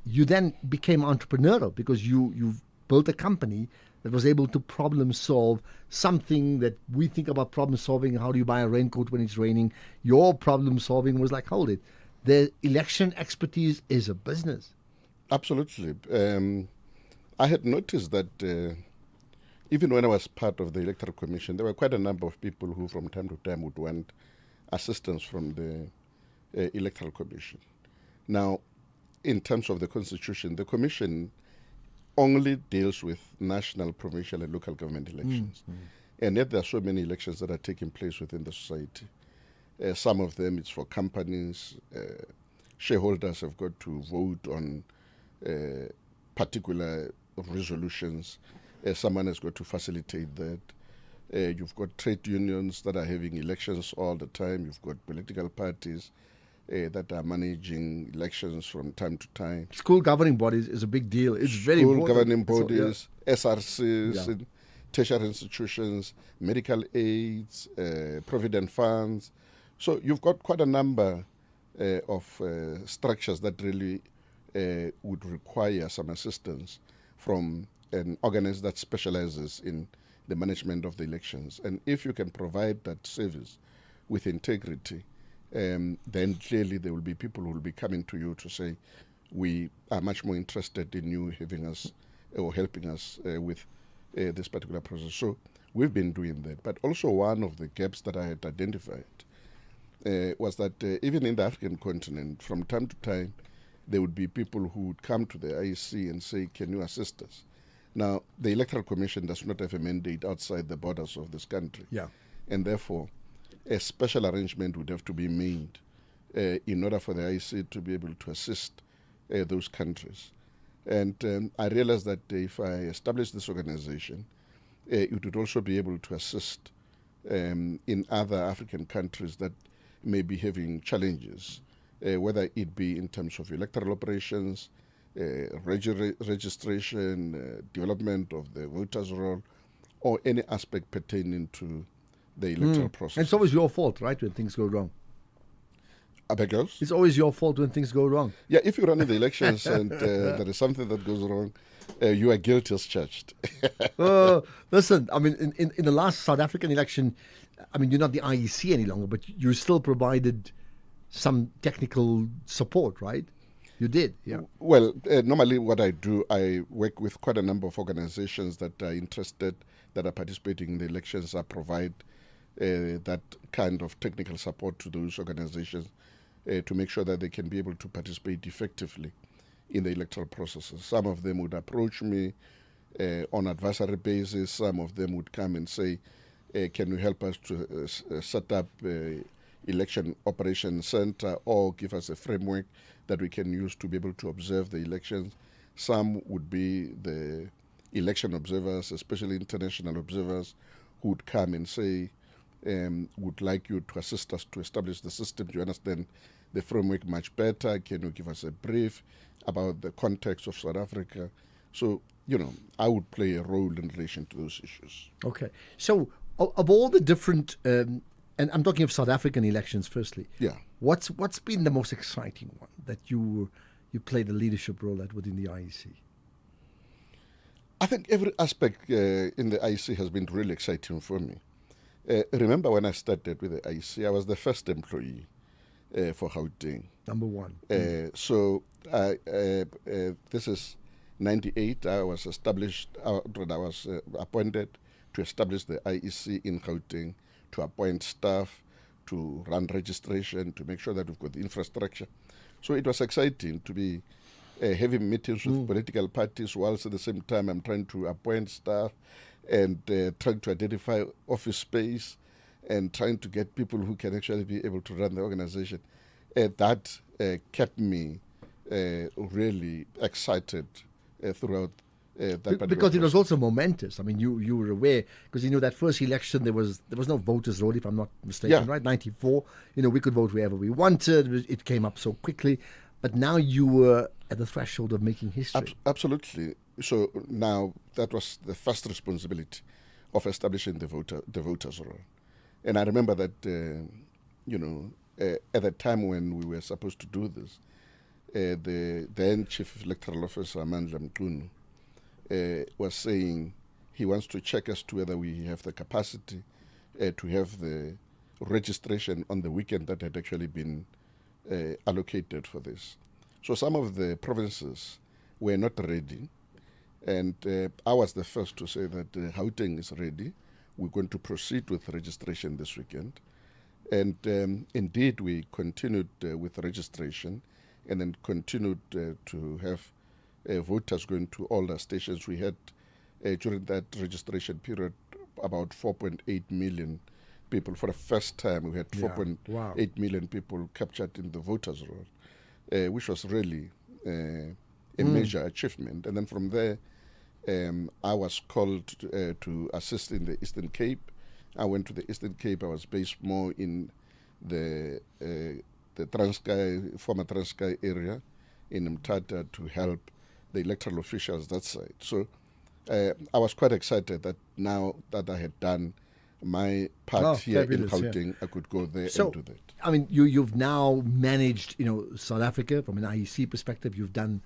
you then became entrepreneurial because you've built a company that was able to problem solve something that we think about problem solving. How do you buy a raincoat when it's raining? Your problem solving was like, hold it, the election expertise is a business. Absolutely. I had noticed that even when I was part of the Electoral Commission, there were quite a number of people who from time to time would want assistance from the Electoral Commission. Now, in terms of the Constitution, the Commission only deals with national, provincial, and local government elections. And yet there are so many elections that are taking place within the society. Some of them it's for companies. Shareholders have got to vote on particular resolutions. Someone has got to facilitate that. You've got trade unions that are having elections all the time. You've got political parties that are managing elections from time to time. School governing bodies is a big deal. It's very important. School governing bodies, SRCs, tertiary institutions, medical aids, provident funds. So you've got quite a number of structures that really would require some assistance from an organization that specializes in the management of the elections. And if you can provide that service with integrity, then clearly there will be people who will be coming to you to say, we are much more interested in you having us or helping us with this particular process. So we've been doing that. But also one of the gaps that I had identified was that even in the African continent, from time to time, there would be people who would come to the IEC and say, can you assist us? Now, the Electoral Commission does not have a mandate outside the borders of this country. And therefore, a special arrangement would have to be made in order for the IEC to be able to assist those countries. And I realized that if I establish this organization, it would also be able to assist in other African countries that may be having challenges, whether it be in terms of electoral operations, registration, development of the voters' roll, or any aspect pertaining to the electoral process. And it's always your fault, right, when things go wrong? I beg yours? It's always your fault when things go wrong. Yeah, if you run the elections and there is something that goes wrong, you are guilty as charged. Listen, I mean, in the last South African election, I mean, you're not the IEC any longer, but you still provided some technical support, right? You did, yeah. Well, normally what I do, I work with quite a number of organizations that are interested, that are participating in the elections. I provide that kind of technical support to those organizations to make sure that they can be able to participate effectively in the electoral processes. Some of them would approach me on advisory basis. Some of them would come and say, can you help us to set up election operations center or give us a framework that we can use to be able to observe the elections. Some would be the election observers, especially international observers, who would come and say, would like you to assist us to establish the system. You understand the framework much better? Can you give us a brief about the context of South Africa? So, I would play a role in relation to those issues. Okay. So, of all the different, and I'm talking of South African elections firstly. Yeah. What's been the most exciting one that you played a leadership role at within the IEC? I think every aspect in the IEC has been really exciting for me. Remember when I started with the IEC, I was the first employee for Gauteng. Number one. So this is 98. I was appointed to establish the IEC in Gauteng, to appoint staff, to run registration, to make sure that we've got the infrastructure. So it was exciting to be having meetings with political parties, whilst at the same time I'm trying to appoint staff and trying to identify office space and trying to get people who can actually be able to run the organization. That kept me really excited throughout that. Because it was also momentous. I mean, you were aware, because that first election there was no voters roll, if I'm not mistaken, right? 94. We could vote wherever we wanted. It came up so quickly. But now you were at the threshold of making history. Absolutely. So now that was the first responsibility of establishing the voters roll. And I remember that, at the time when we were supposed to do this, the then Chief Electoral Officer, Amandla Mqunu, was saying he wants to check as to whether we have the capacity to have the registration on the weekend that had actually been allocated for this. So some of the provinces were not ready, and I was the first to say that Gauteng is ready. We're going to proceed with registration this weekend. And indeed, we continued with registration and then continued to have voters going to all the stations. We had, during that registration period, about 4.8 million people. For the first time, we had 4.8 million people captured in the voters' roll, which was really a major achievement. And then from there, I was called to assist in the Eastern Cape. I went to the Eastern Cape. I was based more in the Transkei, former Transkei area in Mthatha to help the electoral officials that side. So I was quite excited that now that I had done my part here in Gauteng, I could go there and do that. I mean, you've now managed, South Africa from an IEC perspective. You've done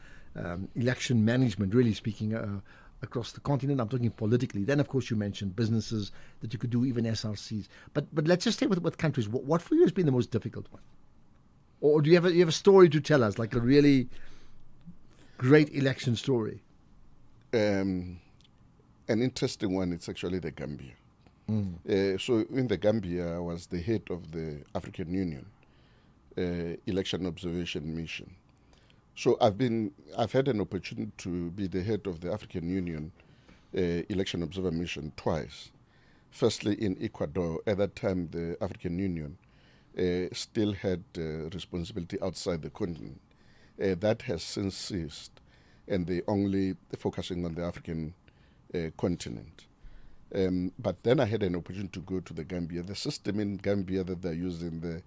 election management, really speaking, across the continent. I'm talking politically. Then, of course, you mentioned businesses that you could do, even SRCs. But let's just stay with countries. What for you has been the most difficult one? Or do you have a story to tell us, like a really great election story? An interesting one. It's actually the Gambia. So in the Gambia, I was the head of the African Union Election Observation Mission. So I've had an opportunity to be the head of the African Union Election Observer Mission twice. Firstly in Ecuador. At that time, the African Union still had responsibility outside the continent. That has since ceased, and they only focusing on the African continent. But then I had an opportunity to go to the Gambia. The system in Gambia that they're using there,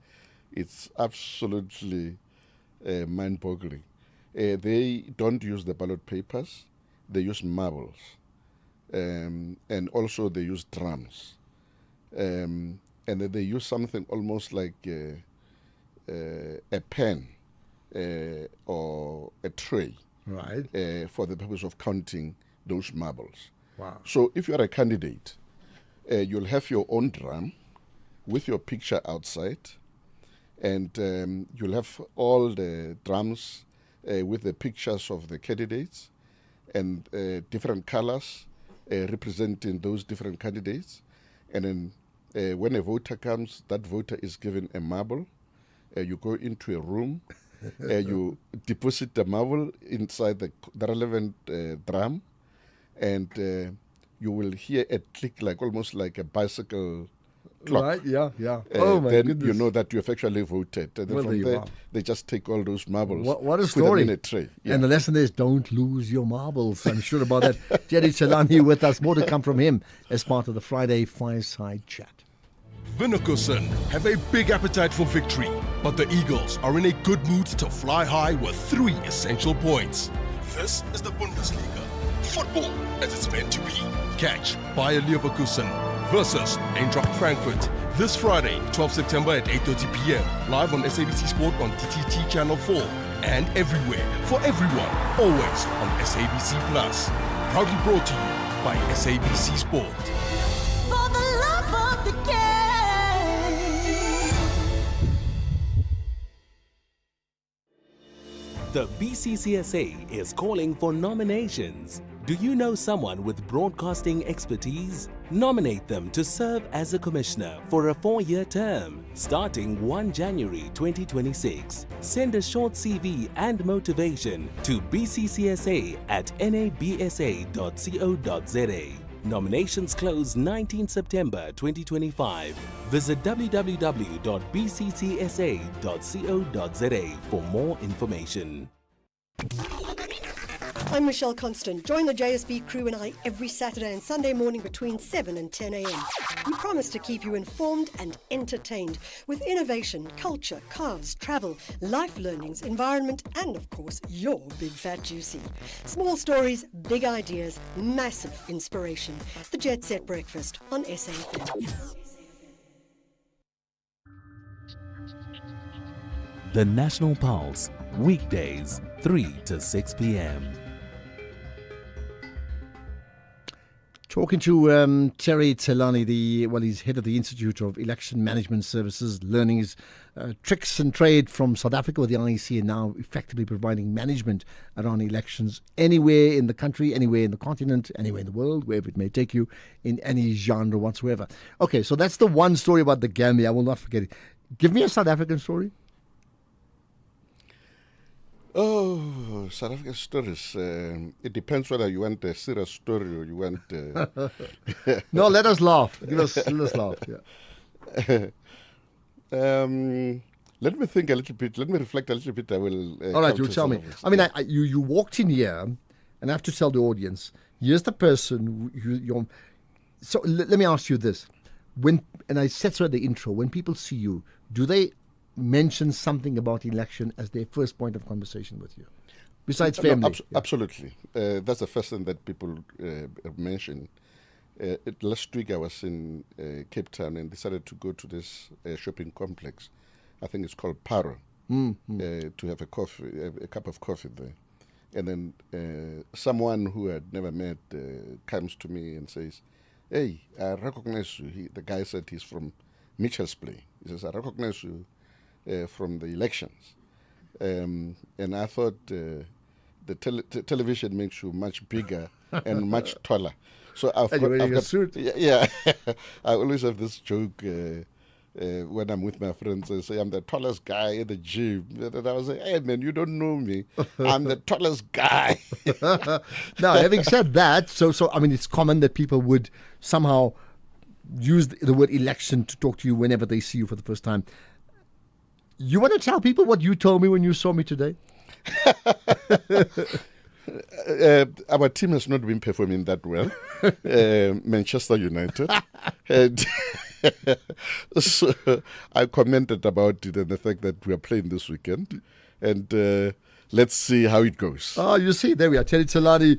it's absolutely mind-boggling. They don't use the ballot papers. They use marbles. And also they use drums. And then they use something almost like a pen or a tray, right, for the purpose of counting those marbles. Wow. So if you are a candidate, you'll have your own drum with your picture outside, and you'll have all the drums with the pictures of the candidates and different colors representing those different candidates. And then when a voter comes, that voter is given a marble. You go into a room, you deposit the marble inside the relevant drum, and you will hear a click, like almost like a bicycle clock. Right, yeah. Oh my then goodness. you know that you have actually voted. And then Well, from there you there, are. they just take all those marbles. What a put story. them in a tray. Yeah. And the lesson is, don't lose your marbles. I'm sure about that. Jerry Chalani with us. More to come from him as part of the Friday Fireside Chat. Vinakosan have a big appetite for victory, but the Eagles are in a good mood to fly high with 3 essential points. This is the Bundesliga. Football as it's meant to be. Catch Bayer Leverkusen versus Eintracht Frankfurt this Friday, 12 September at 8:30 p.m. live on SABC Sport on TTT Channel 4 and everywhere for everyone, always on SABC Plus. Proudly brought to you by SABC Sport. For the love of the game. The BCCSA is calling for nominations. Do you know someone with broadcasting expertise? Nominate them to serve as a commissioner for a 4-year term starting 1 January 2026. Send a short CV and motivation to bccsa@nabsa.co.za. Nominations close 19 September 2025. Visit www.bccsa.co.za for more information. I'm Michelle Constant. Join the JSB crew and I every Saturday and Sunday morning between 7 and 10 a.m. We promise to keep you informed and entertained with innovation, culture, cars, travel, life learnings, environment, and of course, your big fat juicy. Small stories, big ideas, massive inspiration. The Jet Set Breakfast on SAFM. The National Pulse, weekdays, 3 to 6 p.m. Talking to Terry Tselane, he's head of the Institute of Election Management Services, learning his tricks and trade from South Africa with the IEC, and now effectively providing management around elections anywhere in the country, anywhere in the continent, anywhere in the world, wherever it may take you, in any genre whatsoever. Okay, so that's the one story about the Gambia. I will not forget it. Give me a South African story. Oh, South African stories. It depends whether you want a serious story or you want... No, let us laugh. Let us laugh, yeah. Let me think a little bit. Let me reflect a little bit. I will... All right, you tell me. I mean, you walked in here, and I have to tell the audience, here's the person... So let me ask you this. And I said so at the intro, when people see you, do they mention something about election as their first point of conversation with you, besides family? No, absolutely. That's the first thing that people mention. Last week I was in Cape Town and decided to go to this shopping complex. I think it's called Paro, to have a cup of coffee there. And then someone who had never met comes to me and says, "Hey, I recognize you." The guy said he's from Mitchell's Play. He says, "I recognize you from the elections." And I thought the television makes you much bigger and much taller. So I've got a suit. Yeah. I always have this joke when I'm with my friends. I say I'm the tallest guy in the gym. And I was like, "Hey man, you don't know me. I'm the tallest guy." Now, having said that, so I mean, it's common that people would somehow use the word election to talk to you whenever they see you for the first time. You want to tell people what you told me when you saw me today? Our team has not been performing that well. Manchester United. And so I commented about it and the fact that we are playing this weekend. And let's see how it goes. Oh, you see, there we are. Terry Tselane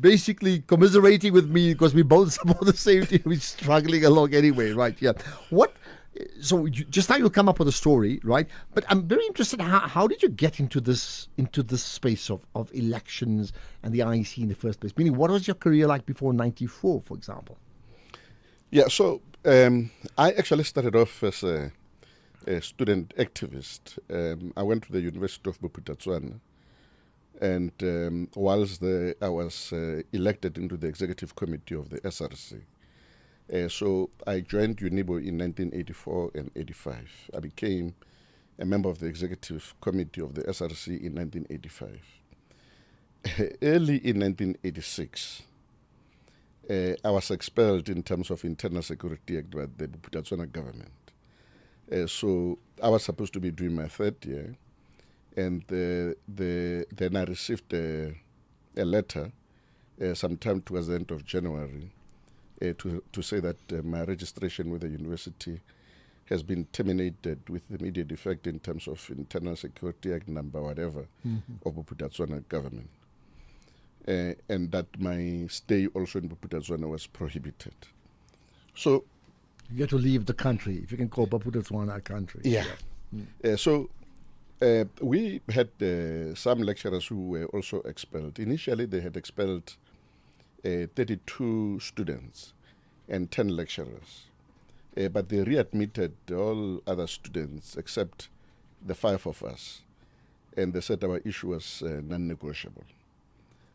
basically commiserating with me because we both support the same team. We're struggling along anyway, right? Yeah. So just now you'll come up with a story, right? But I'm very interested. How did you get into this space of elections and the IEC in the first place? Meaning, what was your career like before '94, for example? Yeah, so I actually started off as a student activist. I went to the University of Bophuthatswana, and whilst there, I was elected into the executive committee of the SRC. So I joined UNIBO in 1984 and 85. I became a member of the executive committee of the SRC in 1985. Early in 1986, I was expelled in terms of Internal Security Act by the Bophuthatswana government. So I was supposed to be doing my third year, and then I received a letter sometime towards the end of January to say that my registration with the university has been terminated with immediate effect in terms of Internal Security Act number whatever of Bophuthatswana government. And that my stay also in Bophuthatswana was prohibited. So you get to leave the country, if you can call Bophuthatswana a country. Yeah. So we had some lecturers who were also expelled. Initially, they had expelled 32 students and 10 lecturers. But they readmitted all other students except the 5 of us. And they said our issue was non-negotiable.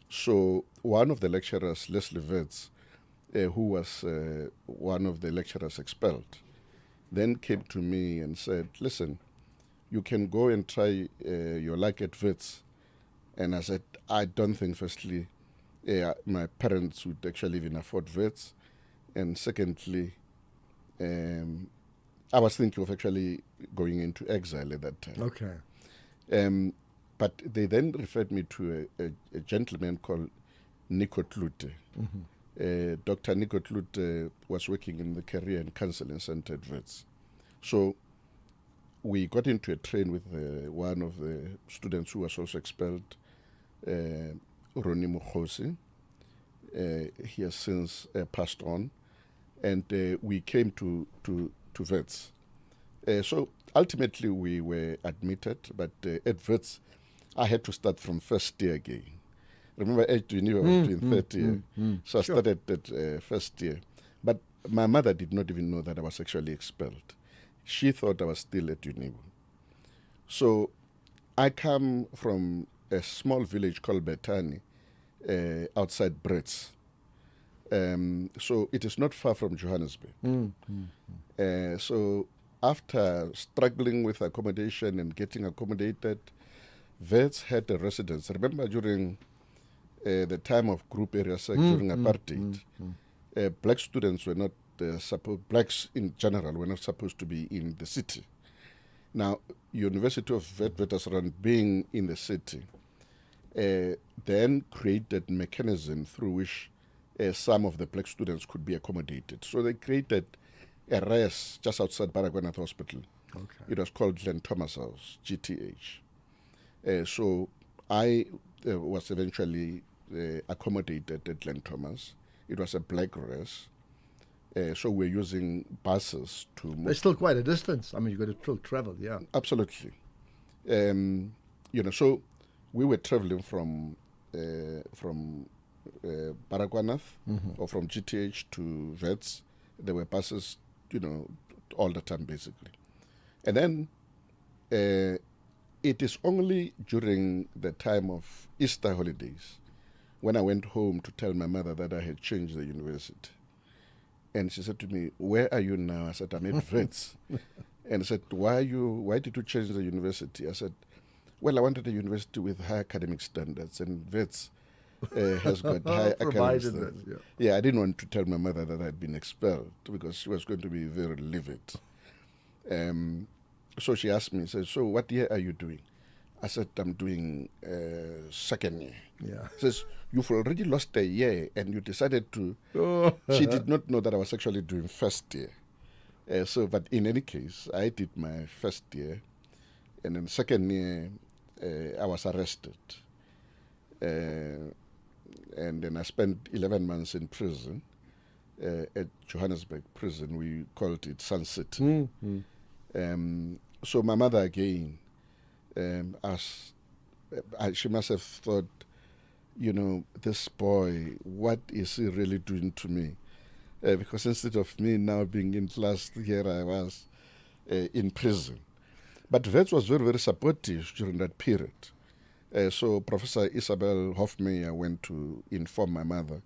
So one of the lecturers, Leslie Wits, who was one of the lecturers expelled, then came to me and said, listen, you can go and try your luck at Wits. And I said, I don't think, firstly, my parents would actually even afford Wits. And secondly, I was thinking of actually going into exile at that time. Okay. But they then referred me to a gentleman called Nico Tlute. Dr. Nico Tlute was working in the Career and Counseling Center at Wits. So we got into a train with one of the students who was also expelled, Ronnie Mukhosi. He has since passed on. And we came to Wits. So ultimately we were admitted, but at Wits I had to start from first year again. Remember, at Geneva I was doing third year, so I started at first year. But my mother did not even know that I was actually expelled. She thought I was still at Geneva. So I come from a small village called Betani, outside Brits. So it is not far from Johannesburg. So after struggling with accommodation and getting accommodated, Wits had a residence. Remember, during the time of group area sex, during apartheid, black students were not blacks in general were not supposed to be in the city. Now, University of Witwatersrand being in the city, then created mechanism through which some of the black students could be accommodated. So they created a res just outside Baragwanath Hospital. Okay. It was called Glenn Thomas House, GTH. So I was eventually accommodated at Glenn Thomas. It was a black res. So we're using buses to move. It's still quite a distance. I mean, you've got to still travel, yeah. Absolutely. So we were traveling from Baragwanath or from GTH to Wits. There were buses, all the time basically. And then it is only during the time of Easter holidays when I went home to tell my mother that I had changed the university. And she said to me, "Where are you now?" I said, "I'm at Wits." And I said, "Why did you change the university?" I said, "Well, I wanted a university with high academic standards, and Wits has got high academic standards." Yeah, I didn't want to tell my mother that I'd been expelled because she was going to be very livid. So she asked me, said, "So what year are you doing?" I said, "I'm doing second year." Yeah. She says, "You've already lost a year and you decided to..." She did not know that I was actually doing first year. But in any case, I did my first year. And then second year, I was arrested. And then I spent 11 months in prison, at Johannesburg prison. We called it Sun City. So my mother again, she must have thought, this boy, what is he really doing to me? Because instead of me now being in class, here I was in prison. But Wits was very, very supportive during that period. So Professor Isabel Hofmeyer went to inform my mother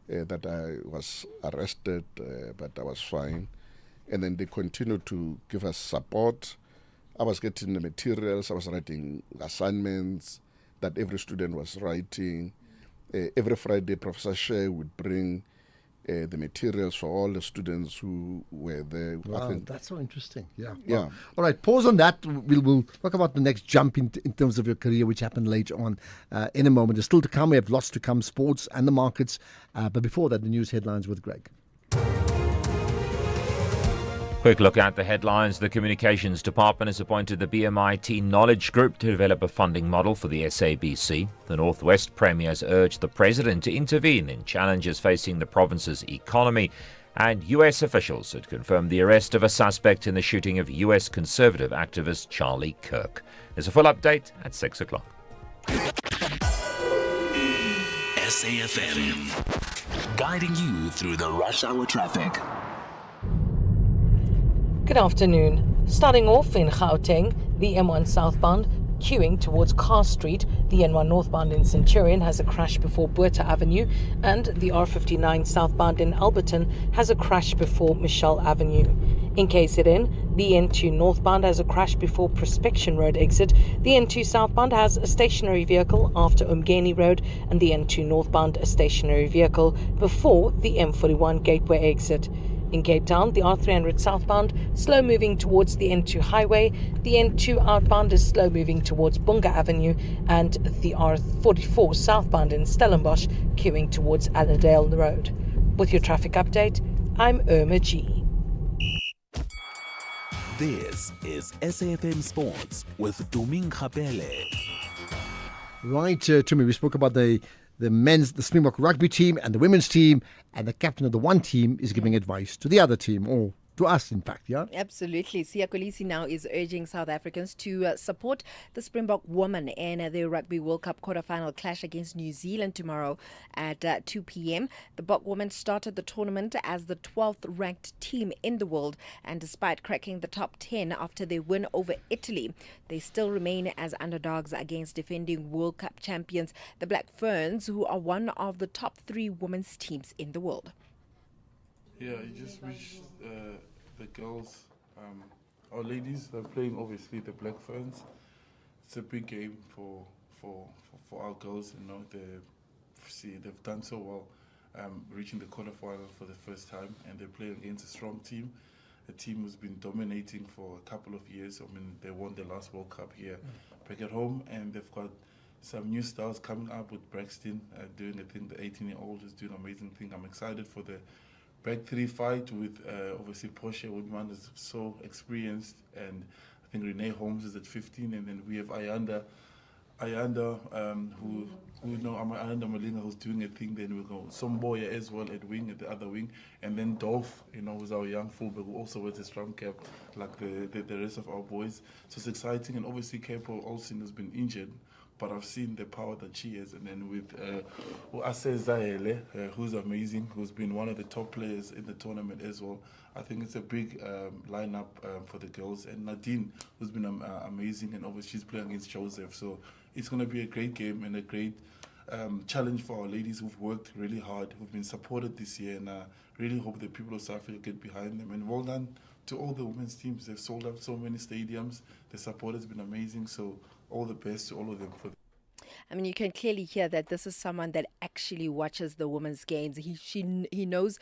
that I was arrested, but I was fine. And then they continued to give us support. I was getting the materials, I was writing assignments that every student was writing. Every Friday, Professor Shea would bring the materials for all the students who were there. Wow, I think that's so interesting. Yeah. Yeah. Wow. All right, pause on that. We'll talk about the next jump in terms of your career, which happened later on in a moment. There's still to come. We have lots to come, sports and the markets. But before that, the news headlines with Greg. Quick look at the headlines. The Communications Department has appointed the BMIT Knowledge Group to develop a funding model for the SABC. The Northwest Premier has urged the President to intervene in challenges facing the province's economy. And US officials had confirmed the arrest of a suspect in the shooting of US conservative activist Charlie Kirk. There's a full update at 6 o'clock. SAFM, guiding you through the rush hour traffic. Good afternoon. Starting off in Gauteng, the M1 southbound queuing towards Carr Street. The N1 northbound in Centurion has a crash before Buerta Avenue, and the R59 southbound in Alberton has a crash before Michelle Avenue. In KZN, the N2 northbound has a crash before Prospection Road exit. The N2 southbound has a stationary vehicle after Umgeni Road, and the N2 northbound a stationary vehicle before the M41 Gateway exit. In Cape Town, the R300 southbound slow moving towards the N2 highway. The N2 outbound is slow moving towards Bunga Avenue, and the R44 southbound in Stellenbosch queuing towards Allendale Road. With your traffic update, I'm Irma G. This is SAFM Sports with Tuming Khapele. Right, Tumi, we spoke about the Springbok rugby team and the women's team, and the captain of the one team is giving advice to the other team, or to us, in fact, yeah? Absolutely. Siya Kolisi now is urging South Africans to support the Springbok women in the Rugby World Cup quarter-final clash against New Zealand tomorrow at 2 p.m. The Bok women started the tournament as the 12th ranked team in the world, and despite cracking the top 10 after their win over Italy, they still remain as underdogs against defending World Cup champions, the Black Ferns, who are one of the top 3 women's teams in the world. Yeah, I just wish the girls, our ladies are playing obviously the Black Ferns. It's a big game for our girls. You know, they've done so well, reaching the quarterfinal for the first time, and they're playing against a strong team, a team who's been dominating for a couple of years. I mean, they won the last World Cup here back at home, and they've got some new stars coming up with Braxton doing a thing. The 18-year-old is doing an amazing thing. I'm excited for the back 3 fight with obviously Portia Woodman is so experienced, and I think Renee Holmes is at 15, and then we have Ayanda who know Ayanda Malinga, who's doing a thing. Then we go Somboya as well at wing, at the other wing, and then Dolph, who's our young fullback who also wears a strong cap like the rest of our boys. So it's exciting, and obviously Capo Olsen has been injured, but I've seen the power that she has. And then with Ase Zahele, who's amazing, who's been one of the top players in the tournament as well. I think it's a big lineup for the girls. And Nadine, who's been amazing, and obviously she's playing against Joseph. So it's going to be a great game and a great challenge for our ladies who've worked really hard, who've been supported this year. And I really hope that people of South Africa get behind them. And well done to all the women's teams. They've sold out so many stadiums. The support has been amazing. So all the best to all of them. I mean, you can clearly hear that this is someone that actually watches the women's games. He knows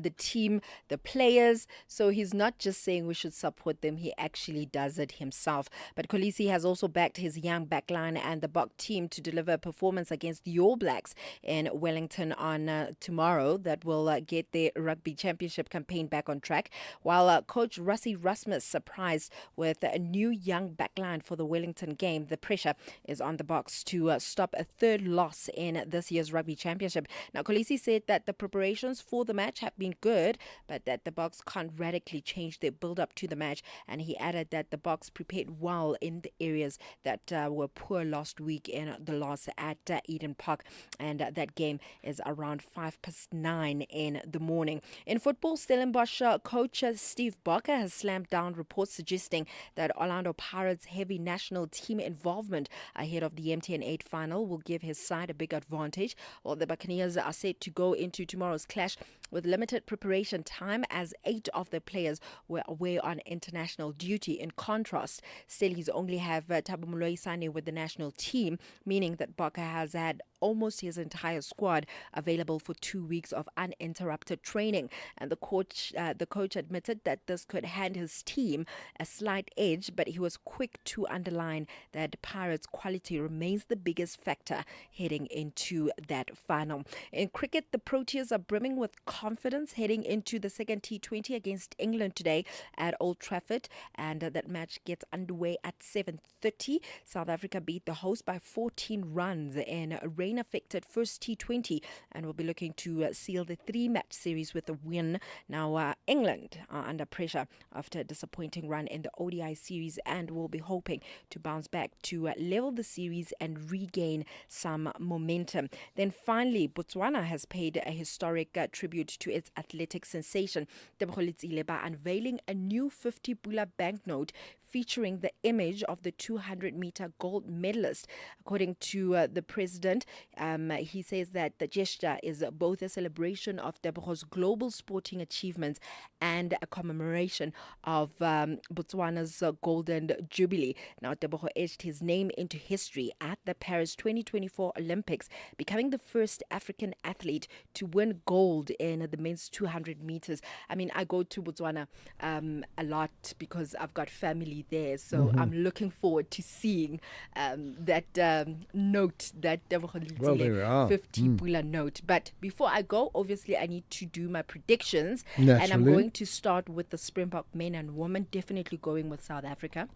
the team, the players, so he's not just saying we should support them, he actually does it himself. But Kolisi has also backed his young backline and the Bok team to deliver a performance against the All Blacks in Wellington on tomorrow that will get their rugby championship campaign back on track, while coach Rassie Rasmus surprised with a new young backline for the Wellington game. The pressure is on the Boks to stop a third loss in this year's rugby championship. Now, Kolisi said that the preparations for the match have been good, but that the Boks can't radically change their build-up to the match. And he added that the Boks prepared well in the areas that were poor last week in the loss at Eden Park. And that game is around 9:05 in the morning. In football, Stellenbosch coach Steve Barker has slammed down reports suggesting that Orlando Pirates' heavy national team involvement ahead of the MTN 8 final will give his side a big advantage. Well, the Buccaneers are set to go into tomorrow's clash with limited preparation time, as 8 of the players were away on international duty. In contrast, Stellies only have Thabo Moloi-Sane with the national team, meaning that Barker has had almost his entire squad available for 2 weeks of uninterrupted training. And the coach admitted that this could hand his team a slight edge, but he was quick to underline that Pirates' quality remains the biggest factor heading into that final. In cricket, the Proteas are brimming with confidence heading into the second T20 against England today at Old Trafford, and that match gets underway at 7:30. South Africa beat the host by 14 runs in a rain-affected first T20 and will be looking to seal the 3-match series with a win. Now, England are under pressure after a disappointing run in the ODI series and will be hoping to bounce back to level the series and regain some momentum. Then finally, Botswana has paid a historic tribute to its athletic sensation, Tebogo Letsile, by unveiling a new 50 Pula banknote featuring the image of the 200-meter gold medalist. According to the president, he says that the gesture is both a celebration of Tebogo's global sporting achievements and a commemoration of Botswana's golden jubilee. Now, Tebogo etched his name into history at the Paris 2024 Olympics, becoming the first African athlete to win gold in the men's 200 meters. I mean, I go to Botswana a lot because I've got family there, so I'm looking forward to seeing that note, that Well, there we are. 50 Pula note. But before I go, obviously I need to do my predictions, and Naturally. I'm going to start with the Springbok men and women, definitely going with South Africa.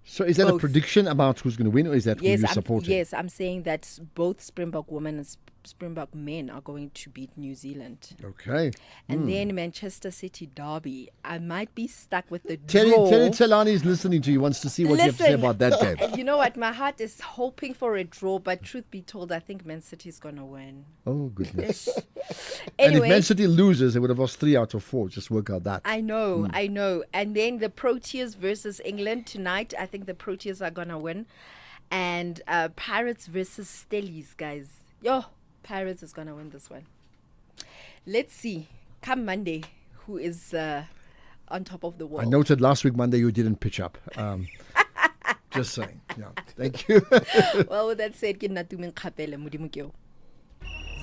So is that Both. a prediction about who's going to win, or is that who you're supporting? Yes, I'm saying that both Springbok women and Springbok men are going to beat New Zealand. Okay. And then Manchester City derby. I might be stuck with the Terry draw. Telani is listening to you, wants to see what you have to say about that game. You know what? My heart is hoping for a draw, but truth be told, I think Man City is going to win. Oh, goodness. And Anyway, if Man City loses, they would have lost 3 out of 4. Just work out that. I know. And then the Proteas versus England tonight. I think the Proteas are going to win. And Pirates versus Stellies, guys. Pirates is going to win this one. Let's see. Come Monday, who is on top of the world. I noted last week, Monday, you didn't pitch up. Just saying. Yeah. Thank you. Well, with that said, ke nna Tumeng Kgapele, Modimo ke o.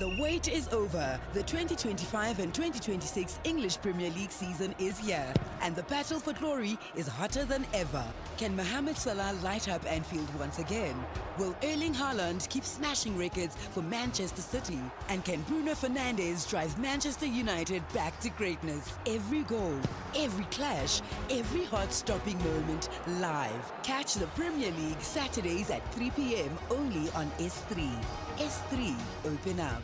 The wait is over. The 2025 and 2026 English Premier League season is here, and the battle for glory is hotter than ever. Can Mohamed Salah light up Anfield once again? Will Erling Haaland keep smashing records for Manchester City? And can Bruno Fernandes drive Manchester United back to greatness? Every goal, every clash, every heart-stopping moment live. Catch the Premier League Saturdays at 3 p.m. only on S3. S3, open up.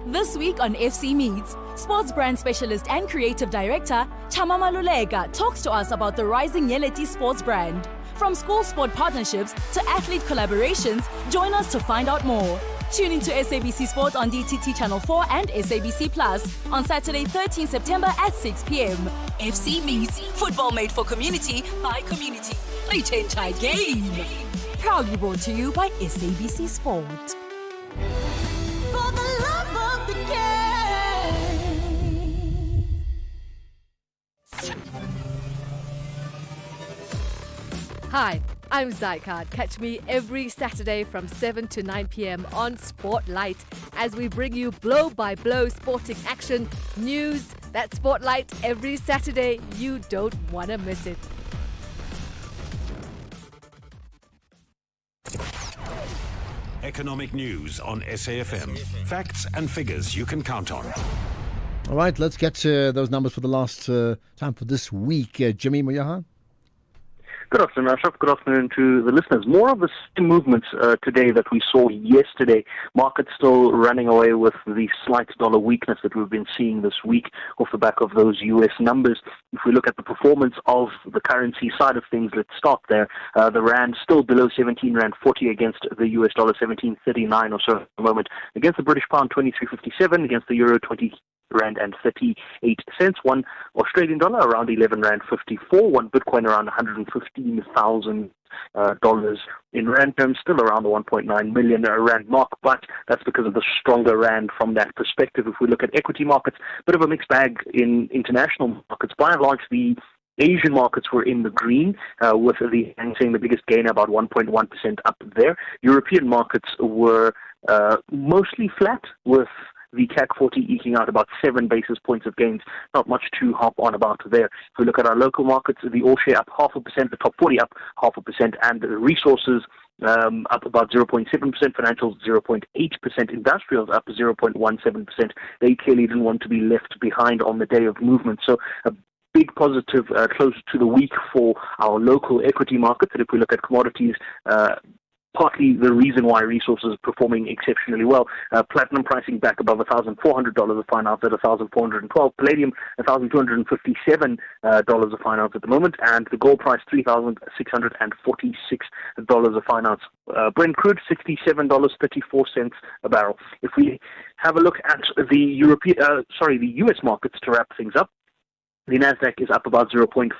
This week on FC Meets, sports brand specialist and creative director Chama Malulega talks to us about the rising Yeleti sports brand. From school sport partnerships to athlete collaborations, join us to find out more. Tune into SABC Sport on DTT Channel 4 and SABC Plus on Saturday 13 September at 6 p.m. FC Meets, football made for community by community. Retain tight game. Proudly brought to you by SABC Sport. For the love of the game. Hi, I'm Zycard. Catch me every Saturday from 7 to 9 p.m. on Spotlight as we bring you blow-by-blow sporting action, news. That's Spotlight every Saturday. You don't want to miss it. Economic news on SAFM. Facts and figures you can count on. All right, let's get those numbers for the last time for this week. Jimmy Moyaha. Good afternoon, Ashraf. Good afternoon to the listeners. More of the same movements today that we saw yesterday. Markets still running away with the slight dollar weakness that we've been seeing this week off the back of those U.S. numbers. If we look at the performance of the currency side of things, let's start there. The Rand still below 17 Rand 40 against the U.S. dollar 17.39 or so at the moment. Against the British pound 23.57, against the euro 20 Rand and 38 cents. One Australian dollar around 11 Rand 54. One Bitcoin around $115,000 in Rand terms, still around the 1.9 million Rand mark, but that's because of the stronger Rand from that perspective. If we look at equity markets, bit of a mixed bag in international markets. By and large, the Asian markets were in the green, with the Hang Seng the biggest gain, about 1.1% up there. European markets were mostly flat, with the CAC 40 eking out about 7 basis points of gains. Not much to hop on about there. If we look at our local markets, the All Share up 0.5%, the top 40 up 0.5%, and the resources up about 0.7%, financials 0.8%, industrials up 0.17%. They clearly didn't want to be left behind on the day of movement. So a big positive close to the week for our local equity markets. And if we look at commodities, partly the reason why resources are performing exceptionally well. Platinum pricing back above $1,400 a fine ounce at $1,412. Palladium $1,257 a fine ounce at the moment, and the gold price $3,646 a fine ounce. Brent crude $67.34 a barrel. If we have a look at the the U.S. markets to wrap things up, the Nasdaq is up about 0.4%,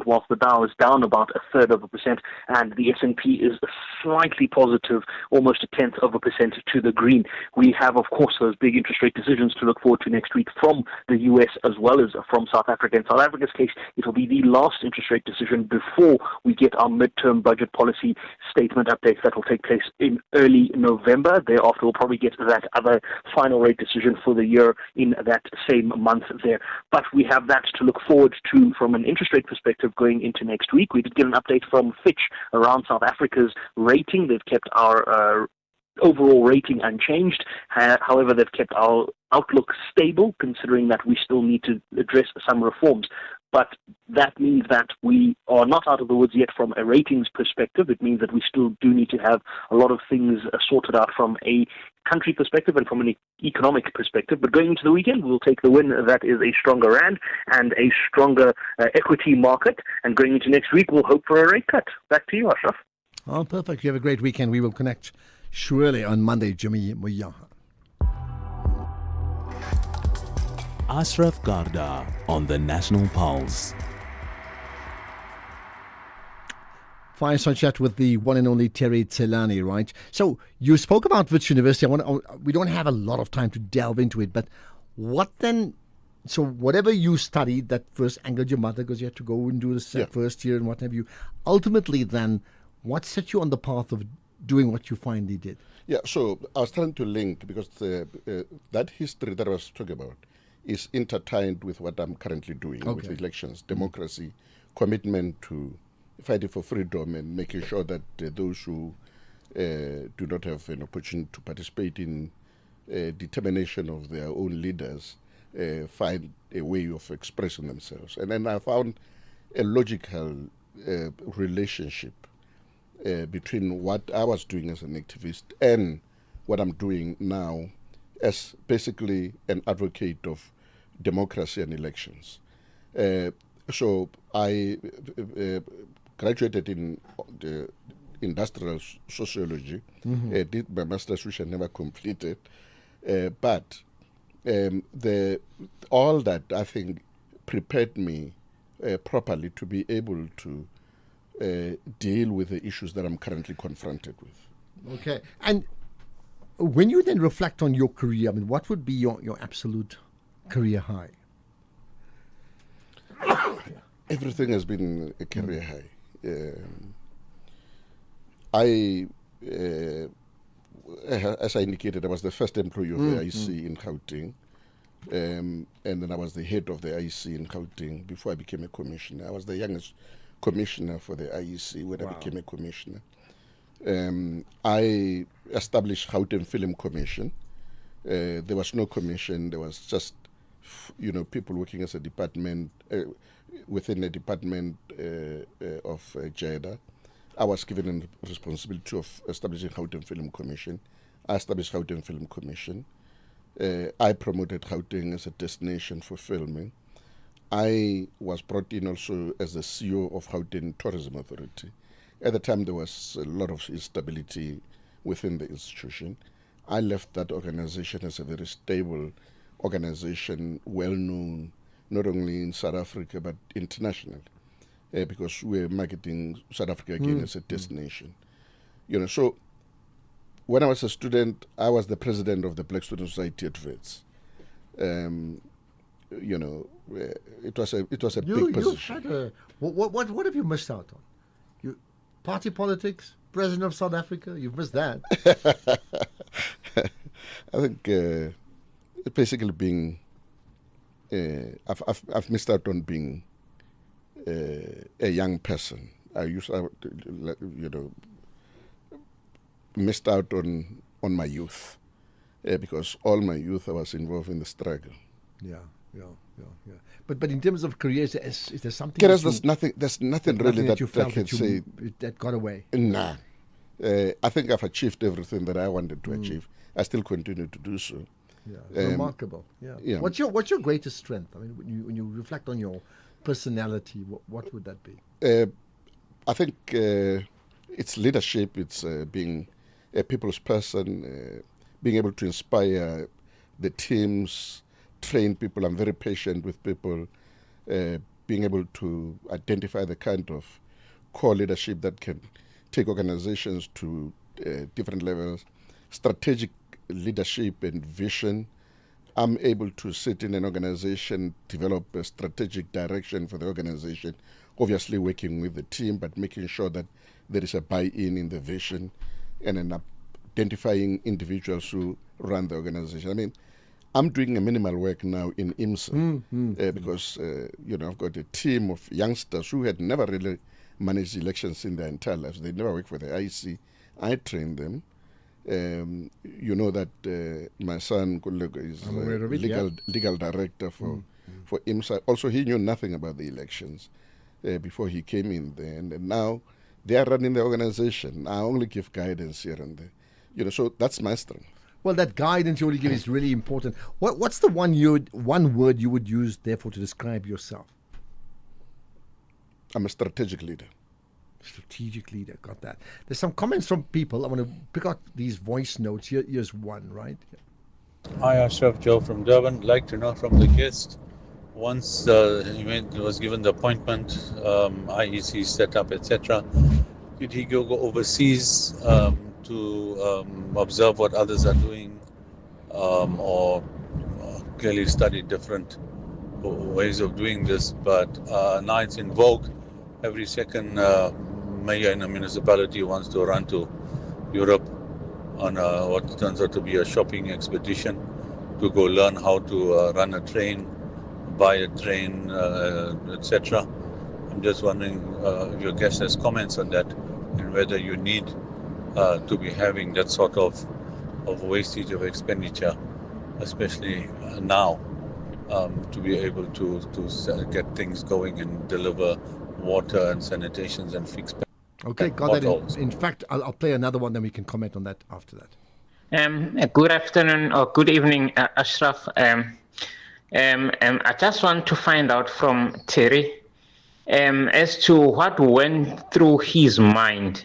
whilst the Dow is down about 0.33%, and the S&P is slightly positive, almost 0.1% to the green. We have, of course, those big interest rate decisions to look forward to next week from the US as well as from South Africa. In South Africa's case, it will be the last interest rate decision before we get our midterm budget policy statement updates that will take place in early November. Thereafter, we'll probably get that other final rate decision for the year in that same month there. But we have that to look forward to from an interest rate perspective going into next week. We did get an update from Fitch around South Africa's rating. They've kept our overall rating unchanged. However, they've kept our outlook stable, considering that we still need to address some reforms. But that means that we are not out of the woods yet from a ratings perspective. It means that we still do need to have a lot of things sorted out from a country perspective and from an economic perspective. But going into the weekend, we'll take the win. That is a stronger rand and a stronger equity market. And going into next week, we'll hope for a rate cut. Back to you, Ashraf. Oh, perfect. You have a great weekend. We will connect surely on Monday, Jimmy Moya. Ashraf Garda on the National Pulse. Fireside chat with the one and only Terry Tselane, right? So you spoke about Wits University. We don't have a lot of time to delve into it, but what then? So whatever you studied that first angered your mother because you had to go and do the first year and what have you. Ultimately, then, what set you on the path of doing what you finally did? Yeah, so I was trying to link because that history that I was talking about is intertwined with what I'm currently doing with elections, democracy, commitment to fighting for freedom and making sure that those who do not have an opportunity to participate in determination of their own leaders find a way of expressing themselves. And then I found a logical relationship between what I was doing as an activist and what I'm doing now as basically an advocate of democracy and elections. So I graduated in industrial sociology, did my master's, which I never completed, but all that, I think, prepared me properly to be able to deal with the issues that I'm currently confronted with. Okay. And when you then reflect on your career, I mean, what would be your absolute career high? Everything has been a career high. As I indicated, I was the first employee of the IEC in Gauteng, and then I was the head of the IEC in Gauteng before I became a commissioner. I was the youngest commissioner for the IEC when I became a commissioner. I established Gauteng Film Commission. There was no commission. There was just, people working as a department, within the department of JEDA. I was given a responsibility of establishing Gauteng Film Commission. I established Gauteng Film Commission. I promoted Gauteng as a destination for filming. I was brought in also as the CEO of Gauteng Tourism Authority. At the time, there was a lot of instability within the institution. I left that organization as a very stable organization, well-known, not only in South Africa, but internationally, because we're marketing South Africa again as a destination. So when I was a student, I was the president of the Black Student Society at Wits. it was a big position. You've had what have you missed out on? Party politics, President of South Africa, you've missed that. I think basically being, I've missed out on being a young person. I missed out on my youth because all my youth I was involved in the struggle. Yeah. But in terms of careers, is there something? There's nothing really that I can say that got away. Nah, I think I've achieved everything that I wanted to achieve. I still continue to do so. Yeah, remarkable. Yeah. What's your greatest strength? I mean, when you reflect on your personality, what would that be? I think it's leadership. It's being a people's person, being able to inspire the teams, train people. I'm very patient with people. Being able to identify the kind of core leadership that can take organizations to different levels, strategic leadership and vision. I'm able to sit in an organization, develop a strategic direction for the organization, obviously working with the team, but making sure that there is a buy-in in the vision and then identifying individuals who run the organization. I mean, I'm doing a minimal work now in IMSA because, I've got a team of youngsters who had never really managed elections in their entire lives. They never worked for the IEC. I trained them. You know that my son Kulego is legal director for IMSA. Also, he knew nothing about the elections before he came in there. And now they are running the organization. I only give guidance here and there. So that's my strength. Well, that guidance you only give is really important. What's the one word you would use, therefore, to describe yourself? I'm a strategic leader. Strategic leader, got that. There's some comments from people. I want to pick out these voice notes. Here's one, right? Hi, Ashraf, Joe from Durban. Like to know from the guest, once he was given the appointment, IEC set up, etc., did he go overseas to observe what others are doing, or clearly study different ways of doing this? But now it's in vogue. Every second mayor in a municipality wants to run to Europe on what turns out to be a shopping expedition to go learn how to run a train, buy a train, etc. I'm just wondering if your guest has comments on that and whether you need to be having that sort of wastage of expenditure, especially now, to be able to get things going and deliver water and sanitations and fix. Okay, got that. In fact, I'll play another one, then we can comment on that after that. Good afternoon or good evening, Ashraf. I just want to find out from Terry as to what went through his mind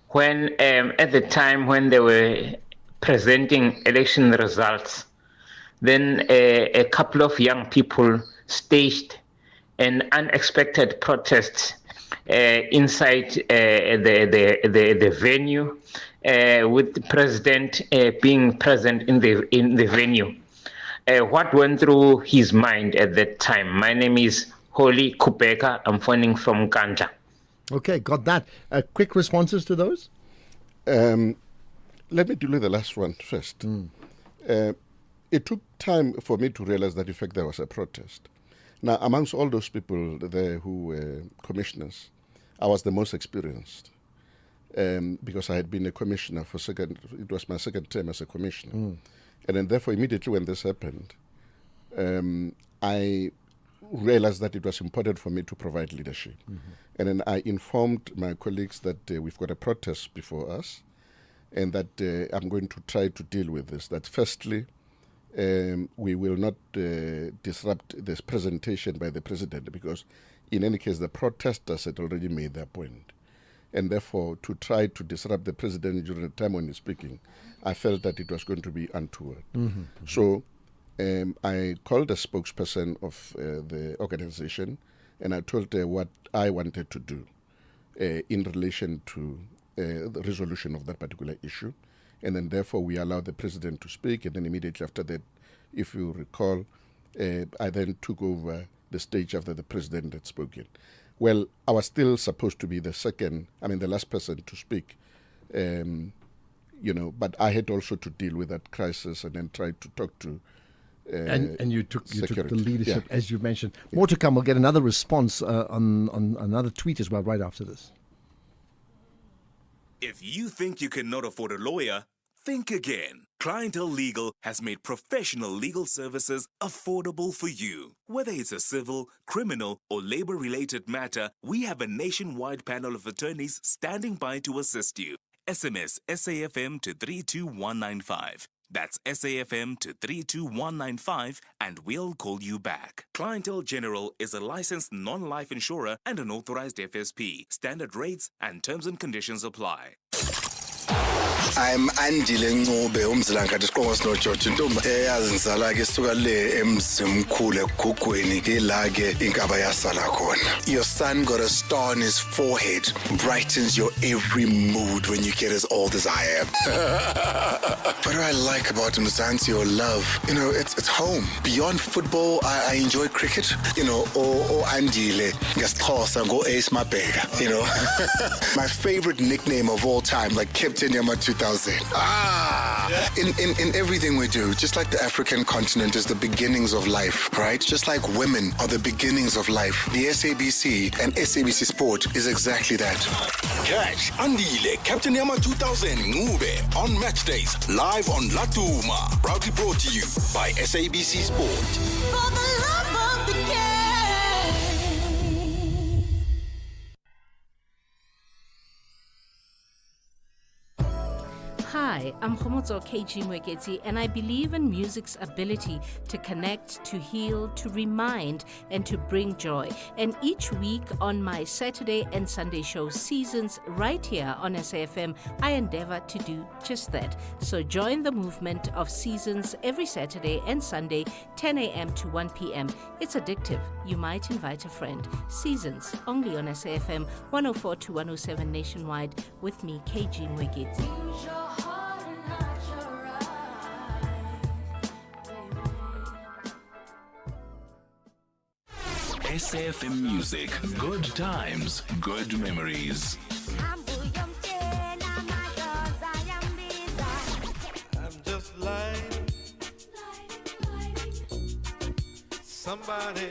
when, at the time when they were presenting election results, then a couple of young people staged an unexpected protest inside the venue, with the president being present in the venue. What went through his mind at that time? My name is Holly Kubeka. I'm phoning from Ganja. Okay, got that. Quick responses to those? Let me deal with the last one first. It took time for me to realize that, in fact, there was a protest. Now, amongst all those people there who were commissioners, I was the most experienced because I had been a commissioner it was my second term as a commissioner. And then therefore, immediately when this happened, I realized that it was important for me to provide leadership. And then I informed my colleagues that we've got a protest before us and that I'm going to try to deal with this. That firstly, we will not disrupt this presentation by the president because in any case, the protesters had already made their point. And therefore, to try to disrupt the president during the time when he's speaking, I felt that it was going to be untoward. So I called the spokesperson of the organization and I told her what I wanted to do in relation to the resolution of that particular issue. And then therefore we allowed the president to speak, and then immediately after that, if you recall, I then took over the stage after the president had spoken. Well, I was still supposed to be the last person to speak, but I had also to deal with that crisis and then try to talk to and you took the leadership, Yeah. as you mentioned. More to come. We'll get another response on another tweet as well right after this. If you think you cannot afford a lawyer, think again. Clientele Legal has made professional legal services affordable for you. Whether it's a civil, criminal, or labor-related matter, we have a nationwide panel of attorneys standing by to assist you. SMS SAFM to 32195. That's SAFM to 32195 and we'll call you back. Clientele General is a licensed non-life insurer and an authorized FSP. Standard rates and terms and conditions apply. I'm Andile Ncube umzilankati isiqongo sinoJoji intombi eyazi ngizala ke suka le emzimkhulu egugweni ila ke inkaba yasala khona. Your son got a star on his forehead, brightens your every mood when you get as old as I am. What do I like about Mzansi or love? It's home. Beyond football, I enjoy cricket, or Andile ngesixhosa go Ace Mabheka, My favorite nickname of all time, like Captain Yama 2000. In everything we do, just like the African continent is the beginnings of life, right? Just like women are the beginnings of life. The SABC and SABC Sport is exactly that. Catch Andile, Captain Yama 2000 Ncube on match days, live on Latuma. Proudly brought to you by SABC Sport. For the love of the game. Hi, I'm Khomotso KG Mweketi, and I believe in music's ability to connect, to heal, to remind, and to bring joy. And each week on my Saturday and Sunday show Seasons right here on SAFM, I endeavor to do just that. So join the movement of Seasons every Saturday and Sunday, 10 a.m. to 1 p.m. It's addictive. You might invite a friend. Seasons, only on SAFM 104 to 107 nationwide with me, KG Mweketi. SAFM Music. Good times, good memories. I'm just like somebody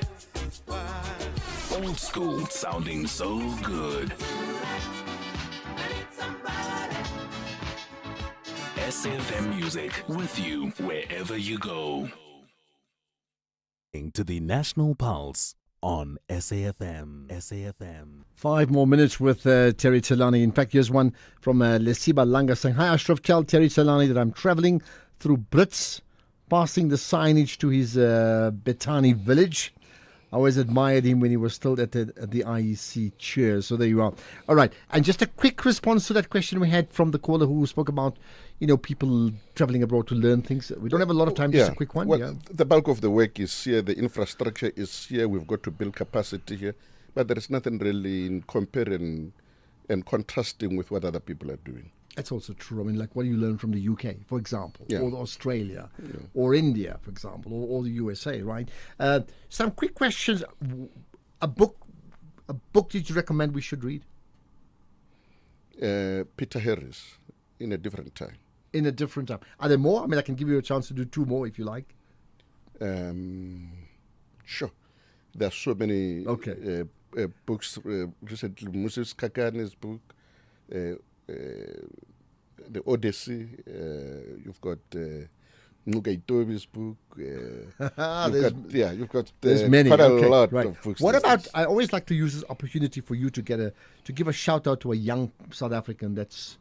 Old school sounding so good. SAFM Music with you wherever you go. To the National Pulse on SAFM. SAFM. 5 more minutes with Terry Telani. In fact, here's one from Lesiba Langa saying, "Hi Ashraf, tell Terry Telani that I'm traveling through Brits, passing the signage to his Betani village. I always admired him when he was still at the IEC chair." So there you are. All right. And just a quick response to that question we had from the caller who spoke about, people traveling abroad to learn things. We don't have a lot of time. Just a quick one. Well, the bulk of the work is here. The infrastructure is here. We've got to build capacity here. But there is nothing really in comparing and contrasting with what other people are doing. That's also true. I mean, like what do you learn from the UK, for example, Yeah. or Australia, or India, for example, or the USA, right? Some quick questions. A book that you recommend we should read? Peter Harris, In a Different Time. In a Different Time. Are there more? I mean, I can give you a chance to do 2 more if you like. Sure. There are so many books. Recently, Moses Kakani's book, The Odyssey. You've got Nuga Itobi's book. You've got there's many. quite a Okay, lot right. of books. What these about? days. I always like to use this opportunity for you to give a shout out to a young South African that's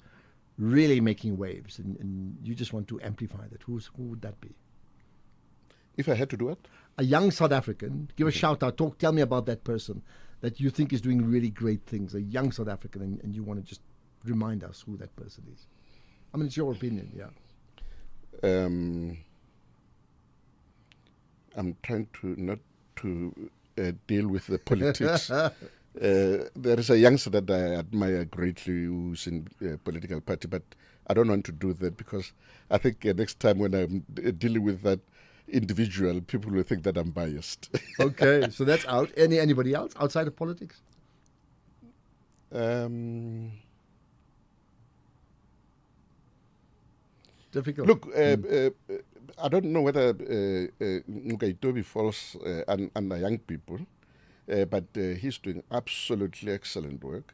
really making waves, and you just want to amplify that. Who would that be? If I had to do it, a young South African, give a shout out. Tell me about that person that you think is doing really great things. A young South African, and you want to just remind us who that person is. I mean, it's your opinion, yeah. I'm trying to not to deal with the politics. There is a youngster that I admire greatly who's in a political party, but I don't want to do that because I think next time when I'm dealing with that, individual, people will think that I'm biased. Okay, so that's out. Anybody else outside of politics? Difficult. Look, I don't know whether Nkaitobi falls under young people, but he's doing absolutely excellent work,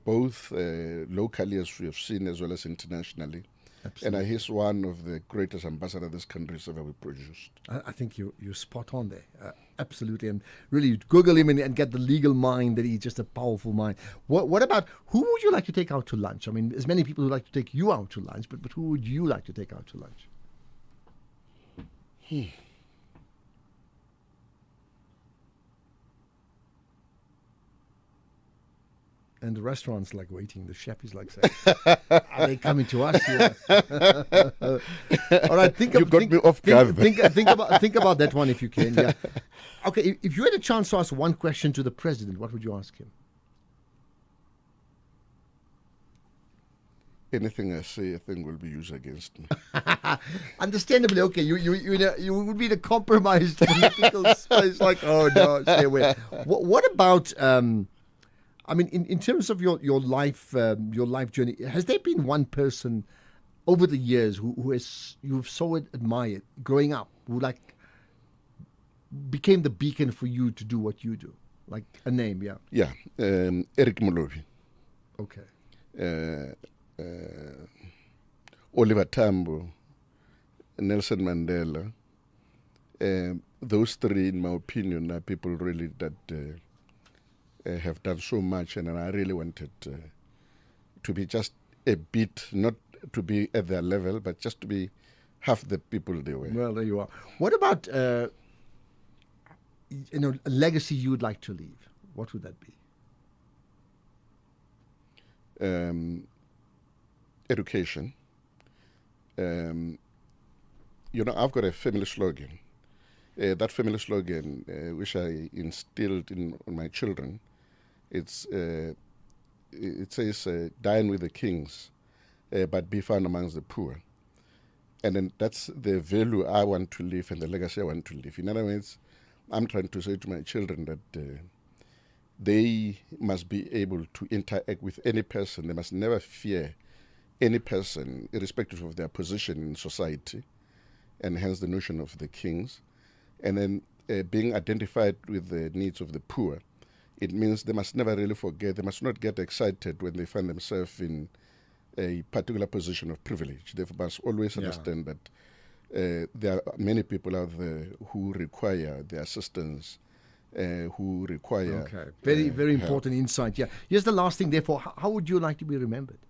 both locally, as we have seen, as well as internationally. Absolutely. And he's one of the greatest ambassadors this country has ever produced. I think you're spot on there. Absolutely. And really, Google him and get the legal mind that he's just a powerful mind. What about, who would you like to take out to lunch? I mean, there's many people who like to take you out to lunch, but who would you like to take out to lunch? And the restaurant's like waiting. The chef is like saying, are they coming to us here? All right, think about that one if you can. Yeah. Okay, if you had a chance to ask one question to the president, what would you ask him? Anything I say, I think, will be used against me. Understandably, okay. You would be the compromised political space. Like, oh no, stay away. What about? I mean, in terms of your life journey, has there been one person over the years who you've so admired growing up, who like became the beacon for you to do what you do? Like a name, yeah. Yeah, Eric Molobi. Okay. Oliver Tambo, Nelson Mandela. Those three, in my opinion, are people really that have done so much, and I really wanted to be just a bit, not to be at their level, but just to be half the people they were. Well, there you are. What about a legacy you would like to leave? What would that be? Education. I've got a family slogan. That family slogan, which I instilled on my children, it says, dine with the kings, but be found amongst the poor. And then that's the value I want to live and the legacy I want to live. In other words, I'm trying to say to my children that they must be able to interact with any person. They must never fear any person, irrespective of their position in society, and hence the notion of the kings. And then being identified with the needs of the poor, it means they must never really forget, they must not get excited when they find themselves in a particular position of privilege. They must always understand that there are many people out there who require the assistance, who require... Okay, very important insight. Yeah. Here's the last thing, therefore, how would you like to be remembered?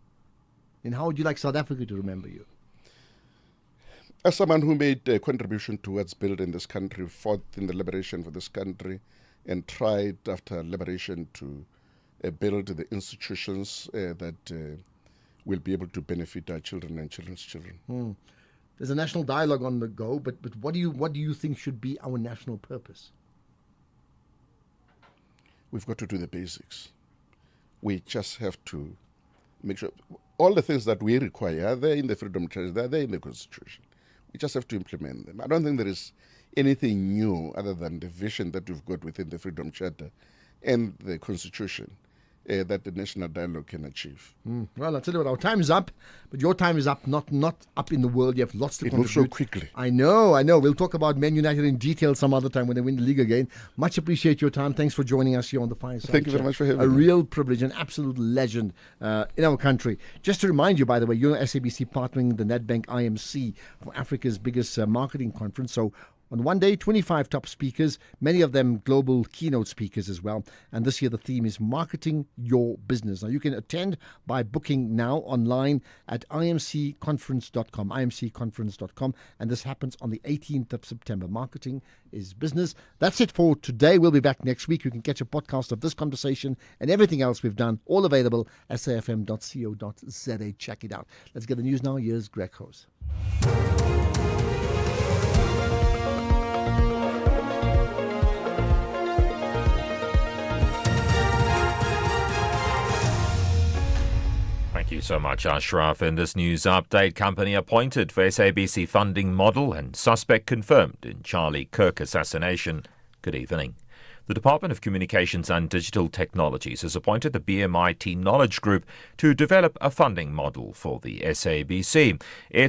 And how would you like South Africa to remember you? As someone who made a contribution towards building this country, fought in the liberation for this country, and tried after liberation to build the institutions that will be able to benefit our children and children's children. There's a national dialogue on the go, but what do you think should be our national purpose? We've got to do the basics. We just have to make sure all the things that we require are there in the Freedom Charter, they're there in the Constitution. We just have to implement them. I don't think there is anything new other than the vision that we've got within the Freedom Charter and the Constitution that the national dialogue can achieve. Well, I'll tell you what, our time is up, but your time is up, not up in the world. You have lots to contribute. It moves so quickly. I know. We'll talk about Man United in detail some other time when they win the league again. Much appreciate your time. Thanks for joining us here on the Fireside. Thank you very much for having me. A real privilege, an absolute legend in our country. Just to remind you, by the way, you're SABC partnering the Nedbank IMC for Africa's biggest marketing conference. So on one day, 25 top speakers, many of them global keynote speakers as well. And this year the theme is Marketing Your Business. Now you can attend by booking now online at imcconference.com, imcconference.com. And this happens on the 18th of September. Marketing is business. That's it for today. We'll be back next week. You can catch a podcast of this conversation and everything else we've done, all available at safm.co.za. Check it out. Let's get the news now. Here's Greg Hose. Thank you. you so much, Ashraf. In this news update, company appointed for SABC funding model and suspect confirmed in Charlie Kirk assassination. Good evening. The Department of Communications and Digital Technologies has appointed the BMIT Knowledge Group to develop a funding model for the SABC. It